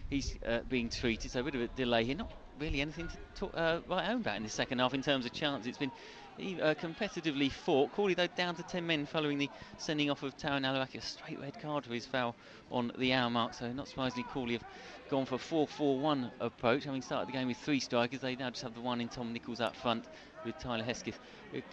he's being treated, so a bit of a delay here. Not really anything to write home about in the second half in terms of chance. It's been competitively fought. Crawley though down to 10 men following the sending off of Taran Alouaki, a straight red card for his foul on the hour mark, so not surprisingly Crawley have gone for a 4-4-1 approach, having started the game with 3 strikers. They now just have the one in Tom Nichols up front with Tyler Hesketh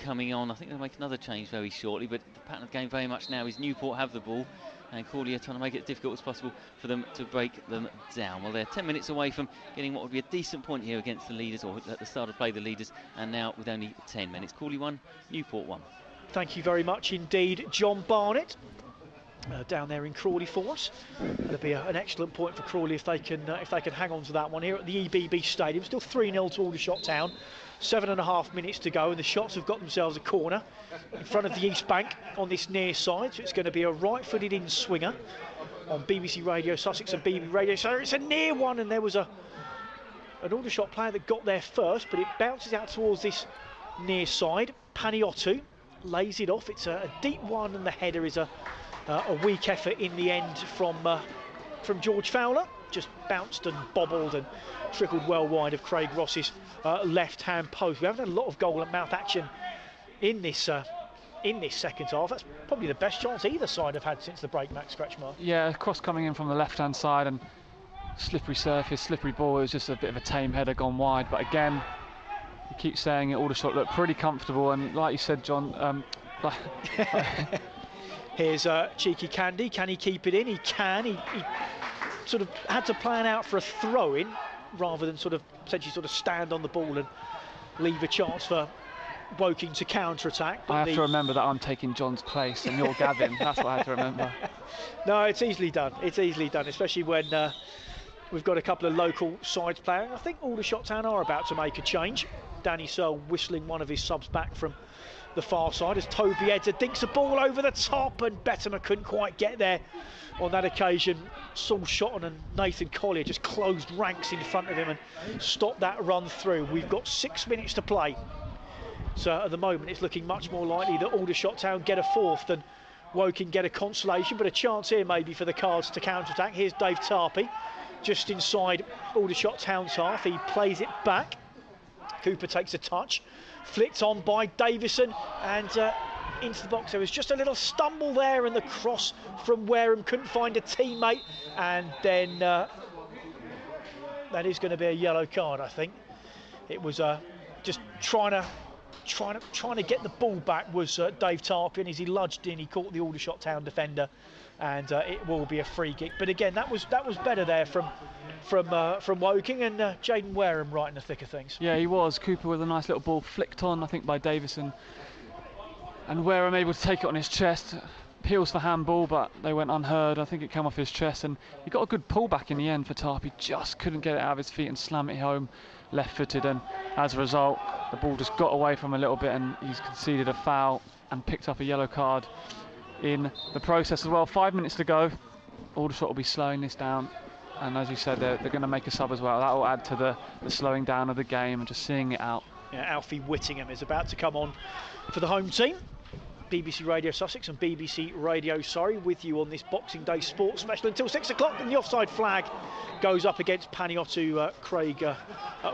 coming on. I think they'll make another change very shortly, but the pattern of the game very much now is Newport have the ball and Crawley are trying to make it as difficult as possible for them to break them down. Well, they're 10 minutes away from getting what would be a decent point here against the leaders, or at the start of play the leaders, and now with only 10 minutes. Crawley 1, Newport 1. Thank you very much indeed, John Barnett. Down there in Crawley for us. That'll be an excellent point for Crawley if they can hang on to that one here at the EBB Stadium. Still 3-0 to Aldershot Town. 7.5 minutes to go, and the Shots have got themselves a corner in front of the East Bank on this near side. So it's going to be a right-footed in swinger on BBC Radio Sussex and BBC Radio. So it's a near one, and there was an Aldershot player that got there first, but it bounces out towards this near side. Paniotu lays it off. It's a deep one, and the header is a weak effort in the end from George Fowler. Just bounced and bobbled and trickled well wide of Craig Ross's left-hand post. We haven't had a lot of goal-at-mouth action in this second half. That's probably the best chance either side have had since the break, Max Scratchmark. Yeah, cross coming in from the left-hand side, and slippery surface, slippery ball. It was just a bit of a tame header gone wide. But again, you keep saying it, Aldershot looked pretty comfortable, and like you said, John, here's Cheeky Candy. Can he keep it in? He can. He sort of had to plan out for a throw-in rather than sort of potentially sort of stand on the ball and leave a chance for Woking to counter-attack. I have to remember that I'm taking John's place and you're Gavin. That's what I have to remember. No, it's easily done. It's easily done, especially when we've got a couple of local sides playing. I think Aldershot Town are about to make a change. Danny Searle whistling one of his subs back from the far side as Toby Edzer dinks a ball over the top, and Bettimer couldn't quite get there on that occasion. Saul Shotton and Nathan Collier just closed ranks in front of him and stopped that run through. We've got 6 minutes to play, so at the moment it's looking much more likely that Aldershot Town get a fourth than Woking get a consolation, but a chance here maybe for the Cards to counter-attack. Here's Dave Tarpey just inside Aldershot Town's half. He plays it back. Cooper takes a touch, flicked on by Davison, and into the box. There was just a little stumble there, and the cross from Wareham couldn't find a teammate, and then that is going to be a yellow card, I think. It was just trying to get the ball back was Dave Tarpey, and as he lunged in, he caught the Aldershot Town defender, and it will be a free kick. But again, that was better there from Woking, and Jaden Wareham right in the thick of things. Yeah, he was. Cooper with a nice little ball flicked on, I think, by Davison, and Wareham able to take it on his chest. appeals for handball, but they went unheard. I think it came off his chest, and he got a good pullback in the end for Tarp. He just couldn't get it out of his feet and slam it home left-footed, and as a result the ball just got away from him a little bit, and he's conceded a foul and picked up a yellow card in the process as well. 5 minutes to go. Aldershot will be slowing this down, and as you said, they're going to make a sub as well. That will add to the slowing down of the game and just seeing it out. Yeah, Alfie Whittingham is about to come on for the home team. BBC Radio Sussex and BBC Radio Surrey with you on this Boxing Day sports special until 6 o'clock, and the offside flag goes up against Paniotu. Craig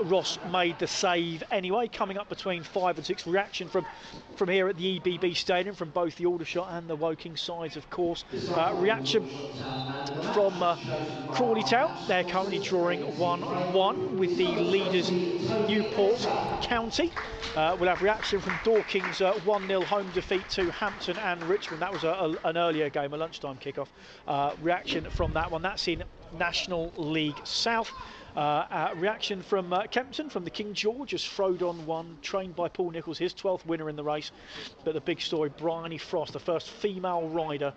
Ross made the save anyway. Coming up between 5 and 6, reaction from here at the EBB Stadium from both the Aldershot and the Woking sides, of course. Reaction from Crawley Town. They're currently drawing 1-1 with the leaders Newport County. We'll have reaction from Dorking's 1-0 home defeat to Hampton and Richmond. That was an earlier game, a lunchtime kickoff. Reaction from that one. That's in National League South. Reaction from Kempton, from the King George, as Frodon won, trained by Paul Nicholls, his 12th winner in the race. But the big story, Bryony Frost, the first female rider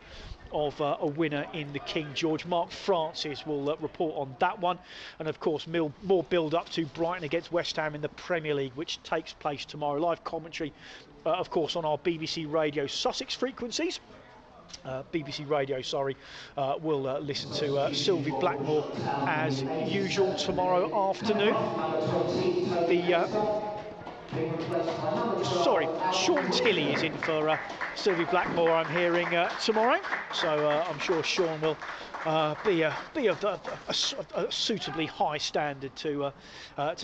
of a winner in the King George. Mark Francis will report on that one, and of course more build up to Brighton against West Ham in the Premier League, which takes place tomorrow. Live commentary of course on our BBC Radio Sussex frequencies. BBC Radio, sorry, will listen to Sylvie Blackmore as usual tomorrow afternoon. Sean Tilley is in for Sylvie Blackmore, I'm hearing, tomorrow, so I'm sure Sean will be of a suitably high standard to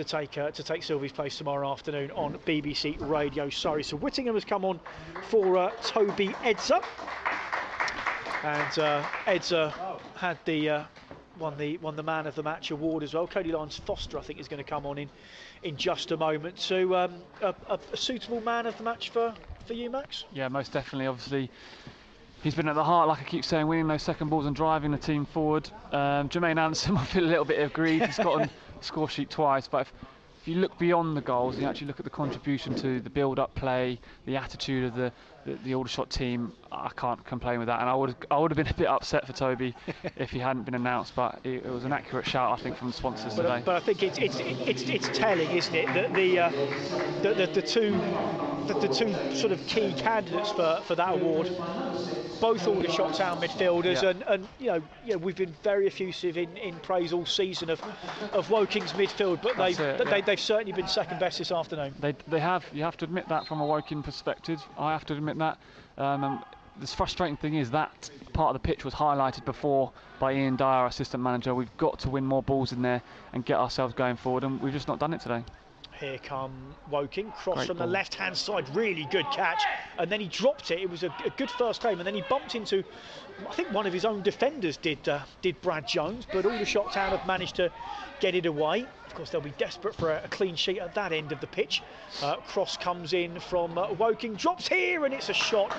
take Sylvie's place tomorrow afternoon on BBC Radio Surrey. So Whittingham has come on for Toby Edzer, and Edzer had won the Man of the Match award as well. Cody Lyons Foster, I think, is going to come on in just a moment. So a suitable Man of the Match for you, Max? Yeah, most definitely. Obviously, he's been at the heart, like I keep saying, winning those second balls and driving the team forward. Jermaine Anderson, I feel a little bit aggrieved. He's got on the score sheet twice, but if you look beyond the goals, you actually look at the contribution to the build-up play, the attitude of the Aldershot team, I can't complain with that. And I would have been a bit upset for Toby if he hadn't been announced, but it was an accurate shout, I think, from the sponsors today. But I think it's telling, isn't it, that the two sort of key candidates for that award, both Aldershot Town midfielders, and you know, we've been very effusive in praise all season of Woking's midfield, but they've certainly been second best this afternoon. They have. You have to admit that from a Woking perspective. I have to admit that. The frustrating thing is that part of the pitch was highlighted before by Ian Dyer, our assistant manager. We've got to win more balls in there and get ourselves going forward, and we've just not done it today. Here come Woking, cross Great from ball. the left-hand side, really good catch, and then he dropped it. It was a good first aim, and then he bumped into, I think one of his own defenders did Brad Jones, but Aldershot Town have managed to get it away. Of course, they'll be desperate for a clean sheet at that end of the pitch. Cross comes in from Woking, drops here, and it's a shot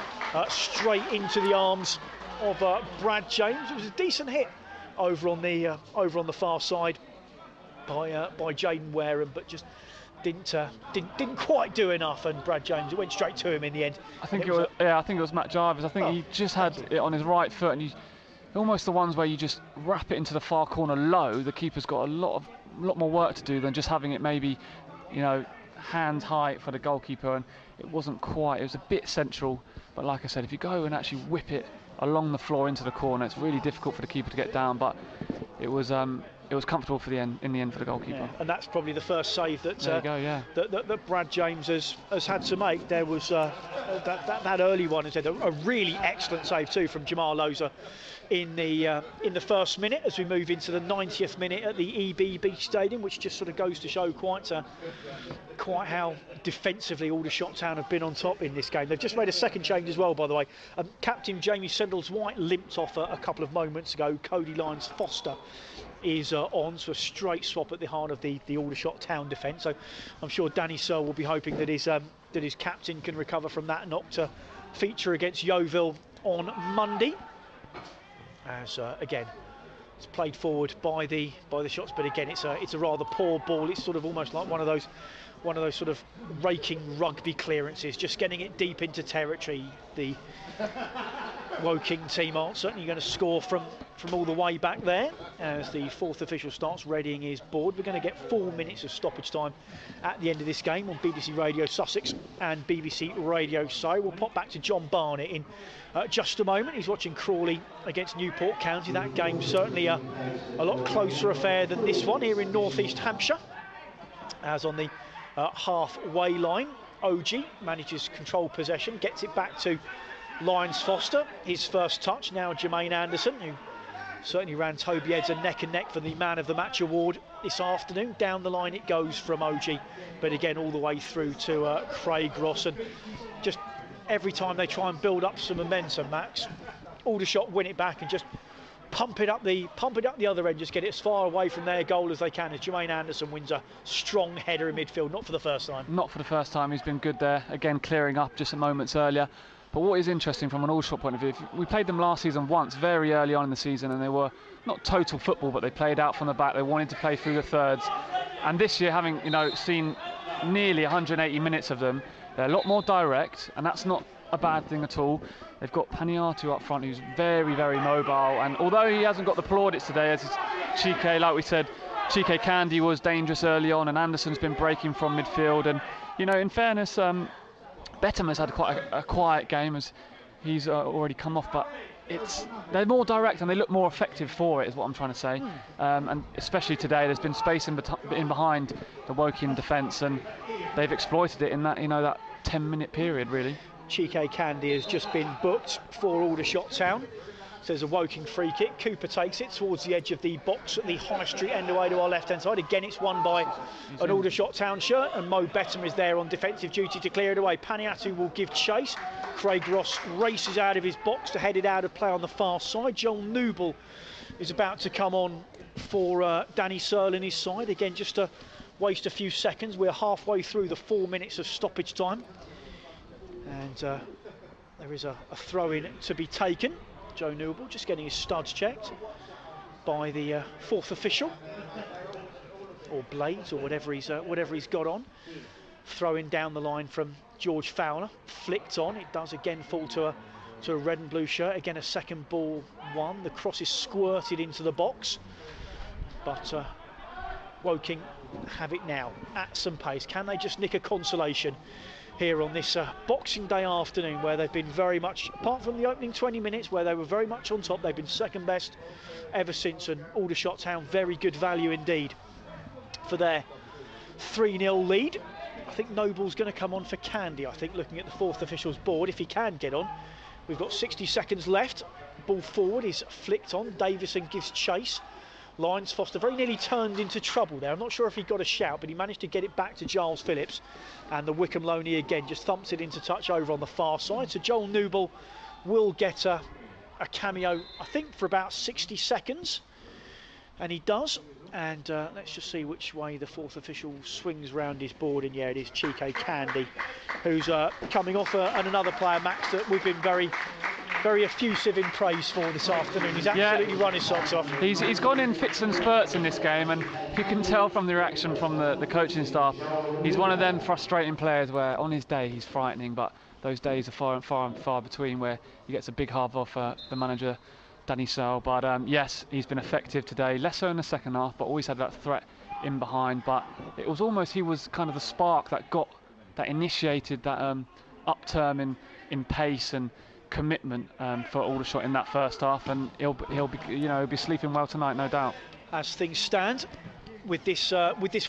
straight into the arms of Brad James. It was a decent hit over on the far side by Jaden Wareham, but just didn't quite do enough, and Brad James, it went straight to him in the end. I think it was Matt Jarvis. I think he just had it on his right foot, and almost the ones where you just wrap it into the far corner low. The keeper's got a lot more work to do than just having it maybe, hand high for the goalkeeper, and it wasn't quite. It was a bit central, but like I said, if you go and actually whip it along the floor into the corner, it's really difficult for the keeper to get down. But it was comfortable in the end for the goalkeeper. Yeah, and that's probably the first save that that Brad James has had to make. There was that early one, as I said, a really excellent save too from Jamal Loza in the first minute, as we move into the 90th minute at the EBB Stadium, which just sort of goes to show quite how defensively Aldershot Town have been on top in this game. They've just made a second change as well, by the way. Captain Jamie Sendles-White limped off a couple of moments ago. Cody Lyons Foster is on, so a straight swap at the heart of the Aldershot Town defence. So I'm sure Danny Searle will be hoping that his captain can recover from that knock to feature against Yeovil on Monday. As again, It's played forward by the shots, but again, it's a rather poor ball. It's sort of almost like one of those sort of raking rugby clearances, just getting it deep into territory. The Woking team aren't certainly going to score from all the way back there as the fourth official starts readying his board. We're going to get 4 minutes of stoppage time at the end of this game on BBC Radio Sussex and BBC Radio Surrey. We'll pop back to John Barnett in just a moment. He's watching Crawley against Newport County. That game's certainly a lot closer affair than this one here in North East Hampshire, as on the halfway line, OG manages control possession, gets it back to Lyons Foster. His first touch now Jermaine Anderson, who certainly ran Toby Edson neck and neck for the Man of the Match award this afternoon. Down the line it goes from OG, but again all the way through to Craig Ross. And just every time they try and build up some momentum, Max, Aldershot win it back and just pump it up the other end, just get it as far away from their goal as they can, as Jermaine Anderson wins a strong header in midfield. Not for the first time. Not for the first time. He's been good there, again clearing up just moments earlier. But what is interesting from an Aldershot point of view, we played them last season once, very early on in the season, and they were not total football, but they played out from the back. They wanted to play through the thirds. And this year, having seen nearly 180 minutes of them, they're a lot more direct, and that's not a bad thing at all. They've got Paniatu up front, who's very, very mobile, and although he hasn't got the plaudits today, as Chike, like we said, Chike Candy was dangerous early on, and Anderson's been breaking from midfield. And in fairness, Bettham has had quite a quiet game, as he's already come off, but they're more direct and they look more effective for it, is what I'm trying to say. And especially today, there's been space in behind the Woking defence, and they've exploited it in that that 10-minute period, really. Chike Candy has just been booked for Aldershot Town. So there's a Woking free kick. Cooper takes it towards the edge of the box at the High Street end away to our left-hand side. Again, it's won by an Aldershot Town shirt, and Mo Bettham is there on defensive duty to clear it away. Paniatu will give chase. Craig Ross races out of his box to head it out of play on the far side. Joel Newble is about to come on for Danny Searle in his side. Again, just to waste a few seconds. We're halfway through the 4 minutes of stoppage time. And there is a throw-in to be taken. Joe Newble just getting his studs checked by the fourth official, or blades, or whatever he's got on. Throw-in down the line from George Fowler, flicked on. It does again fall to a red and blue shirt. Again, a second ball won. The cross is squirted into the box, but Woking have it now at some pace. Can they just nick a consolation here on this Boxing Day afternoon, where they've been very much, apart from the opening 20 minutes where they were very much on top, they've been second best ever since, and Aldershot Town very good value indeed for their 3-0 lead. I think Noble's going to come on for Candy, I think, looking at the fourth official's board, if he can get on. We've got 60 seconds left. Ball forward is flicked on. Davison gives chase. Lyons Foster very nearly turned into trouble there. I'm not sure if he got a shout, but he managed to get it back to Giles Phillips, and the Wickham loanee again just thumps it into touch over on the far side. So Joel Newble will get a cameo, I think, for about 60 seconds, and he does. And let's just see which way the fourth official swings round his board. And yeah, it is Chike Candy who's coming off and another player, Max, that we've been very effusive in praise for this afternoon. He's absolutely run his socks off. He's gone in fits and spurts in this game, and you can tell from the reaction from the coaching staff. He's one of them frustrating players where on his day he's frightening, but those days are far between where he gets a big half off the manager, Danny Searle. But yes, he's been effective today, less so in the second half, but always had that threat in behind. But it was almost, he was kind of the spark that initiated that upturn in pace and commitment for Aldershot in that first half, and he'll be sleeping well tonight, no doubt. As things stand, with this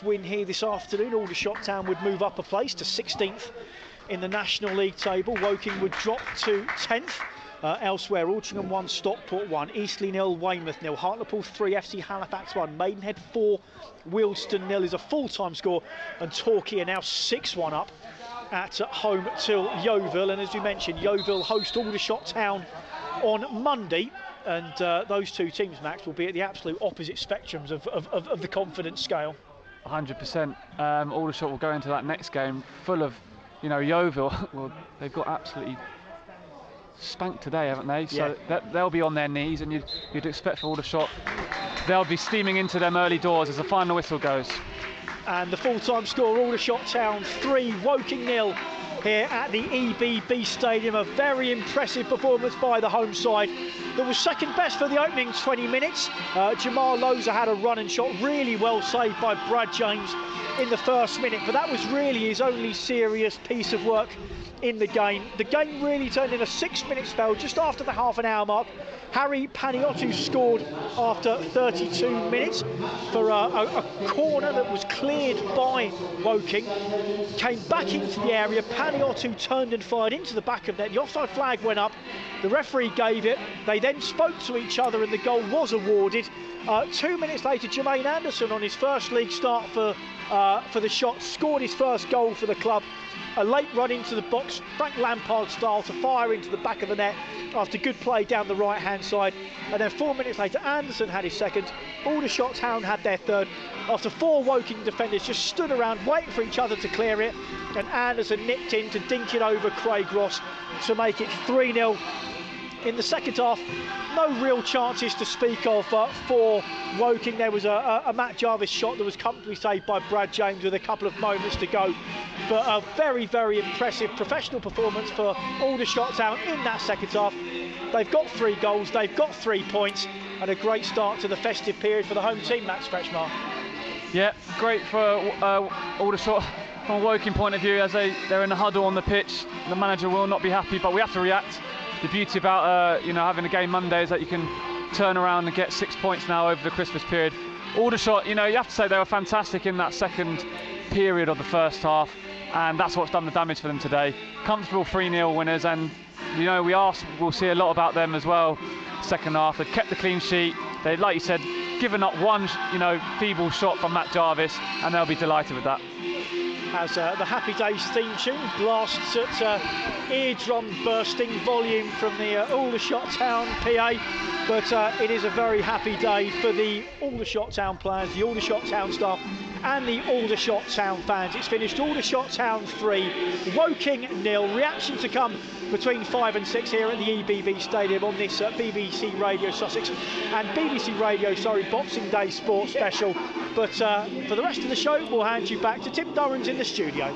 win here this afternoon, Aldershot Town would move up a place to 16th in the National League table. Woking would drop to 10th. Elsewhere, Altrincham 1, Stockport 1, Eastleigh 0, Weymouth 0, Hartlepool 3, FC Halifax 1, Maidenhead 4, Wealdstone 0 is a full-time score, and Torquay are now 6-1 up at home till Yeovil. And as we mentioned, Yeovil host Aldershot Town on Monday, and those two teams, Max, will be at the absolute opposite spectrums of the confidence scale. 100%. Aldershot will go into that next game full of, Yeovil. Well, they've got absolutely spanked today, haven't they? So they'll be on their knees, and you'd expect for Aldershot, they'll be steaming into them early doors as the final whistle goes. And the full-time score, Aldershot Town 3, Woking 0 here at the EBB Stadium. A very impressive performance by the home side. That was second best for the opening 20 minutes. Jamal Loza had a run and shot really well saved by Brad James in the first minute, but that was really his only serious piece of work in the game. The game really turned in a 6-minute spell just after the half-an-hour mark. Harry Paniotu scored after 32 minutes for a corner that was cleared by Woking. Came back into the area, Paniotu turned and fired into the back of net. The offside flag went up, the referee gave it, they then spoke to each other and the goal was awarded. 2 minutes later, Jermaine Anderson on his first league start for the Shot scored his first goal for the club. A late run into the box, Frank Lampard style, to fire into the back of the net after good play down the right hand side. And then 4 minutes later, Anderson had his second. Aldershot Town had their third after 4 Woking defenders just stood around waiting for each other to clear it, and Anderson nipped in to dink it over Craig Ross to make it 3-0. In the second half, no real chances to speak of for Woking. There was a Matt Jarvis shot that was comfortably saved by Brad James with a couple of moments to go. But a very, very impressive professional performance for Aldershot Town in that second half. They've got 3 goals, they've got 3 points, and a great start to the festive period for the home team, Max Kretschmar. Yeah, great for Aldershot from a Woking point of view, as they're in a huddle on the pitch. The manager will not be happy, but we have to react. The beauty about having a game Monday is that you can turn around and get 6 points now over the Christmas period. Aldershot, you have to say they were fantastic in that second period of the first half, and that's what's done the damage for them today. Comfortable 3-0 winners, and we'll see a lot about them as well. Second half, they kept the clean sheet. They, like you said, given up one feeble shot from Matt Jarvis, and they'll be delighted with that. As the Happy Days theme tune blasts at eardrum bursting volume from the Aldershot Town PA, but it is a very happy day for the Aldershot Town players, the Aldershot Town staff and the Aldershot Town fans. It's finished Aldershot Town 3, Woking 0. Reaction to come between 5 and 6 here at the EBB Stadium on this BBC Radio Sussex and BBC Radio Boxing Day Sports Special. But for the rest of the show, we'll hand you back to Tim Durrans in the studio.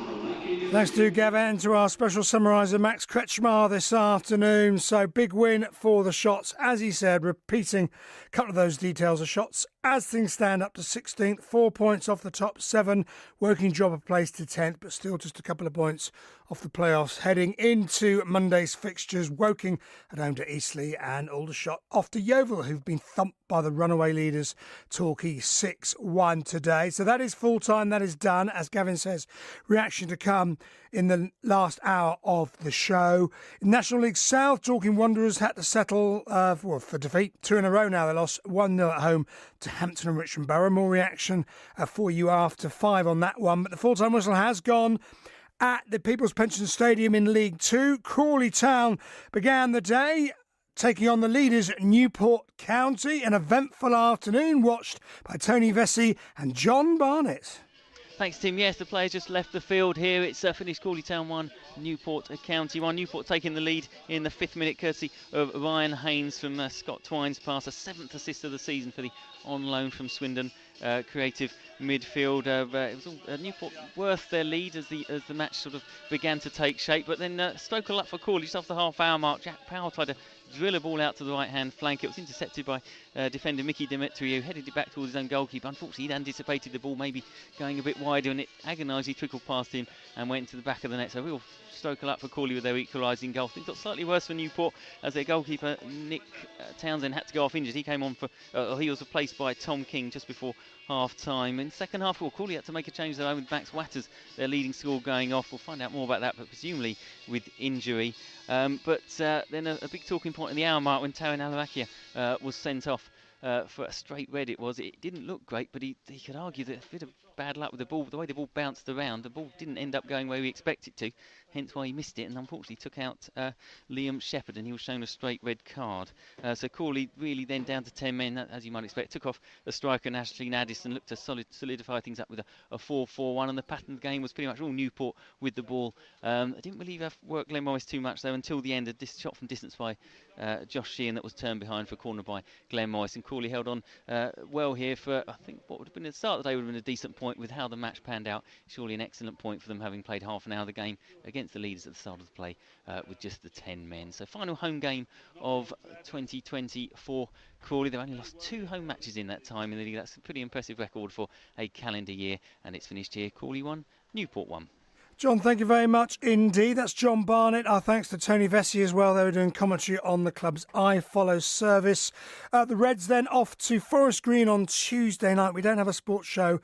Thanks to Gavin, to our special summariser Max Kretschmar this afternoon. So big win for the Shots, as he said, repeating a couple of those details of Shots as things stand up to 16th, 4 points off the top 7, Woking job a place to 10th, but still just a couple of points off the playoffs. Heading into Monday's fixtures, Woking at home to Eastleigh and Aldershot off to Yeovil, who've been thumped by the runaway leaders Torquay 6-1 today. So that is full time, that is done. As Gavin says, reaction to come in the last hour of the show. In National League South, Dorking Wanderers had to settle for defeat. 2 in a row now. They lost 1-0 at home to Hampton and Richmond Borough. More reaction for you after 5 on that one. But the full-time whistle has gone at the People's Pension Stadium in League 2. Crawley Town began the day taking on the leaders Newport County. An eventful afternoon watched by Tony Vesey and John Barnett. Thanks, Tim. Yes, the players just left the field here. It's finished Crawley Town 1, Newport County 1. Newport taking the lead in the 5th minute, courtesy of Ryan Haynes from Scott Twine's pass. A 7th assist of the season for the on loan from Swindon creative midfield. It was all, Newport worth their lead as the match sort of began to take shape. But then Stoker up for Crawley just after the half-hour mark. Jack Powell tried to drill a ball out to the right-hand flank. It was intercepted by defender Mickey Demetriou, who headed it back towards his own goalkeeper. Unfortunately, he'd anticipated the ball maybe going a bit wider, and it agonisingly trickled past him and went to the back of the net. So real Stoker up for Crawley with their equalising goal. Things got slightly worse for Newport as their goalkeeper Nick Townsend had to go off injured. He came on for, he was replaced by Tom King just before half-time. In second half, Crawley had to make a change their own with Max Watters, their leading scorer, going off. We'll find out more about that, but presumably with injury. But then a big talking point in the hour mark when Taran Alawakia was sent off for a straight red. It didn't look great, but he could argue that a bit of bad luck with the ball. The way the ball bounced around, the ball didn't end up going where we expected it to, hence why he missed it, and unfortunately took out Liam Shepherd, and he was shown a straight red card. So Crawley really then down to 10 men, as you might expect. Took off the striker Ashley Addison, looked to solidify things up with a 4-4-1, and the pattern of the game was pretty much all Newport with the ball. I didn't really have work Glen Morris too much though until the end. A shot from distance by Josh Sheehan that was turned behind for a corner by Glen Morris, and Crawley held on well here for, I think, what would have been at the start of the day would have been a decent point with how the match panned out. Surely an excellent point for them, having played half an hour of the game against the leaders at the start of the play with just the 10 men. So final home game of 2020 for Crawley. They've only lost 2 home matches in that time in the league. That's a pretty impressive record for a calendar year, and it's finished here. Crawley 1, Newport 1. John, thank you very much indeed. That's John Barnett. Our thanks to Tony Vesey as well. They were doing commentary on the club's iFollow service. The Reds then off to Forest Green on Tuesday night. We don't have a sports show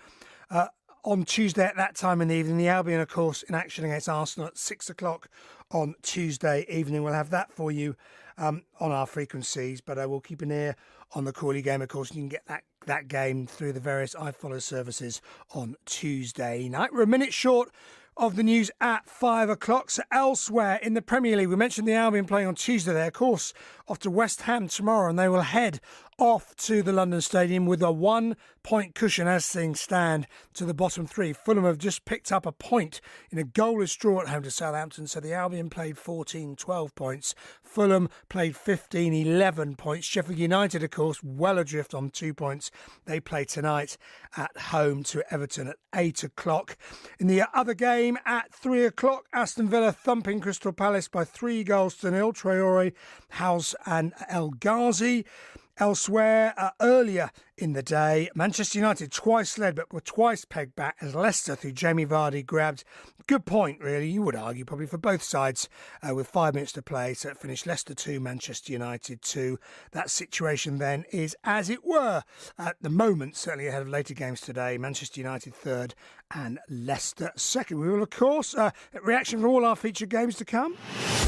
on Tuesday at that time in the evening. The Albion, of course, in action against Arsenal at 6 o'clock on Tuesday evening. We'll have that for you on our frequencies, but I will keep an ear on the Crawley game. Of course, you can get that game through the various iFollow services on Tuesday night. We're a minute short of the news at 5 o'clock. So elsewhere in the Premier League, we mentioned the Albion playing on Tuesday. They're, of course, off to West Ham tomorrow, and they will head off to the London Stadium with a 1-point cushion as things stand to the bottom 3. Fulham have just picked up a point in a goalless draw at home to Southampton, so the Albion played 14-12 points. Fulham played 15-11 points. Sheffield United, of course, well adrift on 2 points. They play tonight at home to Everton at 8 o'clock. In the other game at 3 o'clock, Aston Villa thumping Crystal Palace by 3-0. Traore, House and El Ghazi. Elsewhere, earlier in the day, Manchester United twice led but were twice pegged back as Leicester, through Jamie Vardy, grabbed good point, really, you would argue, probably for both sides, with 5 minutes to play. So it finished Leicester 2, Manchester United 2. That situation then is, as it were, at the moment, certainly ahead of later games today, Manchester United 3rd and Leicester 2nd. We will, of course, reaction from all our featured games to come.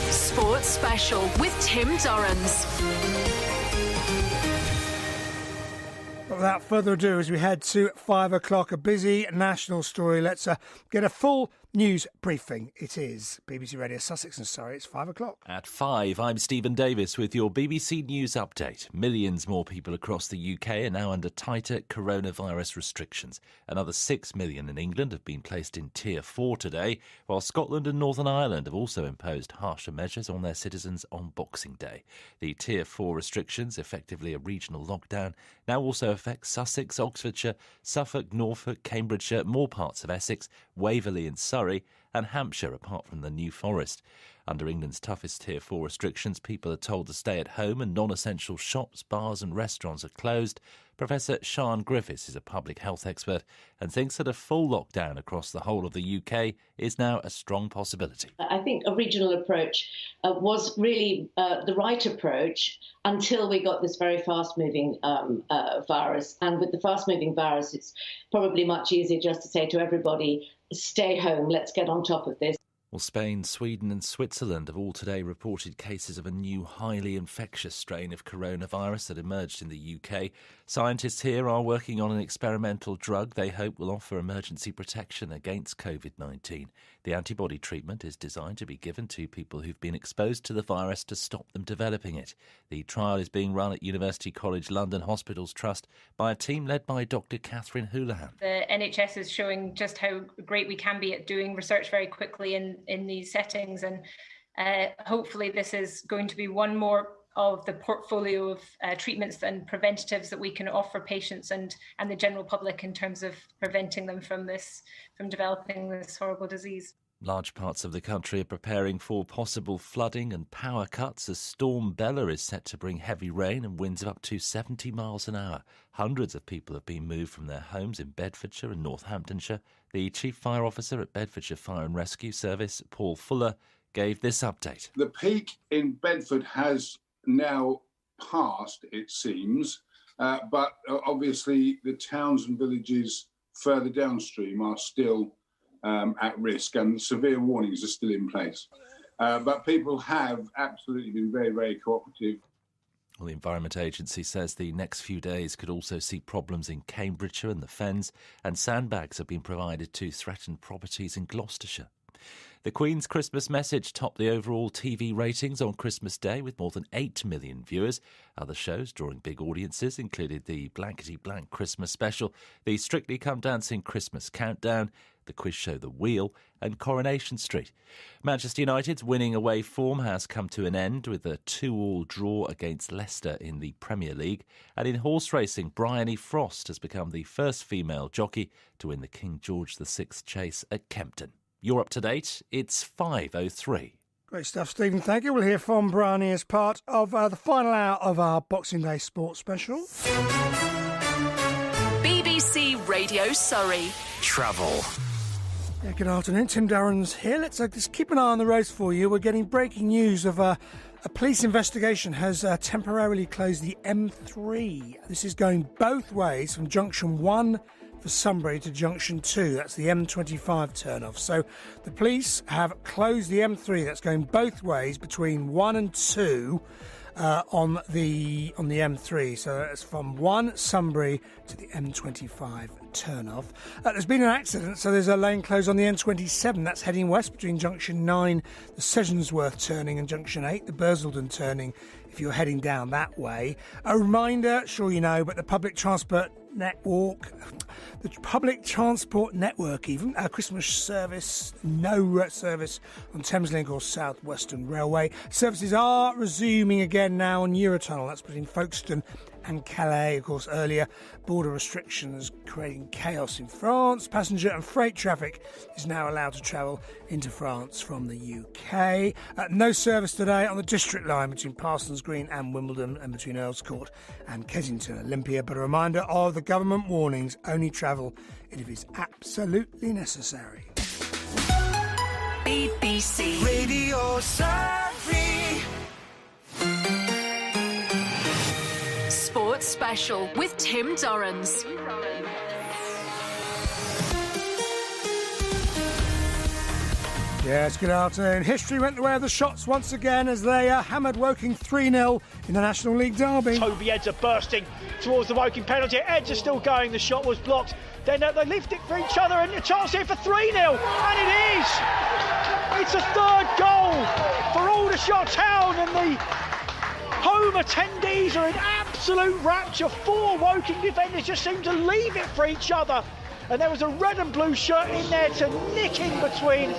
Sports Special with Tim Dorrans. But without further ado, as we head to 5 o'clock, a busy national story, let's get a full news briefing. It is BBC Radio Sussex and Surrey. It's 5 o'clock. At 5, I'm Stephen Davis with your BBC News Update. Millions more people across the UK are now under tighter coronavirus restrictions. Another 6 million in England have been placed in Tier 4 today, while Scotland and Northern Ireland have also imposed harsher measures on their citizens on Boxing Day. The Tier 4 restrictions, effectively a regional lockdown, now also affect Sussex, Oxfordshire, Suffolk, Norfolk, Cambridgeshire, more parts of Essex, Waverley and Surrey and Hampshire, apart from the New Forest. Under England's toughest Tier 4 restrictions, people are told to stay at home and non-essential shops, bars and restaurants are closed. Professor Sian Griffiths is a public health expert and thinks that a full lockdown across the whole of the UK is now a strong possibility. I think a regional approach was really the right approach until we got this very fast-moving virus. And with the fast-moving virus, it's probably much easier just to say to everybody, stay home, let's get on top of this. Well, Spain, Sweden and Switzerland have all today reported cases of a new highly infectious strain of coronavirus that emerged in the UK. Scientists here are working on an experimental drug they hope will offer emergency protection against COVID-19. The antibody treatment is designed to be given to people who've been exposed to the virus to stop them developing it. The trial is being run at University College London Hospitals Trust by a team led by Dr. Catherine Houlihan. The NHS is showing just how great we can be at doing research very quickly in these settings, and hopefully this is going to be one more of the portfolio of treatments and preventatives that we can offer patients and the general public in terms of preventing them from developing this horrible disease. Large parts of the country are preparing for possible flooding and power cuts as Storm Bella is set to bring heavy rain and winds of up to 70 miles an hour. Hundreds of people have been moved from their homes in Bedfordshire and Northamptonshire. The Chief Fire Officer at Bedfordshire Fire and Rescue Service, Paul Fuller, gave this update. The peak in Bedford has now passed, it seems, but obviously the towns and villages further downstream are still at risk, and severe warnings are still in place. But people have absolutely been very, very cooperative. Well, the Environment Agency says the next few days could also see problems in Cambridgeshire and the Fens, and sandbags have been provided to threatened properties in Gloucestershire. The Queen's Christmas message topped the overall TV ratings on Christmas Day with more than 8 million viewers. Other shows drawing big audiences included the Blankety Blank Christmas Special, the Strictly Come Dancing Christmas Countdown, the quiz show The Wheel and Coronation Street. Manchester United's winning away form has come to an end with a 2-2 draw against Leicester in the Premier League. And in horse racing, Bryony Frost has become the first female jockey to win the King George VI Chase at Kempton. You're up to date. It's 5:03. Great stuff, Stephen. Thank you. We'll hear from Bryony as part of the final hour of our Boxing Day sports special. BBC Radio Surrey. Travel. Yeah, good afternoon. Tim Durran's here. Let's just keep an eye on the roads for you. We're getting breaking news of a police investigation has temporarily closed the M3. This is going both ways from Junction 1 for Sunbury to Junction 2. That's the M25 turn-off. So the police have closed the M3 that's going both ways between 1 and 2 on the M3. So it's from 1 Sunbury to the M25 turn-off. There's been an accident, so there's a lane closed on the M27. That's heading west between Junction 9, the Sessionsworth turning, and Junction 8, the Bursledon turning, if you're heading down that way. A reminder, sure you know, but the public transport network, even our Christmas service, no service on Thameslink or South Western Railway. Services are resuming again now on Eurotunnel. That's between Folkestone and Calais. Of course, earlier border restrictions creating chaos in France. Passenger and freight traffic is now allowed to travel into France from the UK. No service today on the District Line between Parsons Green and Wimbledon, and between Earls Court and Kensington Olympia. But a reminder of the government warnings: only travel if it is absolutely necessary. BBC Radio Surrey. Sports Special with Tim Durrans. Yes, good afternoon. History went the way of the Shots once again as they hammered Woking 3-0 in the National League derby. Toby Edzer bursting towards the Woking penalty. Edzer still going. The shot was blocked. Then they lift it for each other, and a chance here for 3-0. And it is! It's a third goal for Aldershot Town, and the home attendees are in absolute rapture. 4 Woking defenders just seem to leave it for each other. And there was a red and blue shirt in there to nick in between.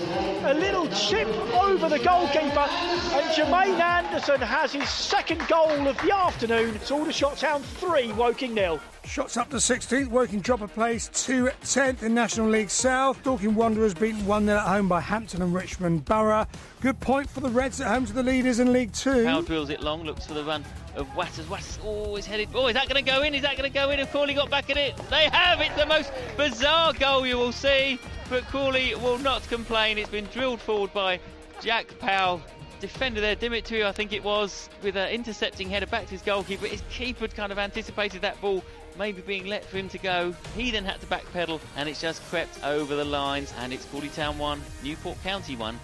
A little chip over the goalkeeper. And Jermaine Anderson has his second goal of the afternoon. It's Aldershot Town 3, Woking 0. Shots up to 16th. Woking drop a place to 10th in National League South. Dorking Wanderers beaten 1-0 at home by Hampton and Richmond Borough. Good point for the Reds at home to the leaders in League 2. Powell drills it long, looks for the run of Watters. Watters, is headed. Is that going to go in? Is that going to go in? Have Crawley got back at it? They have! It's the most bizarre goal you will see, but Crawley will not complain. It's been drilled forward by Jack Powell. Defender there, Dimitri, I think it was, with an intercepting header back to his goalkeeper. His keeper had kind of anticipated that ball maybe being let for him to go. He then had to backpedal, and it's just crept over the lines, and it's Crawley Town 1, Newport County 1.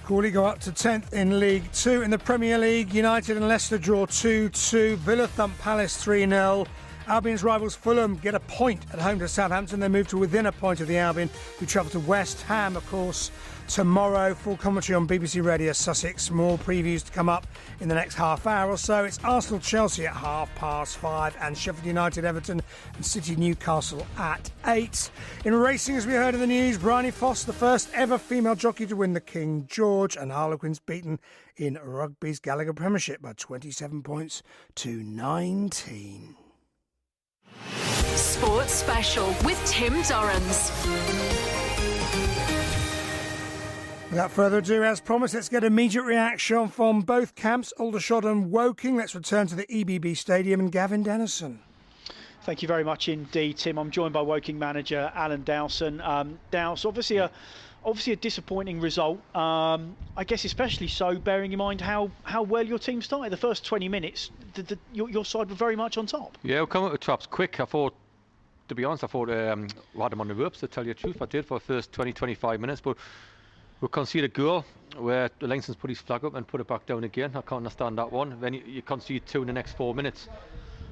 Crawley go up to 10th in League 2. In the Premier League, United and Leicester draw 2-2. Villa thump Palace 3-0. Albion's rivals Fulham get a point at home to Southampton. They move to within a point of the Albion, who travel to West Ham, of course, tomorrow. Full commentary on BBC Radio Sussex. More previews to come up in the next half hour or so. It's Arsenal-Chelsea at 5:30, and Sheffield United-Everton and City-Newcastle at 8. In racing, as we heard in the news, Bryony Frost, the first ever female jockey to win the King George, and Harlequins beaten in rugby's Gallagher Premiership by 27 points to 19. Sports Special with Tim Durrans. Without further ado, as promised, let's get immediate reaction from both camps, Aldershot and Woking. Let's return to the EBB Stadium and Gavin Dennison. Thank you very much indeed, Tim. I'm joined by Woking manager Alan Dowson. Dows, obviously a disappointing result. I guess especially so, bearing in mind how well your team started. The first 20 minutes, your side were very much on top. Yeah, we come out with traps quick. To be honest, I thought we had them on the ropes, to tell you the truth. I did for the first 20-25 minutes, but we conceded a goal where the linesman's put his flag up and put it back down again. I can't understand that one. Then you concede 2 in the next 4 minutes.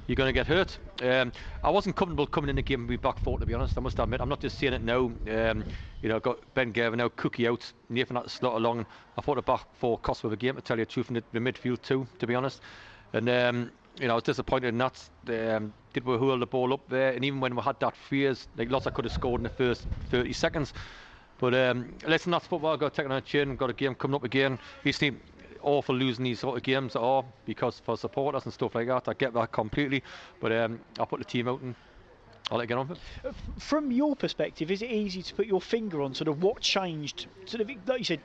You're going to get hurt. I wasn't comfortable coming in the game with back 4, to be honest. I must admit, I'm not just saying it now. Got Ben Gavin now, Cookie out, Nathan had to slot along. I thought the back 4 cost with the game, to tell you the truth, in the midfield too, to be honest. And I was disappointed in that. Did we hold the ball up there? And even when we had that fears, like lots I could have scored in the first 30 seconds. But listen, that's football. I've got to take it on the chin. We've got a game coming up again. These teams awful losing these sort of games because for supporters and stuff like that. I get that completely, but I'll put the team out and I'll let it get on with it. From your perspective, is it easy to put your finger on sort of what changed? Sort of, like you said,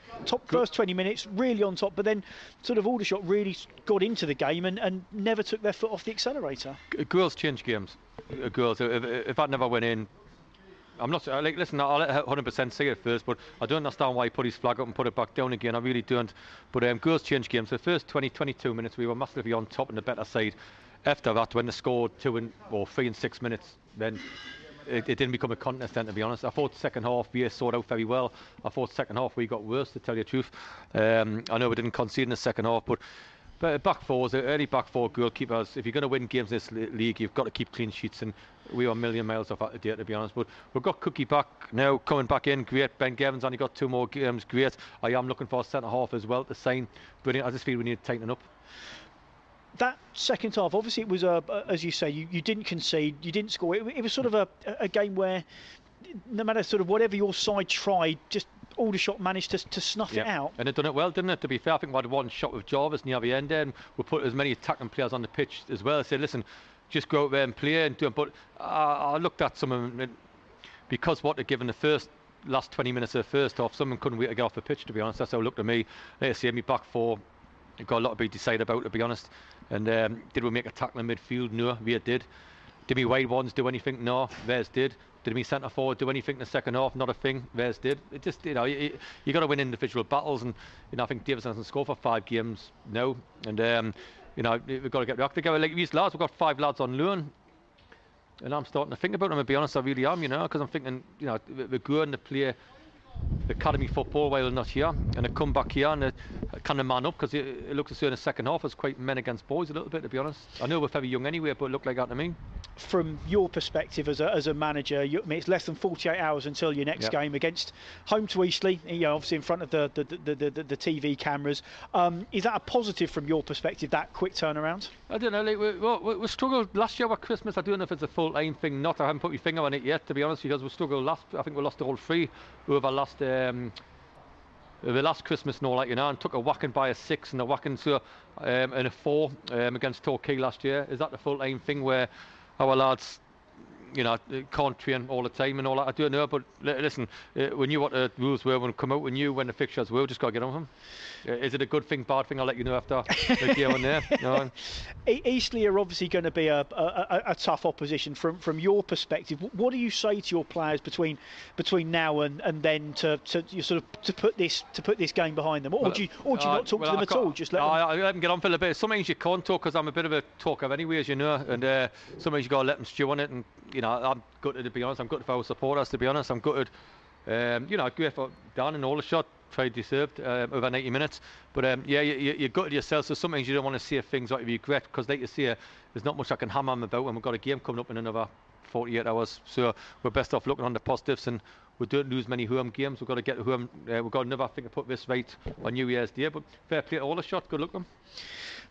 first 20 minutes really on top, but then sort of Aldershot really got into the game and never took their foot off the accelerator. Girls change games. Girls, if that never went in, I'm not listen, I'll let 100% say it first, but I don't understand why he put his flag up and put it back down again. I really don't. But girls change games. The first 22 minutes we were massively on top and the better side. After that, when they scored 3 and 6 minutes, then it didn't become a contest then, to be honest. I thought second half we sorted out very well. I thought second half we got worse, to tell you the truth. I know we didn't concede in the second half, but back 4s, early back 4 goalkeepers, if you're going to win games in this league, you've got to keep clean sheets, and we were a million miles off that today, to be honest. But we've got Cookie back now, coming back in, great. Ben Gavin's only got 2 more games, great. I am looking for a centre half as well to sign. Brilliant. I just feel we need to tighten up. That second half, obviously it was, as you say, you didn't concede, you didn't score. It was sort of a game where no matter sort of whatever your side tried, just Aldershot managed to snuff it out. And it done it well, didn't it? To be fair, I think we had one shot with Jarvis near the end there, and we put as many attacking players on the pitch as well. I said, listen, just go out there and play and do it. But I looked at some of them, because what they're given the last 20 minutes of the first half, someone couldn't wait to get off the pitch, to be honest. That's how it looked at me. Like I say, me back 4, got a lot to be decided about, to be honest. And did we make a tackle in midfield? No, we did. Did me wide ones do anything? No, theirs did. Did me centre forward do anything in the second half? Not a thing. Theirs did. It just, you got to win individual battles, and I think Davison hasn't scored for 5 games now, and we've got to get back together. Like these lads, we've got 5 lads on loan, and I'm starting to think about them. To be honest, I really am, because I'm thinking, they're going to play academy football while they're not here, and they come back here and they kind of man up, because it looks as though in the second half it's quite men against boys a little bit, to be honest. I know we're very young anyway, but it looked like that to me. From your perspective as a manager, it's less than 48 hours until your next game against home to Eastleigh, obviously in front of the TV cameras. Is that a positive from your perspective, that quick turnaround? I don't know, we struggled last year with Christmas. I don't know if it's a full-time thing, not. I haven't put my finger on it yet, to be honest, because we struggled I think we lost all 3 over the last Christmas and all that, and took a whacking by a 6 and a whacking and a 4 against Torquay last year. Is that the full-time thing where our lads, can't train all the time and all that? I don't know, but listen, we knew what the rules were when we come out. We knew when the fixtures were. We just got to get on with them. Is it a good thing, bad thing? I'll let you know after the year on there. Eastleigh are obviously going to be a tough opposition from your perspective. What do you say to your players between now and then to put this game behind them, or do you not talk to them at all? Just I let them get on for a little bit. Sometimes you can't talk, because I'm a bit of a talker anyway, as you know, and sometimes you got to let them stew on it. And I'm gutted, to be honest. I'm gutted for our supporters, to be honest. I'm gutted. Great for Dan and Aldershot. Tried deserved over 90 minutes, but you're gutted yourself. So sometimes you don't want to say things like you regret, because like you say, there's not much I can hammer them about, and we've got a game coming up in another 48 hours. So we're best off looking on the positives, and we don't lose many home games. We've got to get home. We've got another thing to put this right on New Year's Day. But fair play to Aldershot. Good luck to them.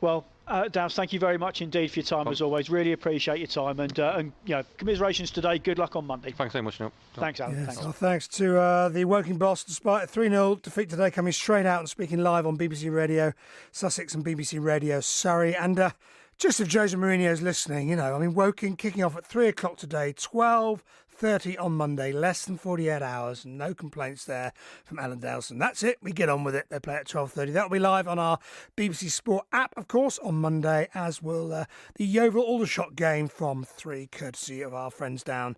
Well, Downs, thank you very much indeed for your time, as always. Really appreciate your time, and commiserations today. Good luck on Monday. Thanks so much, Neil. Thanks, Alan. Yes, Thanks. well, thanks to the Woking boss, despite a 3-0 defeat today, coming straight out and speaking live on BBC Radio Sussex and BBC Radio Surrey. And just if Jose Mourinho's listening, Woking kicking off at 3 o'clock today, 12:30 on Monday, less than 48 hours, no complaints there from Alan Dowson. That's it, we get on with it. They play at 12:30. That'll be live on our BBC Sport app, of course, on Monday, as will the Yeovil Aldershot game from 3, courtesy of our friends down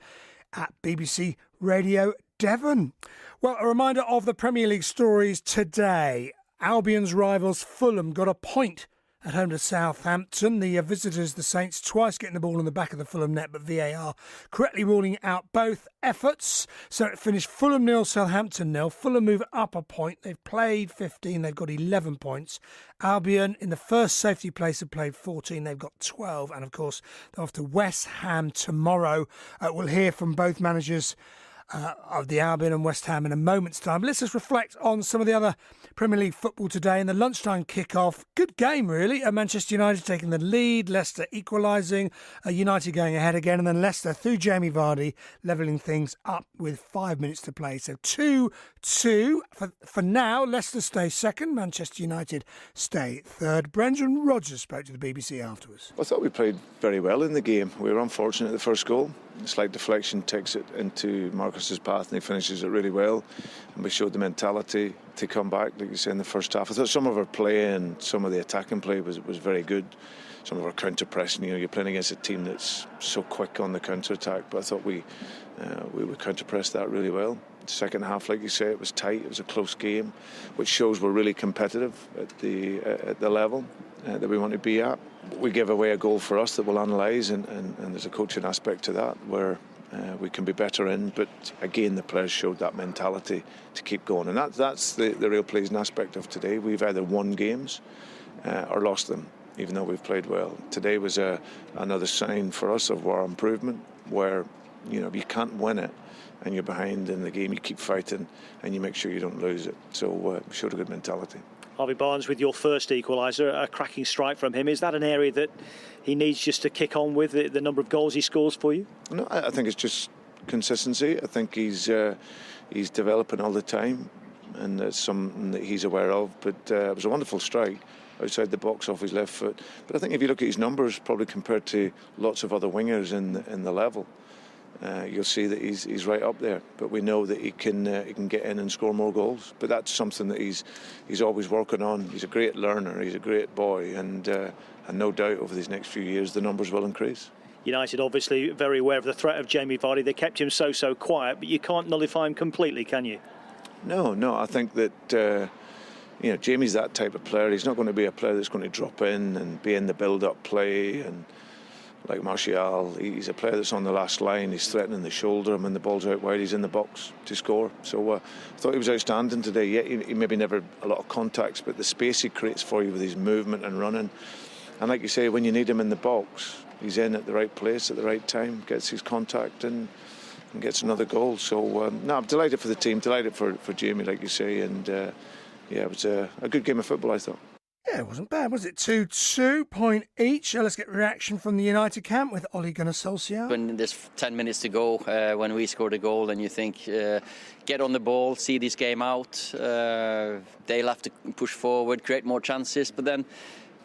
at BBC Radio Devon. Well, a reminder of the Premier League stories today. Albion's rivals Fulham got a point at home to Southampton. The visitors, the Saints, twice getting the ball in the back of the Fulham net, but VAR correctly ruling out both efforts. So it finished Fulham 0, Southampton 0. Fulham move up a point. They've played 15. They've got 11 points. Albion in the first safety place have played 14. They've got 12. And of course, they're off to West Ham tomorrow. We'll hear from both managers of the Albion and West Ham in a moment's time. But let's just reflect on some of the other Premier League football today. In the lunchtime kick-off, good game really. Manchester United taking the lead, Leicester equalising, United going ahead again, and then Leicester through Jamie Vardy levelling things up with 5 minutes to play. So 2-2 for now. Leicester stay second, Manchester United stay third. Brendan Rodgers spoke to the BBC afterwards. I thought we played very well in the game. We were unfortunate at the first goal. A slight deflection takes it into Marcus's path and he finishes it really well. And we showed the mentality to come back, like you say, in the first half. I thought some of our play and some of the attacking play was very good. Some of our counter-pressing, you're playing against a team that's so quick on the counter-attack, but I thought we would counter-press that really well. The second half, like you say, it was tight, it was a close game, which shows we're really competitive at the level that we want to be at. We give away a goal for us that we'll analyse, and there's a coaching aspect to that where we can be better in, but again the players showed that mentality to keep going, and that's the real pleasing aspect of today. We've either won games or lost them, even though we've played well. Today was another sign for us of our improvement, where you can't win it and you're behind in the game, you keep fighting and you make sure you don't lose it. So we showed a good mentality. Harvey Barnes with your first equaliser, a cracking strike from him. Is that an area that he needs just to kick on with, the number of goals he scores for you? No, I think it's just consistency. I think he's developing all the time, and it's something that he's aware of. But it was a wonderful strike outside the box off his left foot. But I think if you look at his numbers, probably compared to lots of other wingers in the level, you'll see that he's right up there. But we know that he can get in and score more goals. But that's something that he's always working on. He's a great learner. He's a great boy, and no doubt over these next few years the numbers will increase. United obviously very aware of the threat of Jamie Vardy. They kept him so quiet, but you can't nullify him completely, can you? No. I think that Jamie's that type of player. He's not going to be a player that's going to drop in and be in the build-up play and. Like Martial, he's a player that's on the last line. He's threatening the shoulder, and when the ball's out wide, he's in the box to score. So I thought he was outstanding today. Yeah, he maybe never a lot of contacts, but the space he creates for you with his movement and running. And like you say, when you need him in the box, he's in at the right place at the right time, gets his contact and gets another goal. So I'm delighted for the team, delighted for Jamie, like you say. And it was a good game of football, I thought. Yeah, it wasn't bad, was it? 2-2, point each. Let's get reaction from the United camp with Ole Gunnar Solskjaer. When there's 10 minutes to go, when we scored a goal, and you think, get on the ball, see this game out. They'll have to push forward, create more chances, but then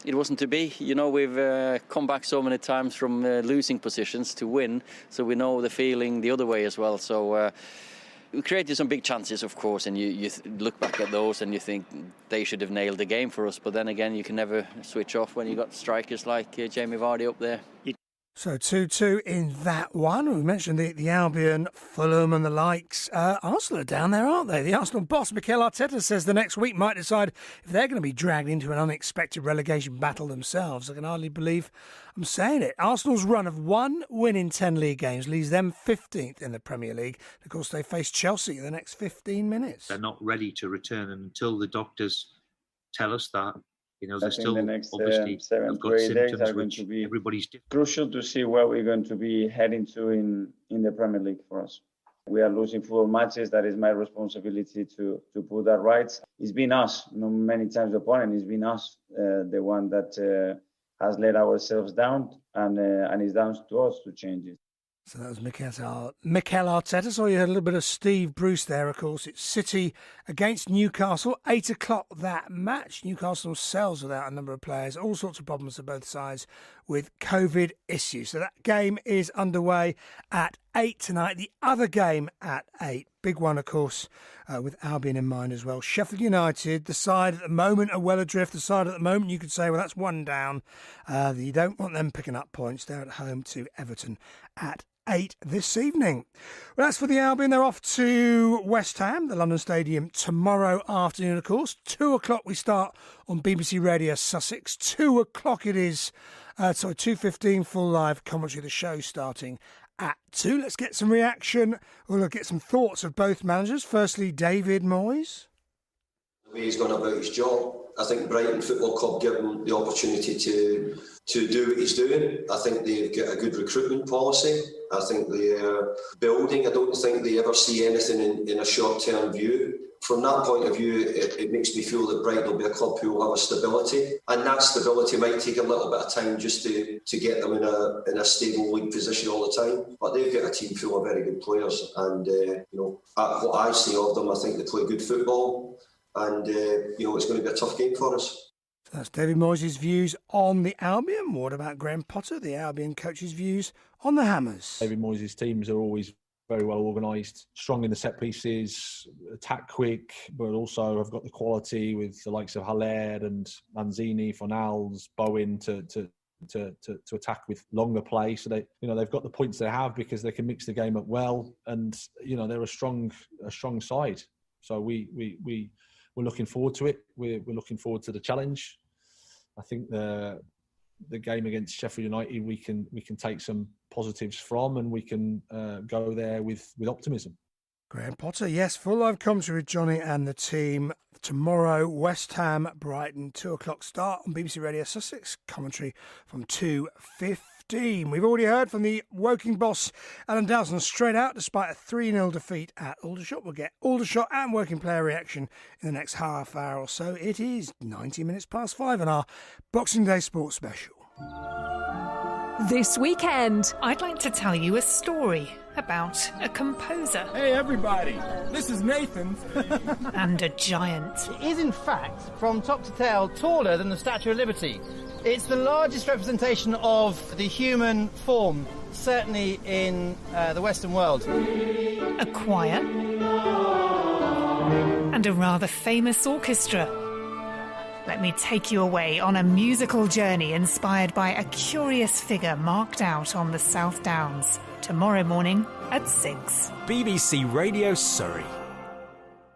it wasn't to be. We've come back so many times from losing positions to win, so we know the feeling the other way as well. So we created some big chances, of course, and you look back at those and you think they should have nailed the game for us. But then again, you can never switch off when you got strikers like Jamie Vardy up there. So 2-2 in that one. We mentioned the Albion, Fulham and the likes. Arsenal are down there, aren't they? The Arsenal boss, Mikel Arteta, says the next week might decide if they're going to be dragged into an unexpected relegation battle themselves. I can hardly believe I'm saying it. Arsenal's run of 1 win in 10 league games leaves them 15th in the Premier League. Of course, they face Chelsea in the next 15 minutes. They're not ready to return, and until the doctors tell us that, they're still the next obviously 7 to 8 days are going to be everybody's crucial to see where we're going to be heading to in the Premier League for us. We are losing football matches. That is my responsibility to put that right. It's been us, many times the opponent. It's been us, the one that has let ourselves down, and it's down to us to change it. So that was Mikel Arteta. So you heard a little bit of Steve Bruce there, of course. It's City against Newcastle, 8 o'clock that match. Newcastle sells without a number of players. All sorts of problems for both sides with COVID issues. So that game is underway at 8 tonight. The other game at 8, big one, of course, with Albion in mind as well. Sheffield United, the side at the moment are well adrift. The side at the moment, you could say, well, that's one down. You don't want them picking up points. They're at home to Everton at 8 this evening. Well, that's for the Albion. They're off to West Ham, the London Stadium, tomorrow afternoon, of course. 2 o'clock we start on BBC Radio Sussex. 2 o'clock it is. 2:15 full live commentary. The show starting at 2. Let's get some reaction. We'll get some thoughts of both managers. Firstly, David Moyes. The way he's gone about his job, I think Brighton Football Club give him the opportunity to do what he's doing. I think they've got a good recruitment policy. I think they're building. I don't think they ever see anything in a short-term view. From that point of view, it makes me feel that Brighton will be a club who will have a stability, and that stability might take a little bit of time just to get them in a stable league position all the time. But they've got a team full of very good players, and what I see of them, I think they play good football, and it's going to be a tough game for us. That's David Moyes' views on the Albion. What about Graham Potter, the Albion coach's views on the Hammers? David Moyes' teams are always very well organised, strong in the set pieces, attack quick, but also have got the quality with the likes of Haller and Lanzini, Fornals, Bowen to attack with longer play. So they've got the points they have because they can mix the game up well, and they're a strong side. So we're looking forward to it. We're looking forward to the challenge. I think the game against Sheffield United we can take some positives from, and we can go there with optimism. Graham Potter, yes, full live commentary with Johnny and the team tomorrow. West Ham, Brighton, 2 o'clock start on BBC Radio Sussex. Commentary from 2:15. We've already heard from the Woking boss, Alan Dowson, straight out despite a 3-0 defeat at Aldershot. We'll get Aldershot and Woking player reaction in the next half hour or so. It is 90 minutes past 5 on our Boxing Day Sports Special. This weekend, I'd like to tell you a story about a composer. Hey everybody, this is Nathan. And a giant. It is in fact, from top to tail, taller than the Statue of Liberty. It's the largest representation of the human form, certainly in the Western world. A choir. And a rather famous orchestra. Let me take you away on a musical journey inspired by a curious figure marked out on the South Downs. Tomorrow morning at 6. BBC Radio Surrey.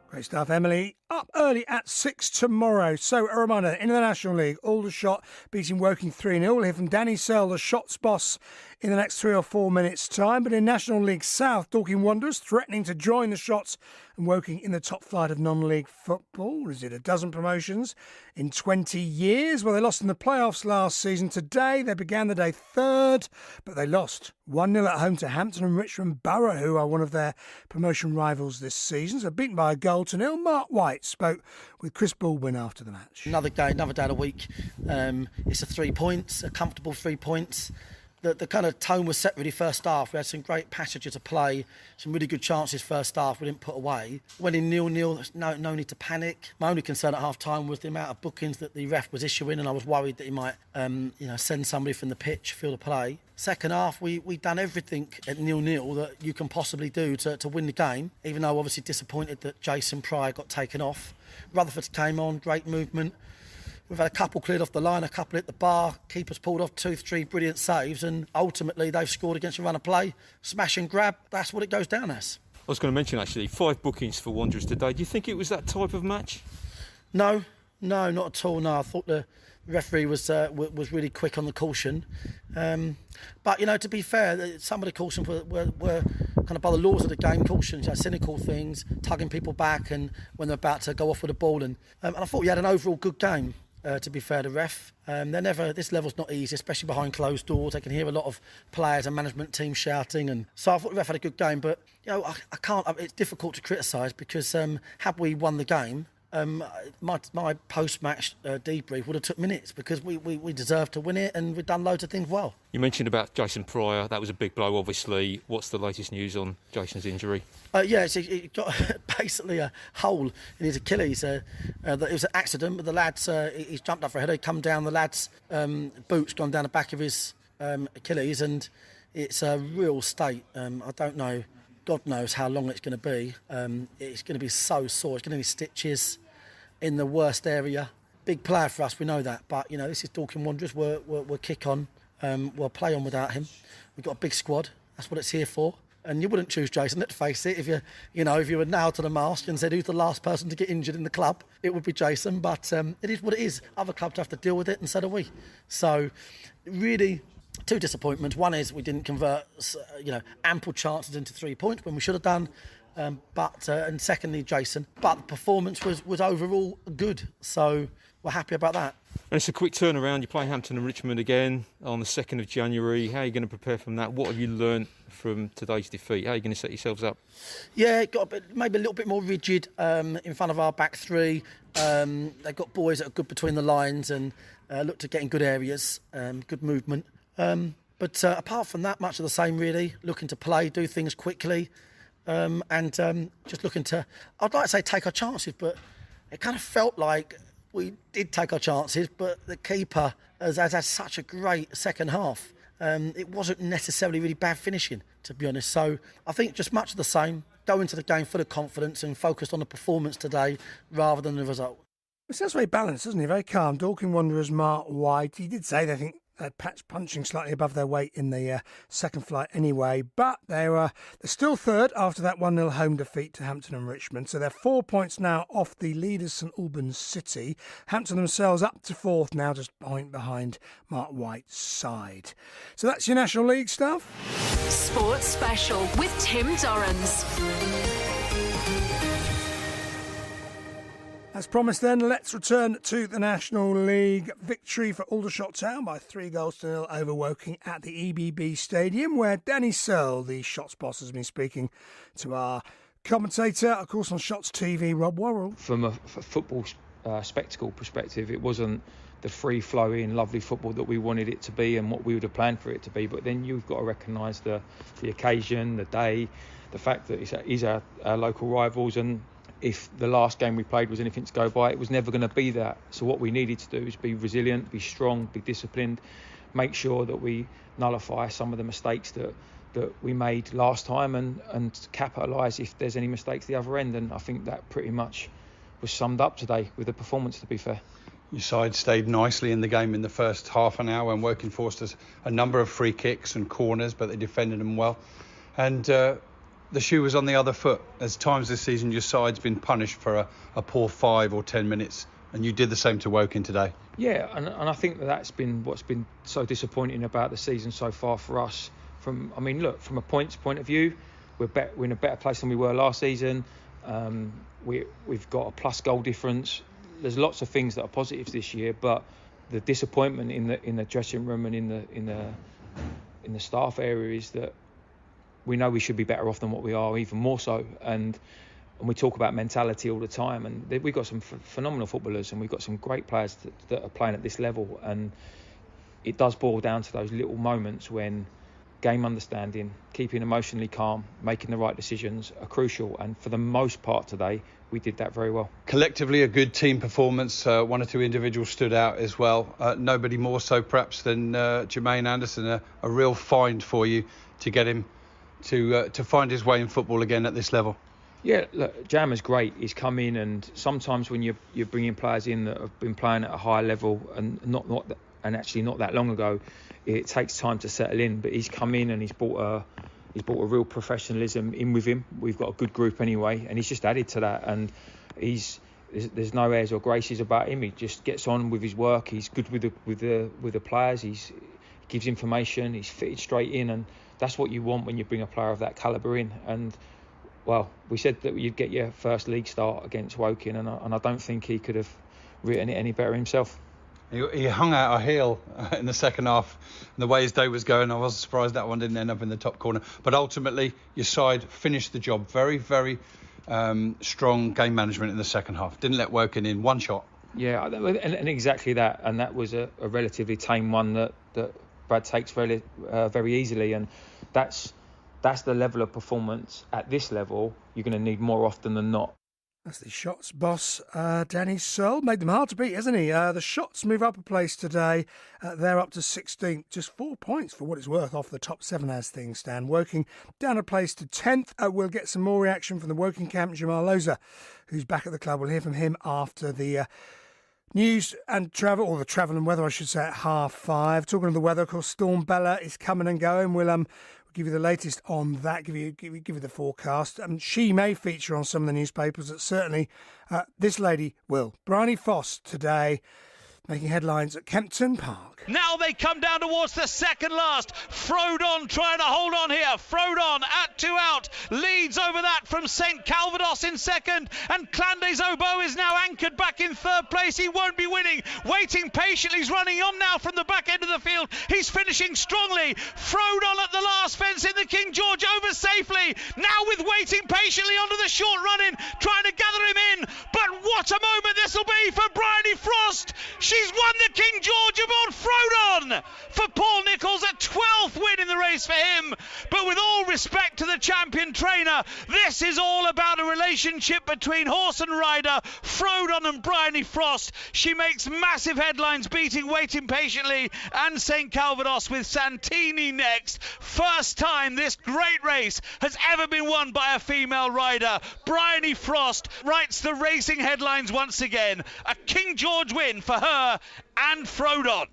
Great stuff, Emily. Up early at 6 tomorrow. So, a reminder, in the National League, Aldershot beating Woking 3-0. We'll hear from Danny Searle, the Shots boss, in the next 3 or 4 minutes' time. But in National League South, Dorking Wanderers threatening to join the Shots and Woking in the top flight of non-league football. Is it a dozen promotions in 20 years? Well, they lost in the playoffs last season. Today, they began the day third, but they lost 1-0 at home to Hampton and Richmond Borough, who are one of their promotion rivals this season. So beaten by a 1-0. Mark White spoke with Chris Baldwin after the match. Another day of the week. It's 3 points, a comfortable 3 points. The kind of tone was set really first half. We had some great passages to play, some really good chances first half we didn't put away. Went in 0-0, no need to panic. My only concern at half-time was the amount of bookings that the ref was issuing, and I was worried that he might send somebody from the pitch, field of play. Second half, we done everything at 0-0 that you can possibly do to win the game, even though obviously disappointed that Jason Pryor got taken off. Rutherford came on, great movement. We've had a couple cleared off the line, a couple hit the bar, keepers pulled off 2-3 brilliant saves, and ultimately they've scored against a run of play. Smash and grab, that's what it goes down as. I was going to mention actually, 5 bookings for Wanderers today. Do you think it was that type of match? No, not at all. No, I thought the referee was really quick on the caution. But, to be fair, some of the cautions were kind of by the laws of the game cautions, cynical things, tugging people back and when they're about to go off with the ball. And I thought we had an overall good game. To be fair to ref, this level's not easy, especially behind closed doors. I can hear a lot of players and management teams shouting, and so I thought the ref had a good game. But I can't. It's difficult to criticise because had we won the game, my post-match debrief would have took minutes because we deserved to win it and we've done loads of things well. You mentioned about Jason Pryor. That was a big blow, obviously. What's the latest news on Jason's injury? He got basically a hole in his Achilles. It was an accident, but the lad's he's jumped up for a header, come down. The lad's boot's gone down the back of his Achilles, and it's a real state. I don't know. God knows how long it's going to be. It's going to be so sore. It's going to need stitches in the worst area. Big player for us, we know that. But, this is Dorking Wanderers. We'll kick on. We'll play on without him. We've got a big squad. That's what it's here for. And you wouldn't choose Jason, let's face it. If you were nailed to the mast and said who's the last person to get injured in the club, it would be Jason. But it is what it is. Other clubs have to deal with it, and so do we. So, really, two disappointments. One is we didn't convert, ample chances into 3 points when we should have done. And secondly, Jason. But the performance was overall good. So we're happy about that. And it's a quick turnaround. You play Hampton and Richmond again on the 2nd of January. How are you going to prepare from that? What have you learned from today's defeat? How are you going to set yourselves up? Yeah, maybe a little bit more rigid in front of our back three. They've got boys that are good between the lines and look to get in good areas, good movement. But apart from that, much of the same really. Looking to play, do things quickly, and just looking to, I'd like to say take our chances, but it kind of felt like we did take our chances, but the keeper has had such a great second half. It wasn't necessarily really bad finishing, to be honest. So I think just much of the same. Go into the game full of confidence and focused on the performance today rather than the result. It sounds very balanced, doesn't he? Very calm. Dorking Wanderers, Mark White. He did say they think punching slightly above their weight in the second flight anyway, but they're still third after that 1-0 home defeat to Hampton and Richmond, so they're 4 points now off the leaders St Albans City. Hampton themselves up to fourth now, just a point behind Mark White's side. So that's your National League stuff. Sports Special with Tim Dorrans. As promised then, let's return to the National League. Victory for Aldershot Town by 3-0 over Woking at the EBB Stadium, where Danny Searle, the Shots boss, has been speaking to our commentator, of course, on Shots TV, Rob Worrell. From a football spectacle perspective, it wasn't the free-flowing, lovely football that we wanted it to be and what we would have planned for it to be. But then you've got to recognise the occasion, the day, the fact that it's our local rivals, and if the last game we played was anything to go by, it was never going to be that. So what we needed to do is be resilient, be strong, be disciplined, make sure that we nullify some of the mistakes that we made last time and capitalise if there's any mistakes the other end. And I think that pretty much was summed up today with the performance, to be fair. Your side stayed nicely in the game in the first half an hour when Woking forced us a number of free kicks and corners, but they defended them well. And the shoe was on the other foot. As times this season, your side's been punished for a poor 5 or 10 minutes, and you did the same to Woking today. Yeah, and I think that's been what's been so disappointing about the season so far for us. From a points point of view, we're in a better place than we were last season. We've got a plus goal difference. There's lots of things that are positives this year, but the disappointment in the dressing room and in the staff area is that we know we should be better off than what we are, even more so. And we talk about mentality all the time. And we've got some phenomenal footballers and we've got some great players that are playing at this level. And it does boil down to those little moments when game understanding, keeping emotionally calm, making the right decisions are crucial. And for the most part today, we did that very well. Collectively, a good team performance. 1 or 2 individuals stood out as well. Nobody more so perhaps than Jermaine Anderson. A real find for you to get him to find his way in football again at this level. Yeah, look, Jam is great. He's come in, and sometimes when you're bringing players in that have been playing at a high level and not that long ago, it takes time to settle in. But he's come in and he's brought a real professionalism in with him. We've got a good group anyway, and he's just added to that. And there's no airs or graces about him. He just gets on with his work. He's good with the players. He gives information. He's fitted straight in, and that's what you want when you bring a player of that calibre in. And, well, we said that you'd get your first league start against Woking, and I don't think he could have written it any better himself. He hung out a heel in the second half. And the way his day was going, I was surprised that one didn't end up in the top corner. But ultimately, your side finished the job very, very strong game management in the second half. Didn't let Woking in one shot. Yeah, and exactly that. And that was a relatively tame one that Brad takes very easily. And that's the level of performance at this level you're going to need more often than not. That's the Shots boss, Danny Searle. Made them hard to beat, hasn't he? The Shots move up a place today. They're up to 16th. Just 4 points for what it's worth off the top 7 as things stand. Woking down a place to 10th. We'll get some more reaction from the Woking camp. Jamal Loza, who's back at the club. We'll hear from him after the news and travel, or the travel and weather, I should say, at 5:30. Talking of the weather, of course, Storm Bella is coming and going. We'll give you the latest on that, give you the forecast. She may feature on some of the newspapers, but certainly this lady will. Bryony Frost today, making headlines at Kempton Park. Now they come down towards the second last. Frodon trying to hold on here. Frodon at 2 out. Leads over that from St Calvados in second. And Clandes Obo is now anchored back in third place. He won't be winning. Waiting patiently. He's running on now from the back end of the field. He's finishing strongly. Frodon at the last fence in the King George over safely. Now with Waiting patiently onto the short run-in. Trying to gather him in. But what a moment this will be for Bryony Frost. She's won the King George aboard Frodon for Paul Nicholls, a 12th win in the race for him. But with all respect to the champion trainer, this is all about a relationship between horse and rider, Frodon and Bryony Frost. She makes massive headlines, beating Waiting Patiently and St Calvados with Santini next. First time this great race has ever been won by a female rider. Bryony Frost writes the racing headlines once again. A King George win for her and Frodon.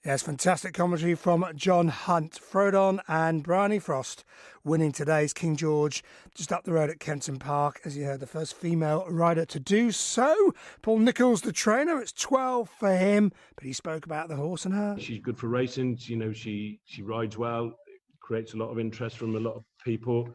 Yes, fantastic commentary from John Hunt. Frodon and Bryony Frost winning today's King George just up the road at Kempton Park, as you heard, the first female rider to do so. Paul Nicholls, the trainer, it's 12 for him, but he spoke about the horse and her. She's good for racing. You know, she rides well, creates a lot of interest from a lot of people.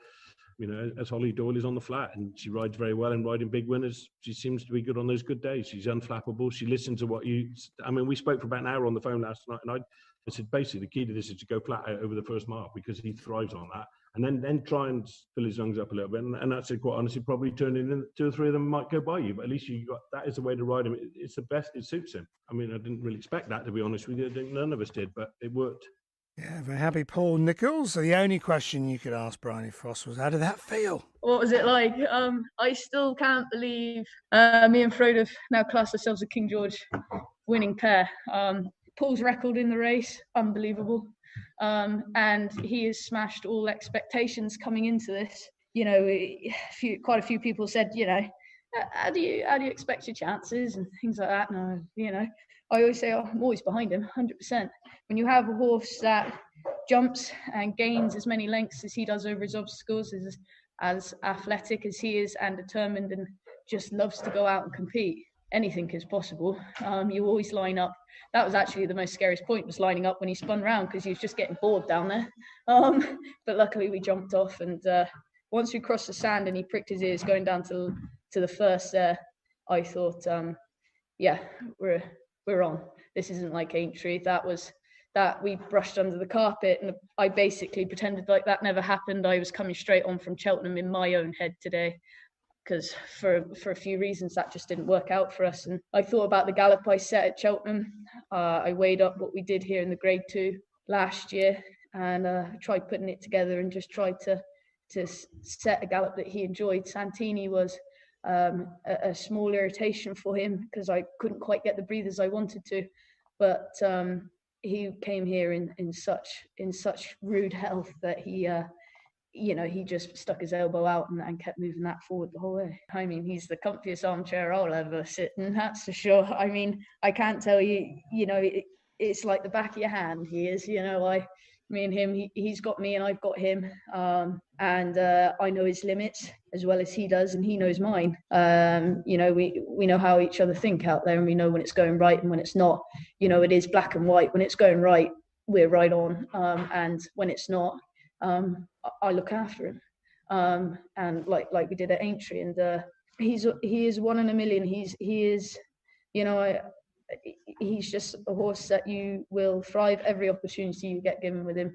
You know, as Holly Doyle is on the flat, and she rides very well and riding big winners. She seems to be good on those good days. She's unflappable. She listens to what you... I mean, we spoke for about an hour on the phone last night, and I said, basically, the key to this is to go flat out over the first mile, because he thrives on that. And then try and fill his lungs up a little bit. And that's quite honestly, probably turning in 2 or 3 of them might go by you, but at least that is the way to ride him. It's the best. It suits him. I mean, I didn't really expect that, to be honest with you. I think none of us did, but it worked. Yeah, very happy Paul Nicholls. So the only question you could ask Bryony Frost was, how did that feel? What was it like? I still can't believe me and Frodo have now classed ourselves a King George winning pair. Paul's record in the race, unbelievable. And he has smashed all expectations coming into this. You know, quite a few people said, you know, how do you expect your chances and things like that? No, you know, I always say, I'm always behind him, 100%. When you have a horse that jumps and gains as many lengths as he does over his obstacles, is as athletic as he is and determined, and just loves to go out and compete, anything is possible. You always line up. That was actually the most scariest point, was lining up when he spun round, because he was just getting bored down there. But luckily we jumped off, and once we crossed the sand and he pricked his ears going down to the first there, I thought, yeah, we're on. This isn't like Aintree. That we brushed under the carpet, and I basically pretended like that never happened. I was coming straight on from Cheltenham in my own head today, because for a few reasons that just didn't work out for us. And I thought about the gallop I set at Cheltenham. I weighed up what we did here in the Grade 2 last year, and tried putting it together and just tried to set a gallop that he enjoyed. Santini was a small irritation for him, because I couldn't quite get the breathers I wanted to, but he came here in such rude health that he he just stuck his elbow out and kept moving that forward the whole way. I mean, he's the comfiest armchair I'll ever sit in, that's for sure. I mean, I can't tell you, it's like the back of your hand. He is, me and him, he's got me and I've got him. And I know his limits as well as he does, and he knows mine. We know how each other think out there, and we know when it's going right and when it's not. It is black and white. When it's going right, we're right on. And when it's not, I look after him. And like we did at Aintree, and he is 1 in a million. He's just a horse that you will thrive every opportunity you get given with him.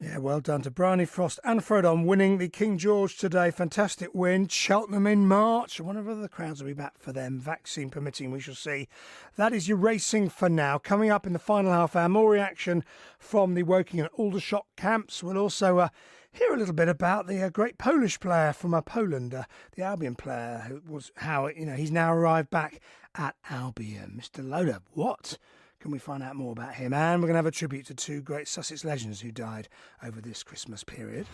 Yeah, well done to Bryony Frost and Frodon winning the King George today. Fantastic win. Cheltenham in March. I wonder whether the crowds will be back for them. Vaccine permitting, we shall see. That is your racing for now. Coming up in the final half hour, more reaction from the Woking and Aldershot camps. We'll also hear a little bit about the great Polish player from Poland, the Albion player, who was he's now arrived back at Albion. Mr. Loader, what? Can we find out more about him? And we're going to have a tribute to two great Sussex legends who died over this Christmas period.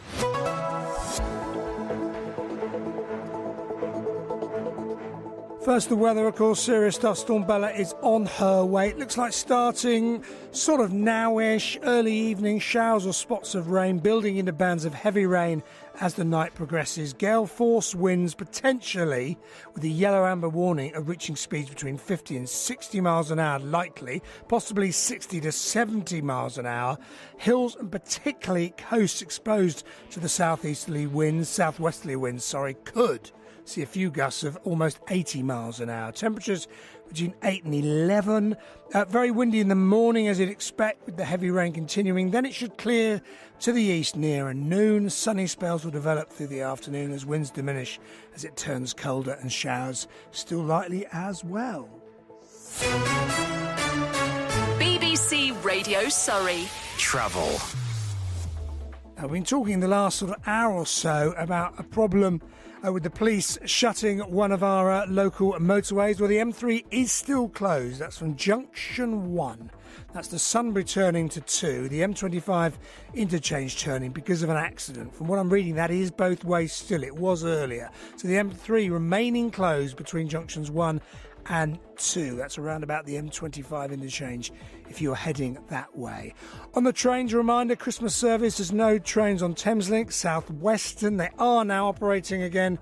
First, the weather, of course, serious stuff. Storm Bella is on her way. It looks like starting sort of now-ish, early evening, showers or spots of rain, building into bands of heavy rain as the night progresses. Gale force winds potentially with a yellow amber warning of reaching speeds between 50 and 60 miles an hour likely, possibly 60 to 70 miles an hour. Hills and particularly coasts exposed to the southwesterly winds, could see a few gusts of almost 80 miles an hour. Temperatures between 8 and 11. Very windy in the morning, as you'd expect, with the heavy rain continuing. Then it should clear to the east near noon. Sunny spells will develop through the afternoon as winds diminish as it turns colder, and showers still likely as well. BBC Radio Surrey. Travel. We've been talking the last sort of hour or so about a problem with the police shutting one of our local motorways. Well, the M3 is still closed. That's from Junction 1. That's the Sunbury turning to 2, the M25 interchange turning because of an accident. From what I'm reading, that is both ways still. It was earlier. So the M3 remaining closed between junctions 1 and 2. That's around about the M25 interchange if you're heading that way. On the trains, a reminder, Christmas service. There's no trains on Thameslink, South Western. They are now operating again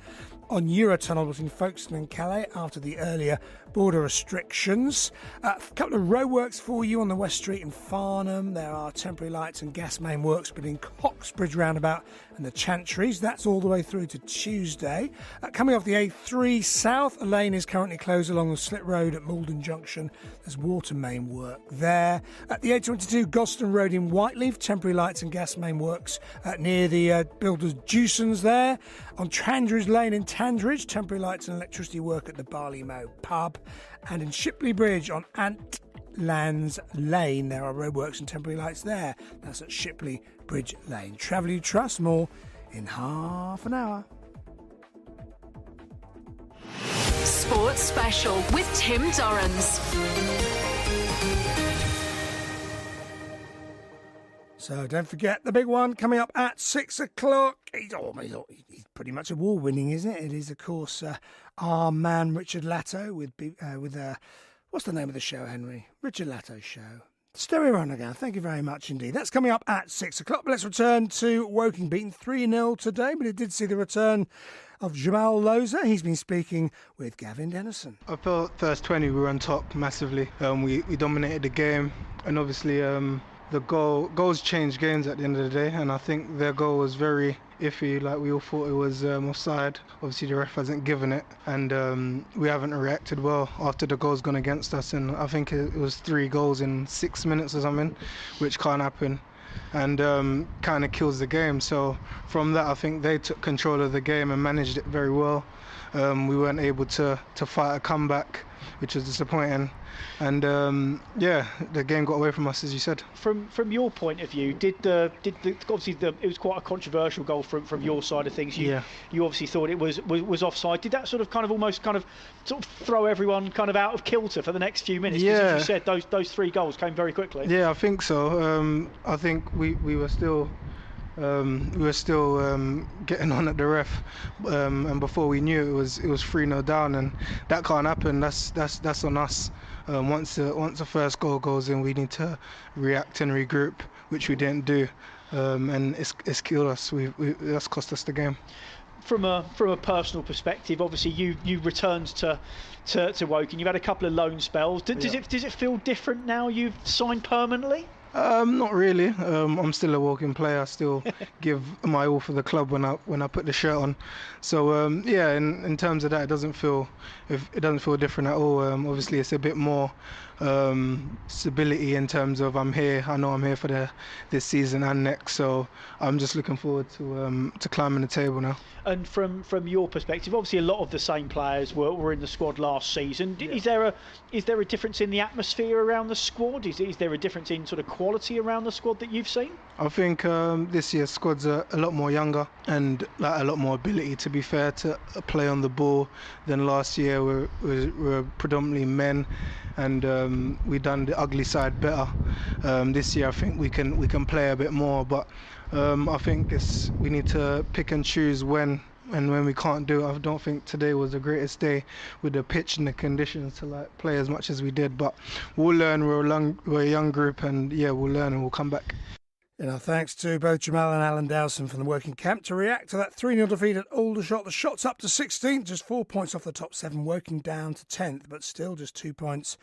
on Eurotunnel between Folkestone and Calais after the earlier border restrictions. A couple of roadworks for you on the West Street in Farnham. There are temporary lights and gas main works between Coxbridge roundabout and the Chantries. That's all the way through to Tuesday. Coming off the A3 South, a lane is currently closed along the Slit Road at Malden Junction. There's water main work there. At the A22 Goston Road in Whiteleaf, temporary lights and gas main works near the builders Jewson's there. On Trandridge Lane in Tandridge, temporary lights and electricity work at the Barley Mow pub. And in Shipley Bridge on Antlands Lane, there are roadworks and temporary lights there. That's at Shipley Bridge Lane. Travel you trust, more in half an hour. Sports Special with Tim Dorrans. So don't forget the big one coming up at 6 o'clock. He's pretty much award-winning, isn't it? It is, of course, our man Richard Latto with what's the name of the show, Henry? Richard Latto's show. Stereo Runner. Thank you very much indeed. That's coming up at 6 o'clock. But let's return to Woking, beaten 3-0 today, but it did see the return of Jamal Loza. He's been speaking with Gavin Dennison. I felt first 20 we were on top massively. We dominated the game, and obviously the goals change games at the end of the day, and I think their goal was very iffy. Like, we all thought it was offside. Obviously the ref hasn't given it, and we haven't reacted well after the goal's gone against us, and I think it was 3 goals in 6 minutes or something, which can't happen, and kind of kills the game. So from that, I think they took control of the game and managed it very well. We weren't able to fight a comeback, which was disappointing. And the game got away from us, as you said. From your point of view, obviously it was quite a controversial goal from your side of things. You obviously thought it was offside. Did that sort of throw everyone kind of out of kilter for the next few minutes? Because as you said, those 3 goals came very quickly. Yeah, I think so. I think we were still. Getting on at the ref, and before we knew it was 3-0 down, and that can't happen. That's on us. Once the first goal goes in, we need to react and regroup, which we didn't do, and it's killed us. That's cost us the game. From a personal perspective, obviously you returned to Woking. You've had a couple of loan spells. Does it feel different now? You've signed permanently? Not really. I'm still a walking player. I still give my all for the club when I put the shirt on. So yeah, in terms of that, it doesn't feel different at all. Obviously, it's a bit more stability in terms of I'm here. I know I'm here for this season and next. So I'm just looking forward to climbing the table now. And from your perspective, obviously a lot of the same players were in the squad last season. Is there a difference in the atmosphere around the squad? Is there a difference in sort of quality around the squad that you've seen? I think this year's squad's a lot more younger and a lot more ability, to be fair, to play on the ball than last year. We're predominantly men, and we done the ugly side better. This year I think we can play a bit more, but I think we need to pick and choose when we can't do it. I don't think today was the greatest day with the pitch and the conditions to play as much as we did, but we'll learn. We're a young group, and yeah, we'll learn and we'll come back. Thanks to both Jamal and Alan Dowson from the working camp to react to that 3-0 defeat at Aldershot. The shot's up to 16th, just 4 points off the top 7, Woking down to 10th, but still just 2 points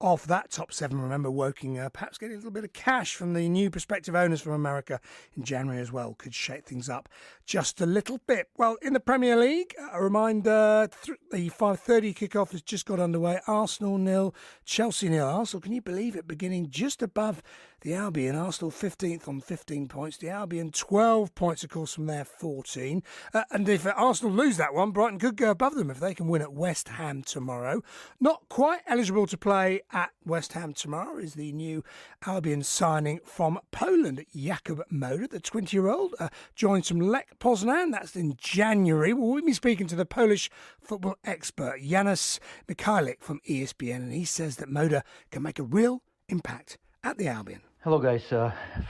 off that top 7. Remember, Woking perhaps getting a little bit of cash from the new prospective owners from America in January as well. Could shake things up just a little bit. Well, in the Premier League, a reminder, the 5:30 kickoff has just got underway. Arsenal 0, Chelsea 0. Arsenal, can you believe it, beginning just above the Albion. Arsenal 15th on 15 points. The Albion 12 points, of course, from their 14. And if Arsenal lose that one, Brighton could go above them if they can win at West Ham tomorrow. Not quite eligible to play at West Ham tomorrow is the new Albion signing from Poland, Jakub Moder, the 20-year-old, joins from Lech Poznan. That's in January. We'll be speaking to the Polish football expert Janusz Michalik from ESPN, and he says that Moder can make a real impact at the Albion. Hello, guys.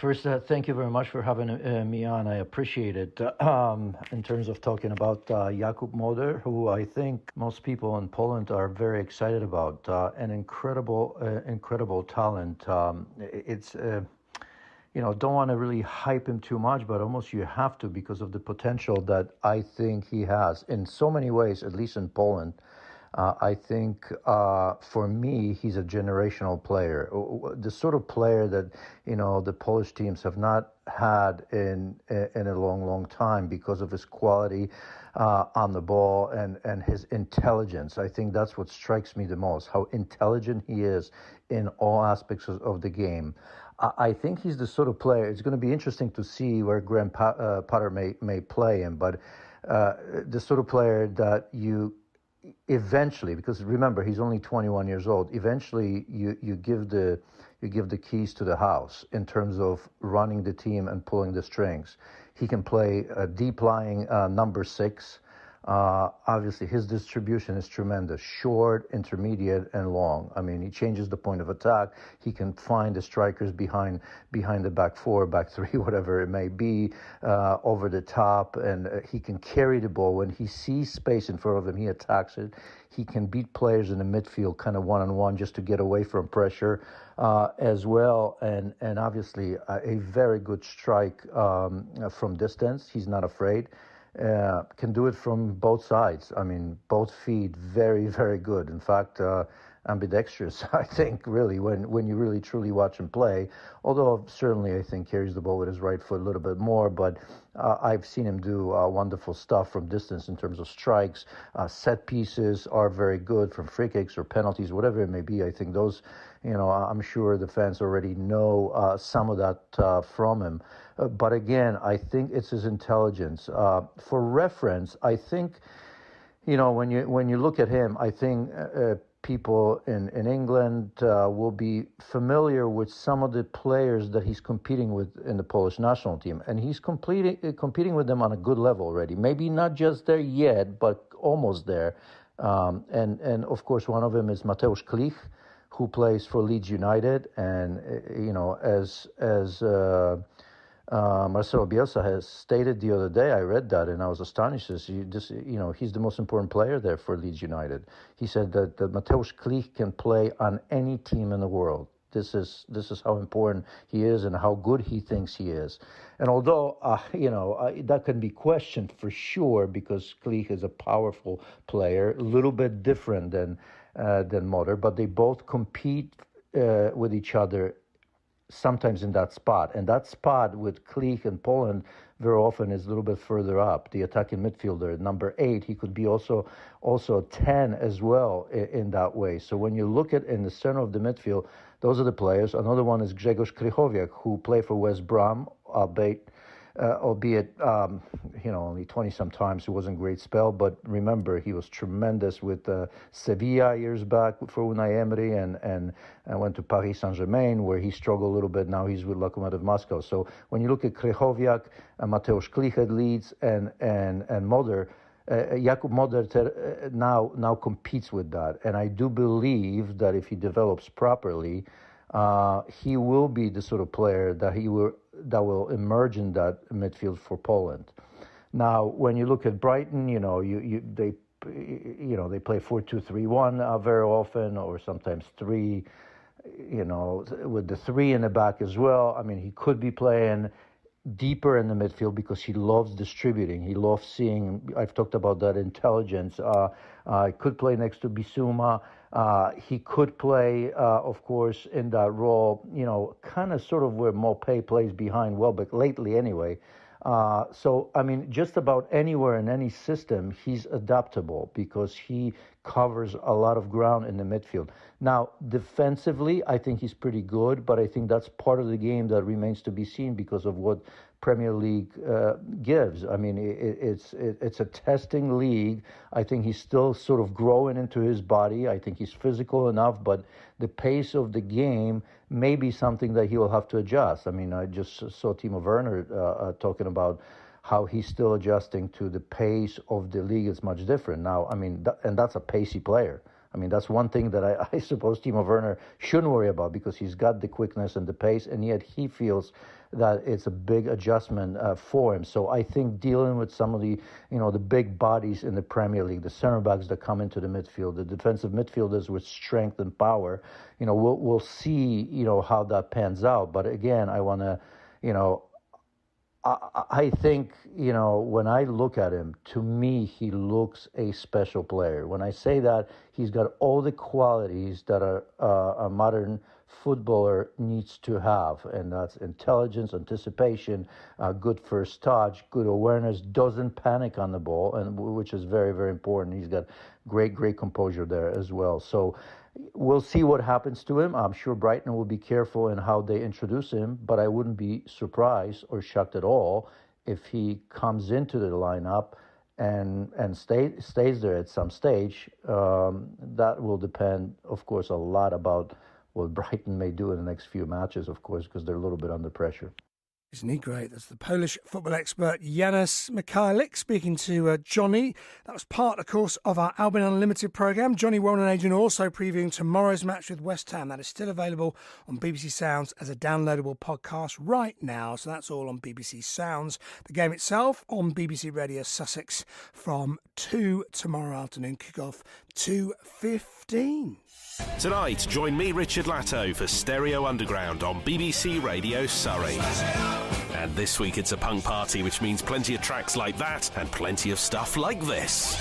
First, thank you very much for having me on. I appreciate it. In terms of talking about Jakub Moder, who I think most people in Poland are very excited about, an incredible talent. It's don't want to really hype him too much, but almost you have to because of the potential that I think he has in so many ways, at least in Poland. I think for me, he's a generational player, the sort of player that, the Polish teams have not had in a long time because of his quality on the ball and his intelligence. I think that's what strikes me the most, how intelligent he is in all aspects of the game. I think he's the sort of player, it's going to be interesting to see where Graham Potter may play him, but the sort of player that you eventually, because remember he's only 21 years old, eventually you give the keys to the house in terms of running the team and pulling the strings. He can play a deep lying number 6. Obviously his distribution is tremendous, short, intermediate, and long. I mean, he changes the point of attack. He can find the strikers behind the back 4, back 3, whatever it may be, over the top, and he can carry the ball. When he sees space in front of him, he attacks it. He can beat players in the midfield kind of one-on-one just to get away from pressure as well. And obviously a very good strike from distance. He's not afraid. Can do it from both sides. I mean, both feet, very, very good. In fact, ambidextrous, I think, really, when you really truly watch him play. Although certainly I think carries the ball with his right foot a little bit more, but I've seen him do wonderful stuff from distance in terms of strikes. Set pieces are very good from free kicks or penalties, whatever it may be. I think those, I'm sure the fans already know some of that from him. But again, I think it's his intelligence. For reference, I think, when you look at him, I think people in England will be familiar with some of the players that he's competing with in the Polish national team. And he's competing with them on a good level already. Maybe not just there yet, but almost there. And of course, one of them is Mateusz Klich, who plays for Leeds United. And, as Marcelo Bielsa has stated the other day, I read that and I was astonished. He's the most important player there for Leeds United. He said that Mateusz Klich can play on any team in the world. This is how important he is and how good he thinks he is. And although that can be questioned for sure because Klich is a powerful player, a little bit different than Moder, but they both compete with each other sometimes in that spot. And that spot with Klich and Poland very often is a little bit further up, the attacking midfielder. Number 8, he could be also 10 as well in that way. So when you look at in the center of the midfield, those are the players. Another one is Grzegorz Krychowiak, who played for West Brom, albeit only 20-some times. It wasn't a great spell, but remember, he was tremendous with Sevilla years back for Unai Emery, and went to Paris Saint-Germain, where he struggled a little bit. Now he's with Lokomotiv Moscow. So when you look at Krychowiak, Mateusz Klich at Leeds, and Moder, Jakub Moder now competes with that. And I do believe that if he develops properly, he will be the sort of player that will emerge in that midfield for Poland. Now, when you look at Brighton, they play 4-2-3-1 very often, or sometimes 3, with the 3 in the back as well. I mean, he could be playing deeper in the midfield because he loves distributing. He loves seeing. I've talked about that intelligence. He could play next to Bissouma. He could play, of course, in that role, kind of sort of where Maupay plays behind Welbeck lately anyway. So, I mean, just about anywhere in any system, he's adaptable because he covers a lot of ground in the midfield. Now, defensively, I think he's pretty good, but I think that's part of the game that remains to be seen because of what Premier League gives. I mean, it's a testing league. I think he's still sort of growing into his body. I think he's physical enough, but the pace of the game may be something that he will have to adjust. I mean, I just saw Timo Werner talking about how he's still adjusting to the pace of the league. It's much different now. I mean, and that's a pacey player. I mean, that's one thing that I suppose Timo Werner shouldn't worry about because he's got the quickness and the pace, and yet he feels that it's a big adjustment for him. So I think dealing with some of the, the big bodies in the Premier League, the center backs that come into the midfield, the defensive midfielders with strength and power, we'll see, how that pans out. But again, I want to, I think, when I look at him, to me, he looks a special player. When I say that, he's got all the qualities that a modern footballer needs to have, and that's intelligence, anticipation, good first touch, good awareness, doesn't panic on the ball, and which is very, very important. He's got great composure there as well. So we'll see what happens to him. I'm sure Brighton will be careful in how they introduce him, but I wouldn't be surprised or shocked at all if he comes into the lineup and stays there at some stage. That will depend, of course, a lot about what Brighton may do in the next few matches, of course, because they're a little bit under pressure. Isn't he great? That's the Polish football expert Janusz Michalik speaking to Johnny. That was part, of course, of our Albion Unlimited programme. Johnny Warren Agent also previewing tomorrow's match with West Ham. That is still available on BBC Sounds as a downloadable podcast right now. So that's all on BBC Sounds. The game itself on BBC Radio Sussex from 2 tomorrow afternoon. Kick-off 2:15. Tonight, join me, Richard Latto, for Stereo Underground on BBC Radio Surrey. And this week it's a punk party, which means plenty of tracks like that and plenty of stuff like this.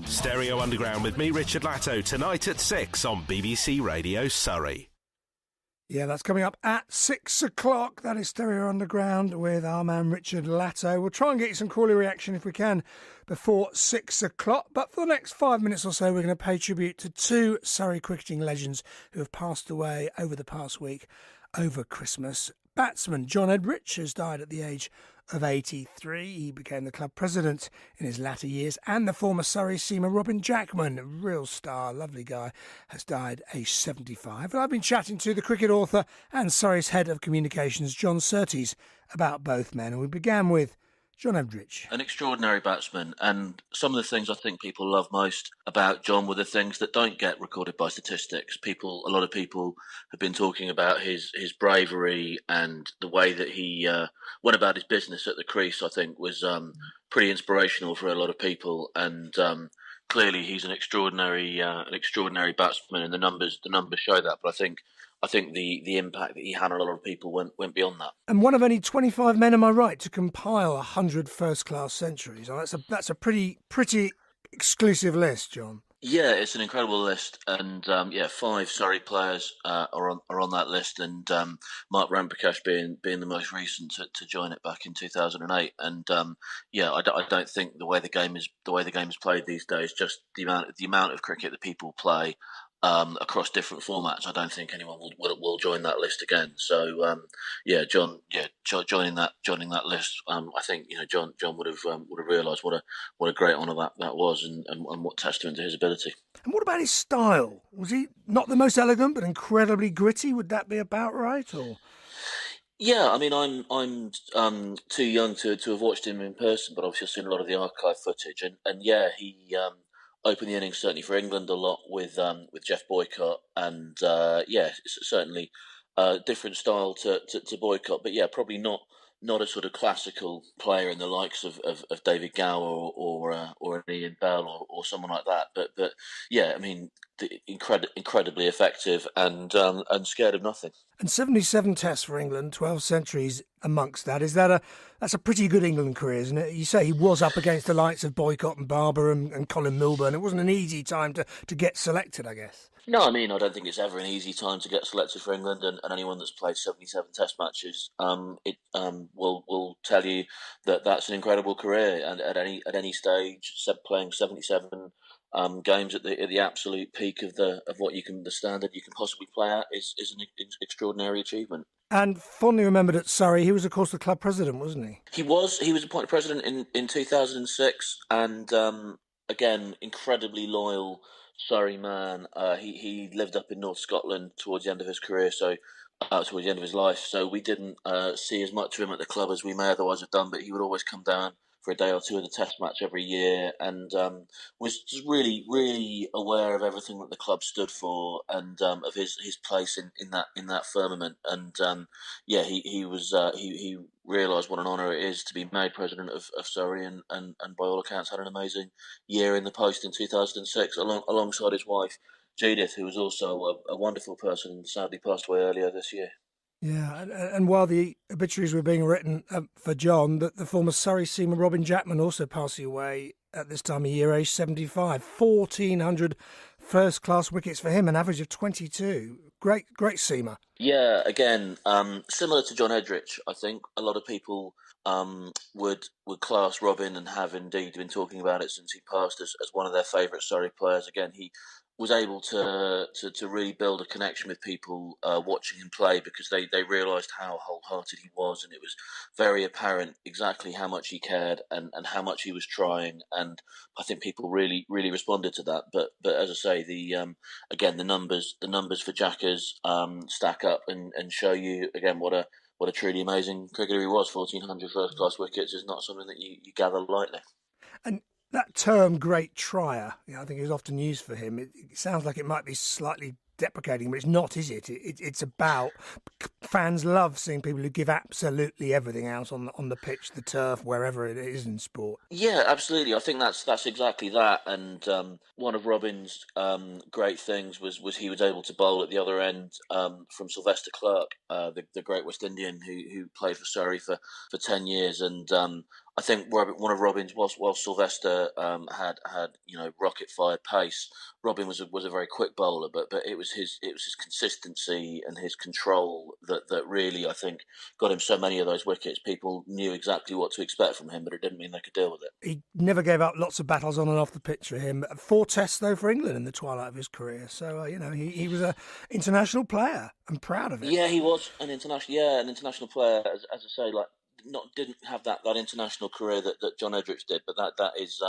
Stereo Underground with me, Richard Latto, tonight at 6 on BBC Radio Surrey. Yeah, that's coming up at 6 o'clock. That is Stereo Underground with our man Richard Latto. We'll try and get you some Crawley reaction if we can before 6 o'clock. But for the next 5 minutes or so, we're going to pay tribute to 2 Surrey cricketing legends who have passed away over the past week, over Christmas. Batsman John Edrich has died at the age of 83. He became the club president in his latter years, and the former Surrey seamer Robin Jackman, a real star, lovely guy, has died aged 75. And I've been chatting to the cricket author and Surrey's head of communications, John Surtees, about both men. And we began with John Edrich. An extraordinary batsman, and some of the things I think people love most about John were the things that don't get recorded by statistics. A lot of people have been talking about his bravery and the way that he went about his business at the crease, I think was pretty inspirational for a lot of people, and clearly he's an extraordinary batsman, and the numbers show that. But I think the impact that he had on a lot of people went beyond that. And one of only 25 men, am I right, to compile 100 first-class centuries? Oh, that's a pretty exclusive list, John. Yeah, it's an incredible list, and 5 Surrey players are on that list, and Mark Ramprakash being the most recent to join it back in 2008. And I don't think the way the game is played these days, just the amount of cricket that people play across different formats, I don't think anyone will join that list again. So joining that list, I think John would have realised what a great honour that was, and what testament to his ability. And what about his style? Was he not the most elegant, but incredibly gritty? Would that be about right, or? Yeah, I mean, I'm too young to have watched him in person, but obviously I've seen a lot of the archive footage, and he opened the innings certainly for England a lot with Jeff Boycott, and certainly different style to Boycott, but probably not a sort of classical player in the likes of David Gower or Ian Bell or someone like that, but I mean, incredibly effective and scared of nothing. And 77 tests for England, 12 centuries amongst that. That's a pretty good England career, isn't it? You say he was up against the likes of Boycott and Barber and Colin Milburn. It wasn't an easy time to get selected, I guess. No, I mean, I don't think it's ever an easy time to get selected for England, and anyone that's played 77 Test matches, will tell you that that's an incredible career. And at any stage, playing 77 games at the absolute peak of the standard you can possibly play at is an extraordinary achievement. And fondly remembered at Surrey, he was of course the club president, wasn't he? He was appointed president in 2006, and again, incredibly loyal Surrey man. He lived up in North Scotland towards the end of his career, so towards the end of his life. So we didn't see as much of him at the club as we may otherwise have done. But he would always come down for a day or two of the Test match every year, and was just really, really aware of everything that the club stood for, and of his place in that firmament. And he realised what an honour it is to be made president of Surrey, and by all accounts had an amazing year in the post in 2006, alongside his wife Judith, who was also a wonderful person and sadly passed away earlier this year. Yeah, and while the obituaries were being written for John, the former Surrey seaman Robin Jackman also passing away at this time of year, aged 75. 1,400 first-class wickets for him, an average of 22. Great seamer. Yeah, again, similar to John Edrich, I think a lot of people would class Robin, and have indeed been talking about it since he passed, as one of their favourite Surrey players. Again, he was able to really build a connection with people watching him play, because they realised how wholehearted he was, and it was very apparent exactly how much he cared and how much he was trying, and I think people really responded to that. But as I say, the numbers for Jackers stack up and show you again what a truly amazing cricketer he was. 1,400 first class wickets is not something that you gather lightly. And that term "great trier," I think is often used for him. It sounds like it might be slightly deprecating, but it's not, is it? It's about, fans love seeing people who give absolutely everything out on the pitch, the turf, wherever it is in sport. Yeah, absolutely. I think that's exactly that. And one of Robin's great things was he was able to bowl at the other end from Sylvester Clarke, the great West Indian who played for Surrey for 10 years. And I think one of Robin's, while Sylvester had rocket fired pace, Robin was a very quick bowler, but it was his consistency and his control that really, I think, got him so many of those wickets. People knew exactly what to expect from him, but it didn't mean they could deal with it. He never gave up lots of battles on and off the pitch for him. 4 tests though for England in the twilight of his career, so he was an international player. I'm proud of it. Yeah, he was an international player. As I say, didn't have that international career that John Edrich did, but that is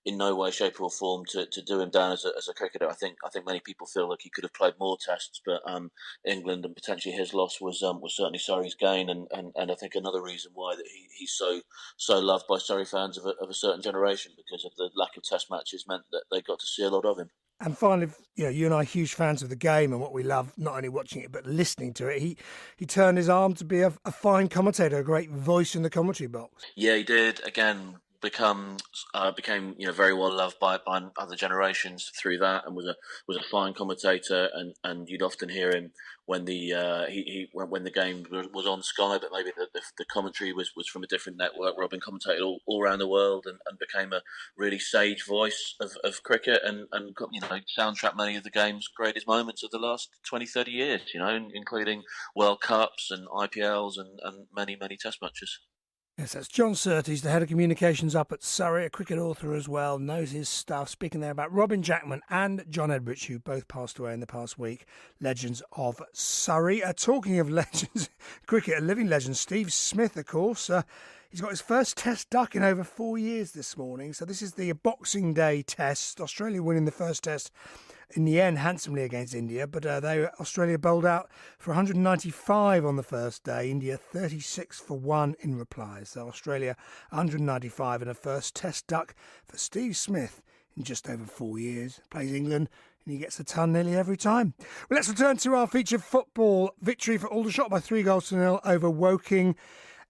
in no way, shape or form to do him down as a cricketer. I think many people feel like he could have played more tests, but England and potentially his loss was certainly Surrey's gain, and I think another reason why that he's so loved by Surrey fans of a certain generation, because of the lack of test matches meant that they got to see a lot of him. And finally, you and I are huge fans of the game and what we love, not only watching it, but listening to it. He turned his arm to be a fine commentator, a great voice in the commentary box. Yeah, he did. Again, became very well loved by other generations through that, and was a fine commentator, and you'd often hear him when when the game was on Sky, but maybe the commentary was from a different network. Robin commentated all around the world and became a really sage voice of cricket, and soundtrack many of the game's greatest moments of the last 20-30 years, including World Cups and IPLs and many Test matches. Yes, that's John Surtees, the head of communications up at Surrey, a cricket author as well, knows his stuff. Speaking there about Robin Jackman and John Edrich, who both passed away in the past week, legends of Surrey. Talking of legends, cricket, a living legend, Steve Smith, of course. He's got his first Test duck in over 4 years this morning. So this is the Boxing Day Test. Australia winning the first Test in the end handsomely against India, but Australia bowled out for 195 on the first day. India 36 for 1 in replies. So Australia 195 and a first Test duck for Steve Smith in just over 4 years. Plays England and he gets a ton nearly every time. Well, let's return to our featured football victory for Aldershot by 3-0 over Woking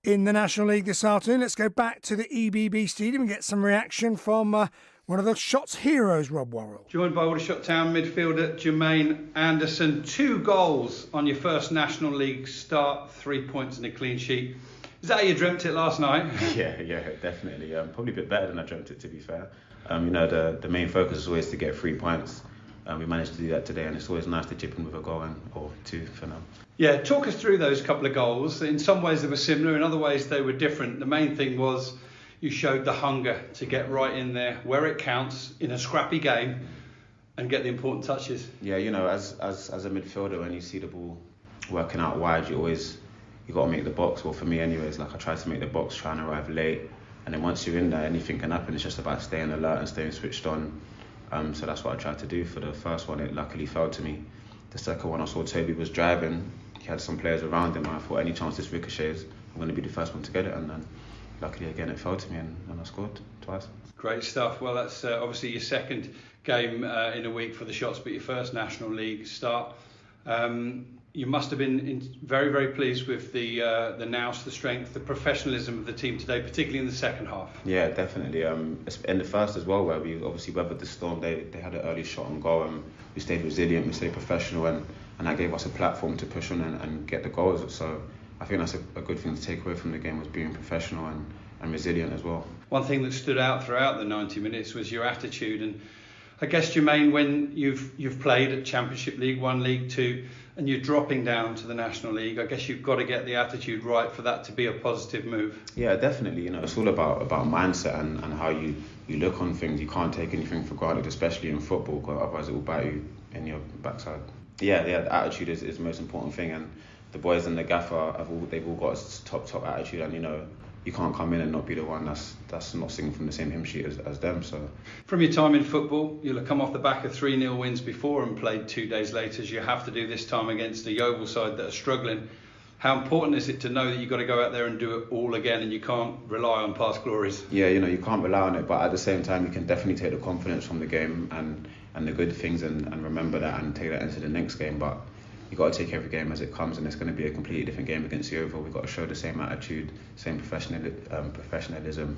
in the National League this afternoon. Let's go back to the EBB Stadium and get some reaction from one of the Shot's heroes, Rob Worrell. Joined by Aldershot Town midfielder Jermaine Anderson. 2 goals on your first National League start, 3 points and a clean sheet. Is that how you dreamt it last night? Yeah, definitely. Probably a bit better than I dreamt it, to be fair. The main focus is always to get 3 points. We managed to do that today, and it's always nice to chip in with a goal or 2 for now. Yeah, talk us through those couple of goals. In some ways they were similar, in other ways they were different. The main thing was you showed the hunger to get right in there where it counts in a scrappy game and get the important touches. Yeah, as a midfielder, when you see the ball working out wide, you got to make the box. Well, for me anyways, I try to make the box, try and arrive late, and then once you're in there, anything can happen. It's just about staying alert and staying switched on. So that's what I tried to do for the first one. It luckily fell to me. The second one, I saw Toby was driving. He had some players around him. I thought any chance this ricochets, I'm going to be the first one to get it. And then luckily again it fell to me and I scored twice. Great stuff. Well, that's obviously your second game in a week for the Shots, but your first National League start. You must have been very, very pleased with the nous, the strength, the professionalism of the team today, particularly in the second half. Yeah, definitely. In the first as well, where we obviously weathered the storm. They had an early shot on goal, and we stayed resilient, we stayed professional, and that gave us a platform to push on and get the goals. So I think that's a good thing to take away from the game, was being professional and resilient as well. One thing that stood out throughout the 90 minutes was your attitude, and I guess, Jermaine, when you've played at Championship League 1, League 2, and you're dropping down to the National League, I guess you've got to get the attitude right for that to be a positive move. Yeah, definitely. It's all about mindset and how you look on things. You can't take anything for granted, especially in football, because otherwise it will bite you in your backside. Yeah, the attitude is the most important thing, and the boys in the gaffer they've all got a top attitude, and you can't come in and not be the one that's not singing from the same hymn sheet as them. So, from your time in football, you'll have come off the back of 3-0 wins before and played 2 days later, as you have to do this time against a Yeovil side that are struggling. How important is it to know that you've got to go out there and do it all again, and you can't rely on past glories? Yeah, you can't rely on it, but at the same time, you can definitely take the confidence from the game and the good things and remember that and take that into the next game. But you've got to take every game as it comes, and it's going to be a completely different game against Yeovil. We've got to show the same attitude, same professionalism,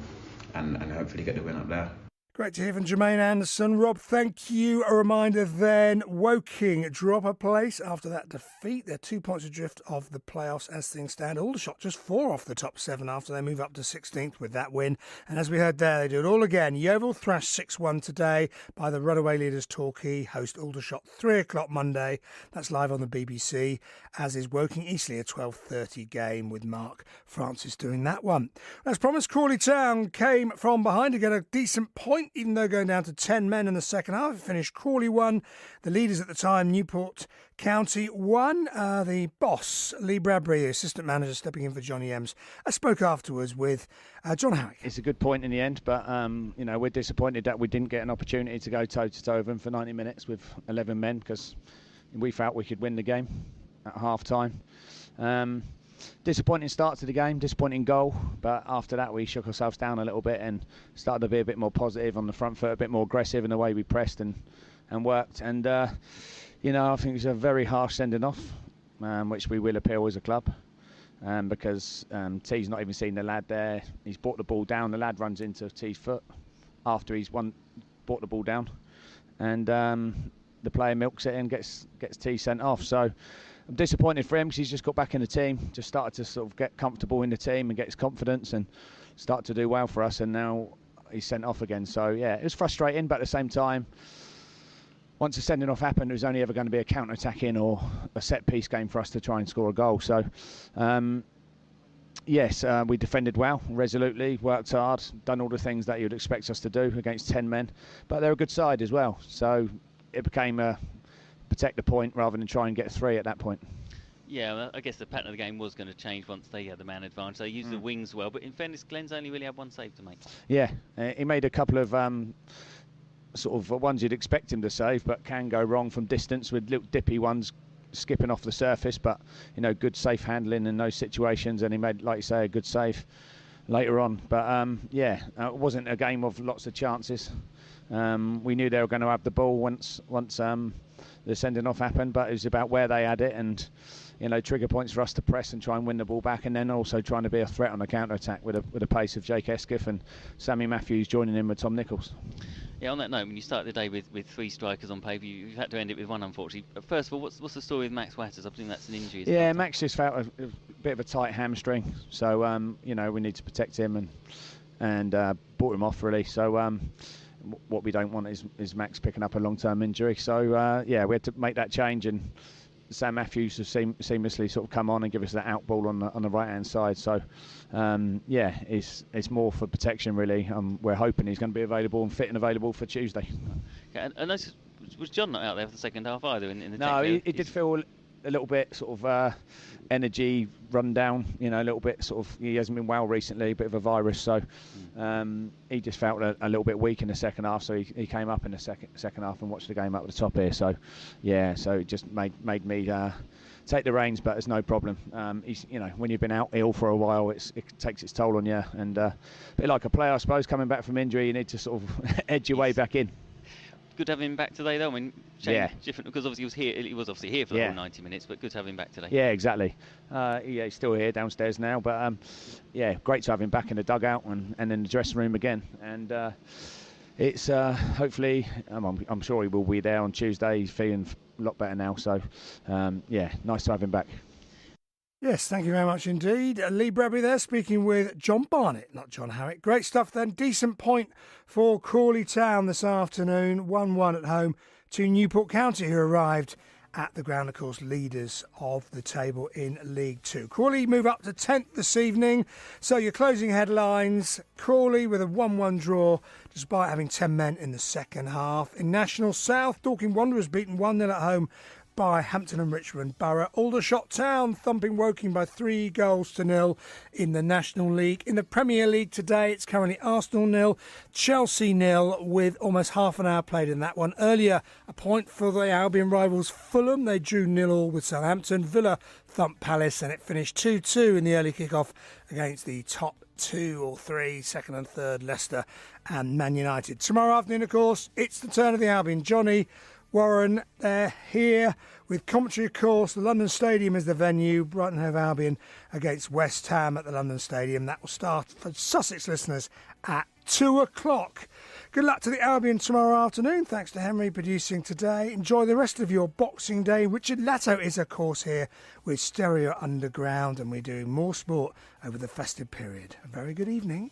and hopefully get the win up there. Great to hear from Jermaine Anderson. Rob, thank you. A reminder then, Woking drop a place after that defeat. They're 2 points adrift of the playoffs as things stand. Aldershot just 4 off the top 7 after they move up to 16th with that win. And as we heard there, they do it all again. Yeovil thrashed 6-1 today by the runaway leaders Torquay. Host Aldershot 3 o'clock Monday. That's live on the BBC, as is Woking Eastleigh, a 12:30 game with Mark Francis doing that one. As promised, Crawley Town came from behind to get a decent point, even though going down to 10 men in the second half. It finished Crawley 1. The leaders at the time, Newport County 1. The boss, Lee Bradbury, the assistant manager, stepping in for Johnny Ems, spoke afterwards with John Howick. It's a good point in the end, but we're disappointed that we didn't get an opportunity to go toe-to-toe with them for 90 minutes with 11 men, because we felt we could win the game at half-time. Disappointing start to the game, disappointing goal, but after that we shook ourselves down a little bit and started to be a bit more positive on the front foot, a bit more aggressive in the way we pressed and worked. And I think it's a very harsh sending off, which we will appeal as a club. because T's not even seen the lad there. He's brought the ball down. The lad runs into T's foot after he's brought the ball down, and the player milks it and gets T sent off. So I'm disappointed for him because he's just got back in the team, just started to sort of get comfortable in the team and get his confidence and start to do well for us, and now he's sent off again. So yeah, it was frustrating, but at the same time, once the sending off happened, it was only ever going to be a counter-attacking or a set-piece game for us to try and score a goal. So yes, we defended well, resolutely, worked hard, done all the things that you'd expect us to do against 10 men, but they're a good side as well. So it became a protect the point rather than try and get 3 at that point. Yeah, well, I guess the pattern of the game was going to change once they had the man advantage. They used the wings well, but in fairness, Glenn's only really had one save to make. Yeah, he made a couple of sort of ones you'd expect him to save, but can go wrong from distance with little dippy ones skipping off the surface. But good safe handling in those situations, and he made, like you say, a good save later on. But it wasn't a game of lots of chances. We knew they were going to have the ball once the sending off happened, but it was about where they had it and trigger points for us to press and try and win the ball back, and then also trying to be a threat on the counter attack with the pace of Jake Eskiff and Sammy Matthews joining in with Tom Nichols. Yeah, on that note, when you start the day with 3 strikers on paper, you've had to end it with 1, unfortunately. First of all, what's the story with Max Watters? I presume that's an injury. Yeah, Max just felt a bit of a tight hamstring, so we need to protect him and brought him off really. So what we don't want is Max picking up a long-term injury. So we had to make that change, and Sam Matthews has seamlessly sort of come on and give us that out ball on the right-hand side. So it's more for protection really. We're hoping he's going to be available and fit and available for Tuesday. Okay, and was John not out there for the second half either? In the no, he did feel a little bit sort of energy run down, a little bit sort of, he hasn't been well recently, a bit of a virus, so he just felt a little bit weak in the second half, so he came up in the second half and watched the game up at the top here. So so it just made me take the reins, but it's no problem. He's, when you've been out ill for a while, it takes its toll on you, and a bit like a player, I suppose, coming back from injury, you need to sort of edge your way back in. Good to have him back today, though. I mean, different because obviously he was obviously here for the whole 90 minutes, but good to have him back today. Yeah, exactly. He's still here downstairs now, but great to have him back in the dugout and in the dressing room again. And it's hopefully, I'm sure he will be there on Tuesday. He's feeling a lot better now, so nice to have him back. Yes, thank you very much indeed. Lee Bradbury there speaking with John Barnett, not John Howitt. Great stuff then. Decent point for Crawley Town this afternoon. 1-1 at home to Newport County, who arrived at the ground, of course, leaders of the table in League 2. Crawley move up to 10th this evening. So your closing headlines, Crawley with a 1-1 draw despite having 10 men in the second half. In National South, Dorking Wanderers beaten 1-0 at home by Hampton and Richmond Borough. Aldershot Town thumping Woking by 3-0 in the National League. In the Premier League today, it's currently Arsenal 0, Chelsea 0, with almost half an hour played in that one. Earlier, a point for the Albion rivals Fulham. They drew 0-0 with Southampton. Villa thumped Palace, and it finished 2-2 in the early kick-off against the top 2 or 3, second and third, Leicester and Man United. Tomorrow afternoon, of course, it's the turn of the Albion. Johnny, Warren, they're here with commentary, of course. The London Stadium is the venue. Brighton Hove Albion against West Ham at the London Stadium. That will start for Sussex listeners at 2 o'clock. Good luck to the Albion tomorrow afternoon. Thanks to Henry producing today. Enjoy the rest of your Boxing Day. Richard Latto is, of course, here with Stereo Underground, and we're doing more sport over the festive period. A very good evening.